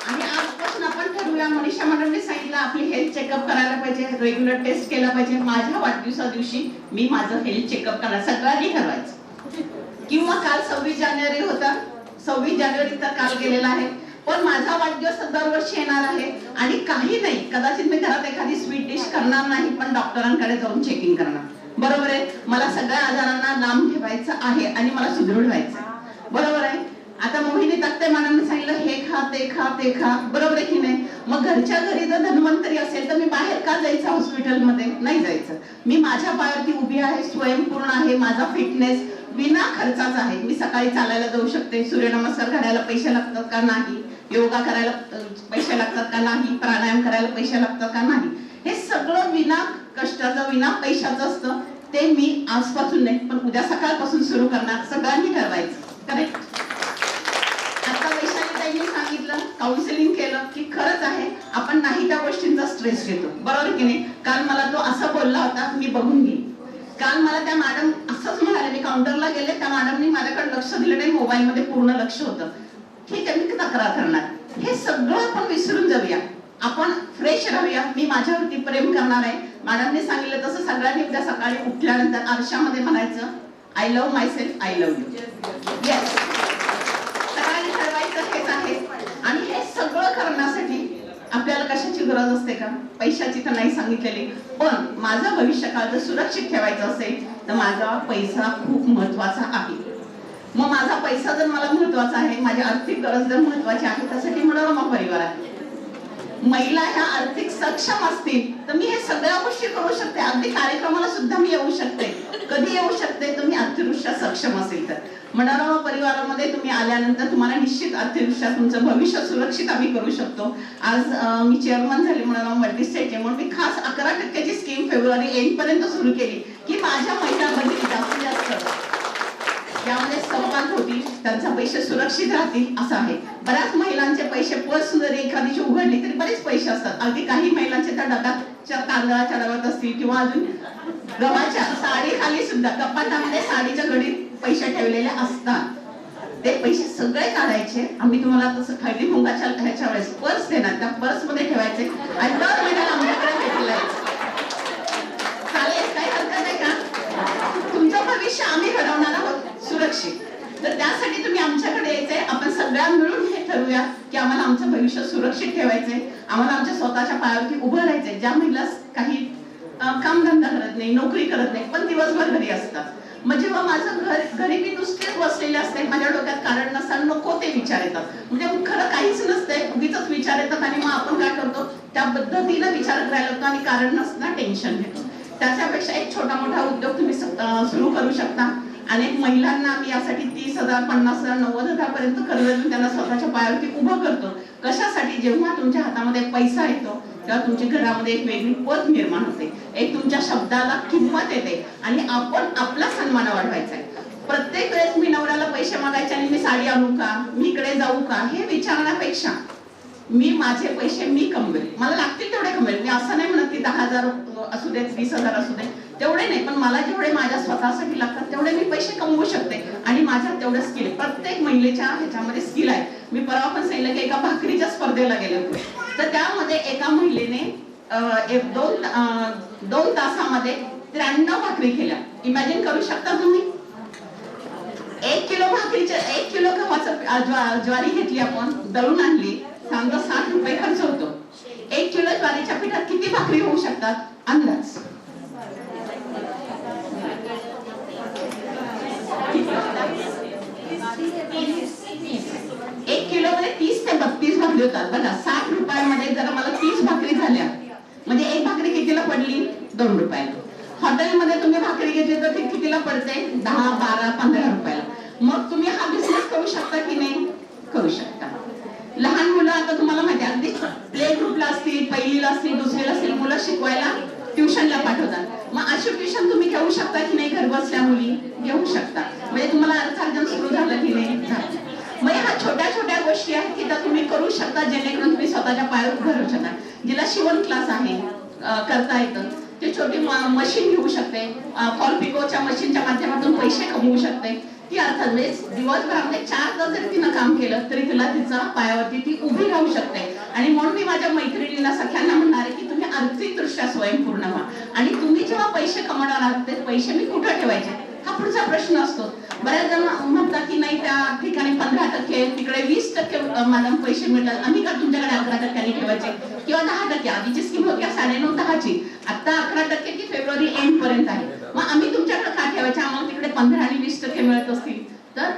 आणि आजपासून आपण ठरवूया. मनीषा मॅडमने सांगितलं आपली हेल्थ चेकअप करायला पाहिजे, रेग्युलर टेस्ट केला पाहिजे. माझ्या वाढदिवसा दिवशी मी माझं हेल्थ चेकअप करणार, सगळ्यांनी ठरवायचं. किंवा काल 26 जानेवारी होता, 26 जानेवारी तर काल गेलेला आहे, पण माझा वाढदिवस दरवर्षी येणार आहे. आणि काही नाही, कदाचित मी घरात एखादी स्वीट डिश करणार नाही, पण डॉक्टरांकडे जाऊन चेकिंग करणार. बरोबर आहे. मला सगळ्या आजारांना लांब ठेवायचं आहे आणि मला सुदृढ व्हायचं, बरोबर आहे. आता मोहिनी ताकते मॅडमने सांगितलं हे खा ते खा ते खा, बरोबर आहे की नाही. मग घरच्या घरी जर धन्वंतरी असेल तर मी बाहेर का जायचं, हॉस्पिटलमध्ये नाही जायचं. मी माझ्या पायावरती उभी आहे, स्वयंपूर्ण आहे. माझा फिटनेस विना खर्चाचा आहे. मी सकाळी चालायला जाऊ शकते, सूर्यनमस्कार करायला पैसे लागतात का नाही, योगा करायला पैसे लागतात का नाही, प्राणायाम करायला पैसे लागतात का नाही. हे सगळं विना कष्टाचं विना पैशाचं असतं. ते मी आजपासून नाही, पण उद्या सकाळपासून सुरू करणार. सगळ्यांनी ठरवायचं, करेक्ट. आता वैशालीताईंनी सांगितलं, काउन्सिलिंग केलं की खरंच आहे आपण नाही त्या गोष्टींचा स्ट्रेस घेतो, बरोबर की नाही. काल मला तो असा बोलला होता, मी बघून गेली. काल मला त्या मॅडम असंच म्हणाले, मी काउंटरला गेले, त्या मॅडमनी माझ्याकडे लक्ष दिलं नाही, मोबाईल मध्ये पूर्ण लक्ष होतं. ठीक आहे, मी तक्रार करणार. हे सगळं आपण विसरून जाऊया, आपण फ्रेश राहूया. मी माझ्यावरती प्रेम करणार आहे. मॅडमने सांगितलं तसं सगळ्यांनी उद्या सकाळी उठल्यानंतर आरशामध्ये म्हणायचं, I love my self, I love you. Yes, सगळ्यांनी ठरवायचं हेच आहे. आणि हे सगळं करण्यासाठी आपल्याला कशाची गरज असते का, पैशाची तर नाही सांगितलेली, पण माझं भविष्यकाळ जर सुरक्षित ठेवायचं असेल तर माझा पैसा खूप महत्वाचा आहे. मग माझा पैसा जर मला महत्वाचा आहे, माझी आर्थिक गरज जर महत्वाची आहे, त्यासाठी मनोरमा परिवार आहे. महिला ह्या आर्थिक सक्षम असतील तर मी हे सगळ्या गोष्टी करू शकते. अगदी कार्यक्रमाला सुद्धा मी येऊ शकते. कधी येऊ शकते, तुम्ही आर्थिकदृष्ट्या सक्षम असेल तर. मनोरमा परिवारामध्ये तुम्ही आल्यानंतर तुम्हाला निश्चित आर्थिकदृष्ट्या तुमचं भविष्य सुरक्षित आम्ही करू शकतो. आज मी चेअरमन झाले मनोरमा मल्टीस्टेटचे, म्हणून मी खास 11% स्कीम फेब्रुवारी एंड पर्यंत सुरू केली की माझ्या महिलांमध्ये जास्तीत जास्त यामध्ये सहभाग होतील, त्यांचा पैसे सुरक्षित राहतील असं आहे. बऱ्याच महिलांचे पैसे पर्स जरी एखादीची उघडली तरी बरेच पैसे असतात. अगदी काही महिलांचे त्या डब्याच्या तांदळाच्या डब्यात असतील किंवा अजून गव्हाच्या साडी खाली सुद्धा कपाटामध्ये साडीच्या घडीत पैसे ठेवलेले असतात. ते पैसे सगळे काढायचे. आम्ही तुम्हाला तसं हळदी कुंकाच्या ह्याच्या वेळेस पर्स देणार, त्या पर्स मध्ये ठेवायचे आणि दर महिन्याला आमच्याकडे भेटला यायचं. चालेल, काही हरकत नाही का. तुमचं भविष्य आम्ही घडवणार आहोत सुरक्षित. तर त्यासाठी तुम्ही आमच्याकडे यायचंय. आपण सगळ्या मिळून हे ठरवूया की आम्हाला आमचं भविष्य सुरक्षित ठेवायचंय, आम्हाला आमच्या स्वतःच्या पायावरती उभं राहायचंय. ज्या महिला काही कामधंदा करत नाही, नोकरी करत नाही, पण दिवसभर घरी असतात. मग जेव्हा माझं घरी मी नुसतेच बसलेले असते, माझ्या डोक्यात कारण नसताना नको ते विचार येतात. म्हणजे खरं काहीच नसतंय, उगीच विचार येतात आणि मग आपण काय करतो, त्या पद्धतीनं विचार करायला लागतो आणि कारण नसताना टेन्शन घेतो. त्याच्यापेक्षा एक छोटा मोठा उद्योग तुम्ही सुरू करू शकता. अनेक महिलांना आम्ही यासाठी 30,000, 50,000, 90,000 पर्यंत कर्ज देऊन त्यांना स्वतःच्या पायावरती उभं करतो. कशासाठी, जेव्हा तुमच्या हातामध्ये पैसा येतो तेव्हा तुमच्या घरामध्ये एक वेगळी पत निर्माण होते, एक तुमच्या शब्दाला किंमत येते आणि आपण आपला सन्मान वाढवायचा आहे. प्रत्येक वेळेस मी नवऱ्याला पैसे मागायचे आणि मी साडी आणू का, मी इकडे जाऊ का, हे विचारण्यापेक्षा मी माझे पैसे मी कमवेल, मला लागतील तेवढे कमवेल. मी असं नाही म्हणत की 10,000 असू देत, 20,000 असू दे, तेवढे नाही, पण मला जेवढे माझ्या स्वतःसाठी लागतात तेवढे मी पैसे कमवू शकते आणि माझ्यात तेवढं स्किल आहे. प्रत्येक महिलेच्या ह्याच्यामध्ये स्किल आहे. मी परवा पण सांगितलं की एका भाकरीच्या स्पर्धेला गेले होते, तर त्यामध्ये एका महिलेने 2 तासामध्ये 93 भाकरी केल्या. इमॅजिन करू शकता तुम्ही? 1 किलो भाकरीच्या 1 किलो गव्हाचं ज्वारी घेतली आपण, दळून आणली, समजा 60 रुपये खर्च होतो. 1 किलो ज्वारीच्या पिठात किती भाकरी होऊ शकतात? अंदाज 1 किलो मध्ये 30 ते 32 भाकरी होतात. बघा 60 रुपयामध्ये जर मला 30 भाकरी झाल्या म्हणजे एक भाकरी कितीला पडली? 2 रुपयाला. हॉटेलमध्ये तुम्ही भाकरी घेतली तर ती कितीला पडते? 10, 12, 15 रुपयाला. मग तुम्ही हा बिझनेस करू शकता की नाही? करू शकता. लहान मुलं आता तुम्हाला माहिती आहे, अगदी प्ले ग्रुपला असतील, पहिलीला असतील, दुसरीला असतील, मुलं शिकवायला ट्युशनला पाठवतात. मग अशी ट्युशन तुम्ही घेऊ शकता की नाही? घर बसल्या मुली घेऊ शकता. म्हणजे तुम्हाला अर्थार्जन सुरू झालं की नाही? झालं. मग ह्या छोट्या छोट्या गोष्टी आहेत की त्या तुम्ही करू शकता जेणेकरून तुम्ही स्वतःच्या पायावर उभं राहू शकता. जिला शिवण क्लास आहे करता येतं, ते छोटी मशीन घेऊ शकते, फॉल पिकोच्या मशीनच्या माध्यमातून पैसे कमवू शकते. ती अर्थात म्हणजे दिवसभरामध्ये 4 तास जरी तिनं काम केलं तरी तिला तिचा पायावरती ती उभी राहू शकते. आणि म्हणून मी माझ्या मैत्रिणींना सगळ्यांना म्हणणार आहे की तुम्ही आर्थिकदृष्ट्या स्वयंपूर्ण व्हा. आणि तुम्ही जेव्हा पैसे कमवणार आहात ते पैसे मी कुठं ठेवायचे हा पुढचा प्रश्न असतो. बऱ्याच जण म्हणतात की नाही त्या ठिकाणी 15% तिकडे 20% मॅडम पैसे मिळतात, आम्ही का तुमच्याकडे 11% ठेवायचे किंवा 10%? आधीची स्कीम होती 9.5-10 ची, आता 11% की फेब्रुवारी एंड पर्यंत आहे. मग आम्ही तुमच्याकडे का ठेवायचे? आम्हाला तिकडे 15 आणि 20% मिळत असतील तर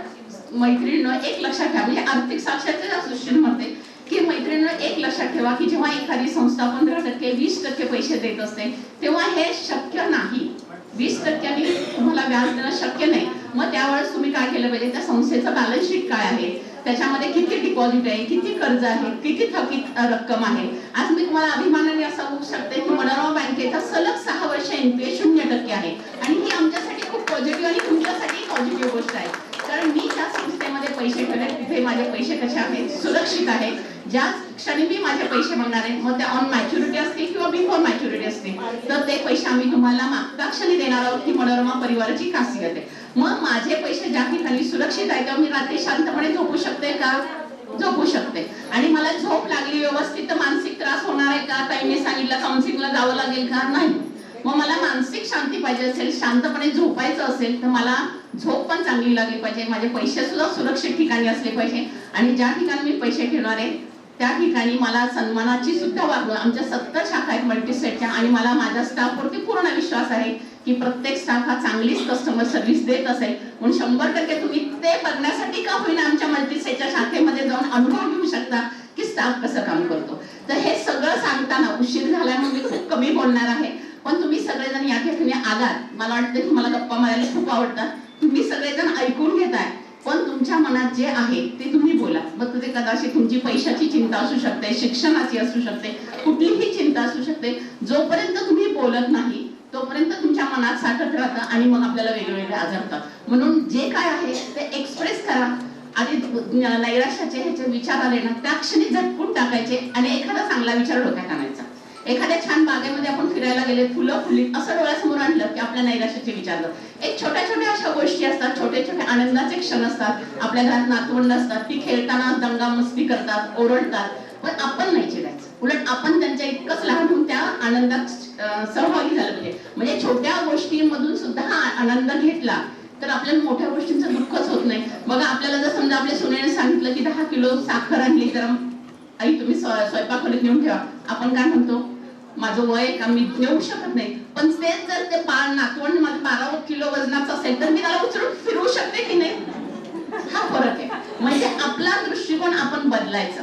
मैत्रिणीनं एक लक्षात ठेवा. म्हणजे आर्थिक साक्षरतेच्या दृष्टीने म्हणते की मैत्रिणीनं एक लक्षात ठेवा की जेव्हा एखादी संस्था 15%, 20% पैसे देत असते तेव्हा हे शक्य नाही. 20% तुम्हाला व्याज देणं शक्य नाही. मग त्यावेळेस तुम्ही काय केलं पाहिजे? त्या संस्थेचं बॅलन्स शीट काय आहे, त्याच्यामध्ये किती डिपॉझिट आहे, किती कर्ज आहे, किती थकीत रक्कम आहे. आज मी तुम्हाला अभिमानाने असं होऊ शकते की मनोरमा बँकेचा सलग 6 वर्ष NPA 0% आहे. आणि ही आमच्यासाठी खूप पॉझिटिव्ह आणि तुमच्यासाठी पॉझिटिव्ह गोष्ट आहे. कारण मी ज्या संस्थेमध्ये पैसे ठेवले तिथे माझे पैसे कसे आहेत? सुरक्षित आहेत. ज्या क्षणी मी माझे पैसे मागणार आहे, मग त्या ऑन मॅच्युरिटी असतील किंवा बिफोर मॅच्युरिटी असतील, तर ते पैसे आम्ही तुम्हाला मागच्या क्षणी देणार आहोत. ही मनोरमा परिवाराची खासियत आहे. मग माझे पैसे ज्या ठिकाणी सुरक्षित आहेत तेव्हा मी रात्री शांतपणे झोपू शकते का? झोपू शकते. आणि मला झोप लागली व्यवस्थित तर मानसिक त्रास होणार आहे का? ताईने सांगितलं काउन्सिलिंगला जावं लागेल का? नाही. मग मला मानसिक शांती पाहिजे असेल, शांतपणे झोपायचं असेल तर मला झोप पण चांगली लागली पाहिजे, माझे पैसे सुद्धा सुरक्षित ठिकाणी असले पाहिजे. आणि ज्या ठिकाणी मी पैसे ठेवणार आहे त्या ठिकाणी मला सन्मानाची सुद्धा वागणूक. आमच्या 70 शाखा आहेत मल्टीसेटच्या आणि मला माझ्या स्टाफवरती पूर्ण विश्वास आहे की प्रत्येक स्टाफ हा चांगलीच कस्टमर सर्व्हिस देत असेल. म्हणून 100% तुम्ही ते बघण्यासाठी का होईना आमच्या मल्टीसेटच्या शाखेमध्ये जाऊन अनुभव घेऊ शकता की स्टाफ कसं काम करतो. तर हे सगळं सांगताना उशीर झाल्यामुळे मी खूप कमी बोलणार आहे, पण तुम्ही सगळेजण या ठिकाणी आलात. मला वाटतं की मला गप्पा मारायला खूप आवडतात. तुम्ही सगळेजण ऐकून घेताय, पण तुमच्या मनात जे आहे ते तुम्ही बोला. मग तुझे कदाचित तुमची पैशाची चिंता असू शकते, शिक्षणाची असू शकते, कुठलीही चिंता असू शकते. जोपर्यंत तुम्ही बोलत नाही तोपर्यंत तुमच्या मनात साठत राहतं आणि मग आपल्याला वेगवेगळे आजार होतात. म्हणून जे काय आहे ते एक्सप्रेस करा. आधी नैराश्याचे ह्याचे विचार आले ना त्या क्षणी झटकून टाकायचे आणि एखादा चांगला विचार डोक्यात आणायचा. एखाद्या छान बागेमध्ये आपण फिरायला गेले, फुलं फुलली, असं डोळ्यासमोर आणलं की आपल्या नैराश्याचे विचार. एक छोट्या छोट्या अशा गोष्टी असतात, छोटे छोटे आनंदाचे क्षण असतात. आपल्या घरात नातवंड असतात, ती खेळताना दंगा मस्ती करतात, ओरडतात, पण आपण नाही चिडायचं. उलट आपण त्यांच्या इतकंच लहान होऊन त्या आनंदात सहभागी झालं पाहिजे. म्हणजे छोट्या गोष्टींमधून सुद्धा हा आनंद घेतला तर आपल्याला मोठ्या गोष्टींचं दुःखच होत नाही. बघा आपल्याला जर समजा आपल्या सुनेने सांगितलं की 10 किलो साखर आणली तर आई तुम्ही स्वयंपाकघरात नेऊन ठेवा, आपण काय म्हणतो? माझं वय का मी नेऊ शकत नाही. पण तेच जर ते नातवंड माझं 12 किलो वजनाचं असेल तर मी त्याला उचलून फिरवू शकते की नाही? हा फरक आहे. म्हणजे आपला दृष्टिकोन आपण बदलायचा.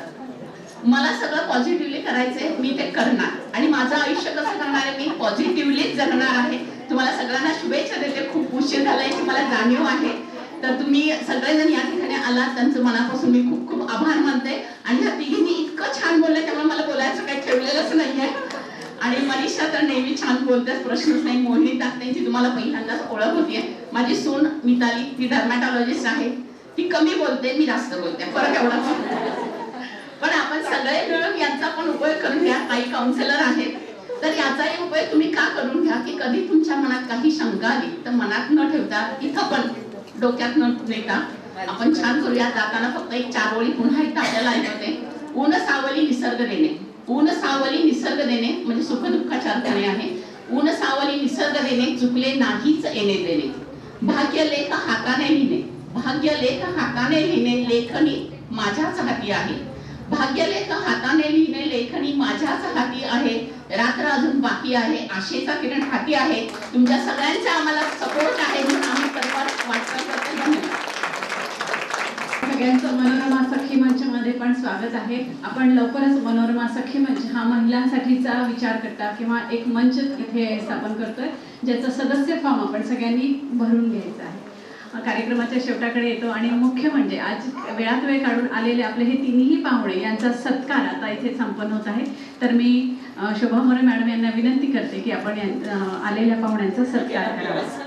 मला सगळं पॉझिटिव्हली करायचंय, मी ते करणार आणि माझं आयुष्य कसं करणार आहे? मी पॉझिटिव्हलीच जगणार आहे. तुम्हाला सगळ्यांना शुभेच्छा देते. खूप उशीर झाला याची मला जाणीव आहे. तर तुम्ही सगळेजण या ठिकाणी आलात त्यांचं मनापासून मी खूप खूप आभार मानते. आणि ह्या तिघींनी इतकं छान बोललं त्यामुळे मला बोलायचं काही ठेवलेलंच नाहीये. आणि मनीषा तर नेहमी छान बोलतेच, प्रश्नच नाही. मोहिनी तात्यांची तुम्हाला पहिल्यांदाच ओळख होतीये. माझी सून मिताली ती डर्मॅटॉलॉजिस्ट आहे, ती कमी बोलते, मी जास्त बोलते, फरक एवढा. पण आपण सगळे मिळून यांचा पण उपयोग करून घ्या. काही काउन्सिलर आहेत तर याचाही उपयोग तुम्ही का करून घ्या की कधी तुमच्या मनात काही शंका आली तर मनात न ठेवता इथं पण डोक्यात न नेता आपण छान करूया. जाताना फक्त एक 4 ओळी पुन्हा एकदा आपल्याला ऐकवते. ऊन सावली निसर्ग देणे. ऊन सावली निसर्ग देणे म्हणजे सुख दुःखाच्या अर्थाने आहे. ऊन सावली निसर्ग देणे चुकले नाहीच येणे देणे. भाग्य लेख हाताने लिहिणे. भाग्य लेख हाताने लिहिणे लेखनी माझ्याच हाती आहे. भाग्य लेख हाताने लिहिणे लेखनी माझ्याच हाती आहे. रात्र अजून बाकी आहे. आशेचा किरण हाती आहे. तुमच्या सगळ्यांचा आम्हाला सपोर्ट आहे म्हणून आम्ही परत वाटतं करतो. धन्यवाद. सगळ्यांचं मनोरमा सखी मंचमध्ये पण स्वागत आहे. आपण लवकरच मनोरमा सखी मंच हा महिलांसाठीचा विचार करता किंवा एक मंच इथे स्थापन करतोय ज्याचं सदस्य फॉर्म आपण सगळ्यांनी भरून घ्यायचा आहे. कार्यक्रमाच्या शेवटाकडे येतो आणि मुख्य म्हणजे आज वेळात वेळ काढून आलेले आपले हे तिन्ही पाहुणे यांचा सत्कार आता इथे संपन्न होत आहे. तर मी शोभा मोरे मॅडम यांना विनंती करते की आपण आलेल्या पाहुण्यांचा सत्कार करावा.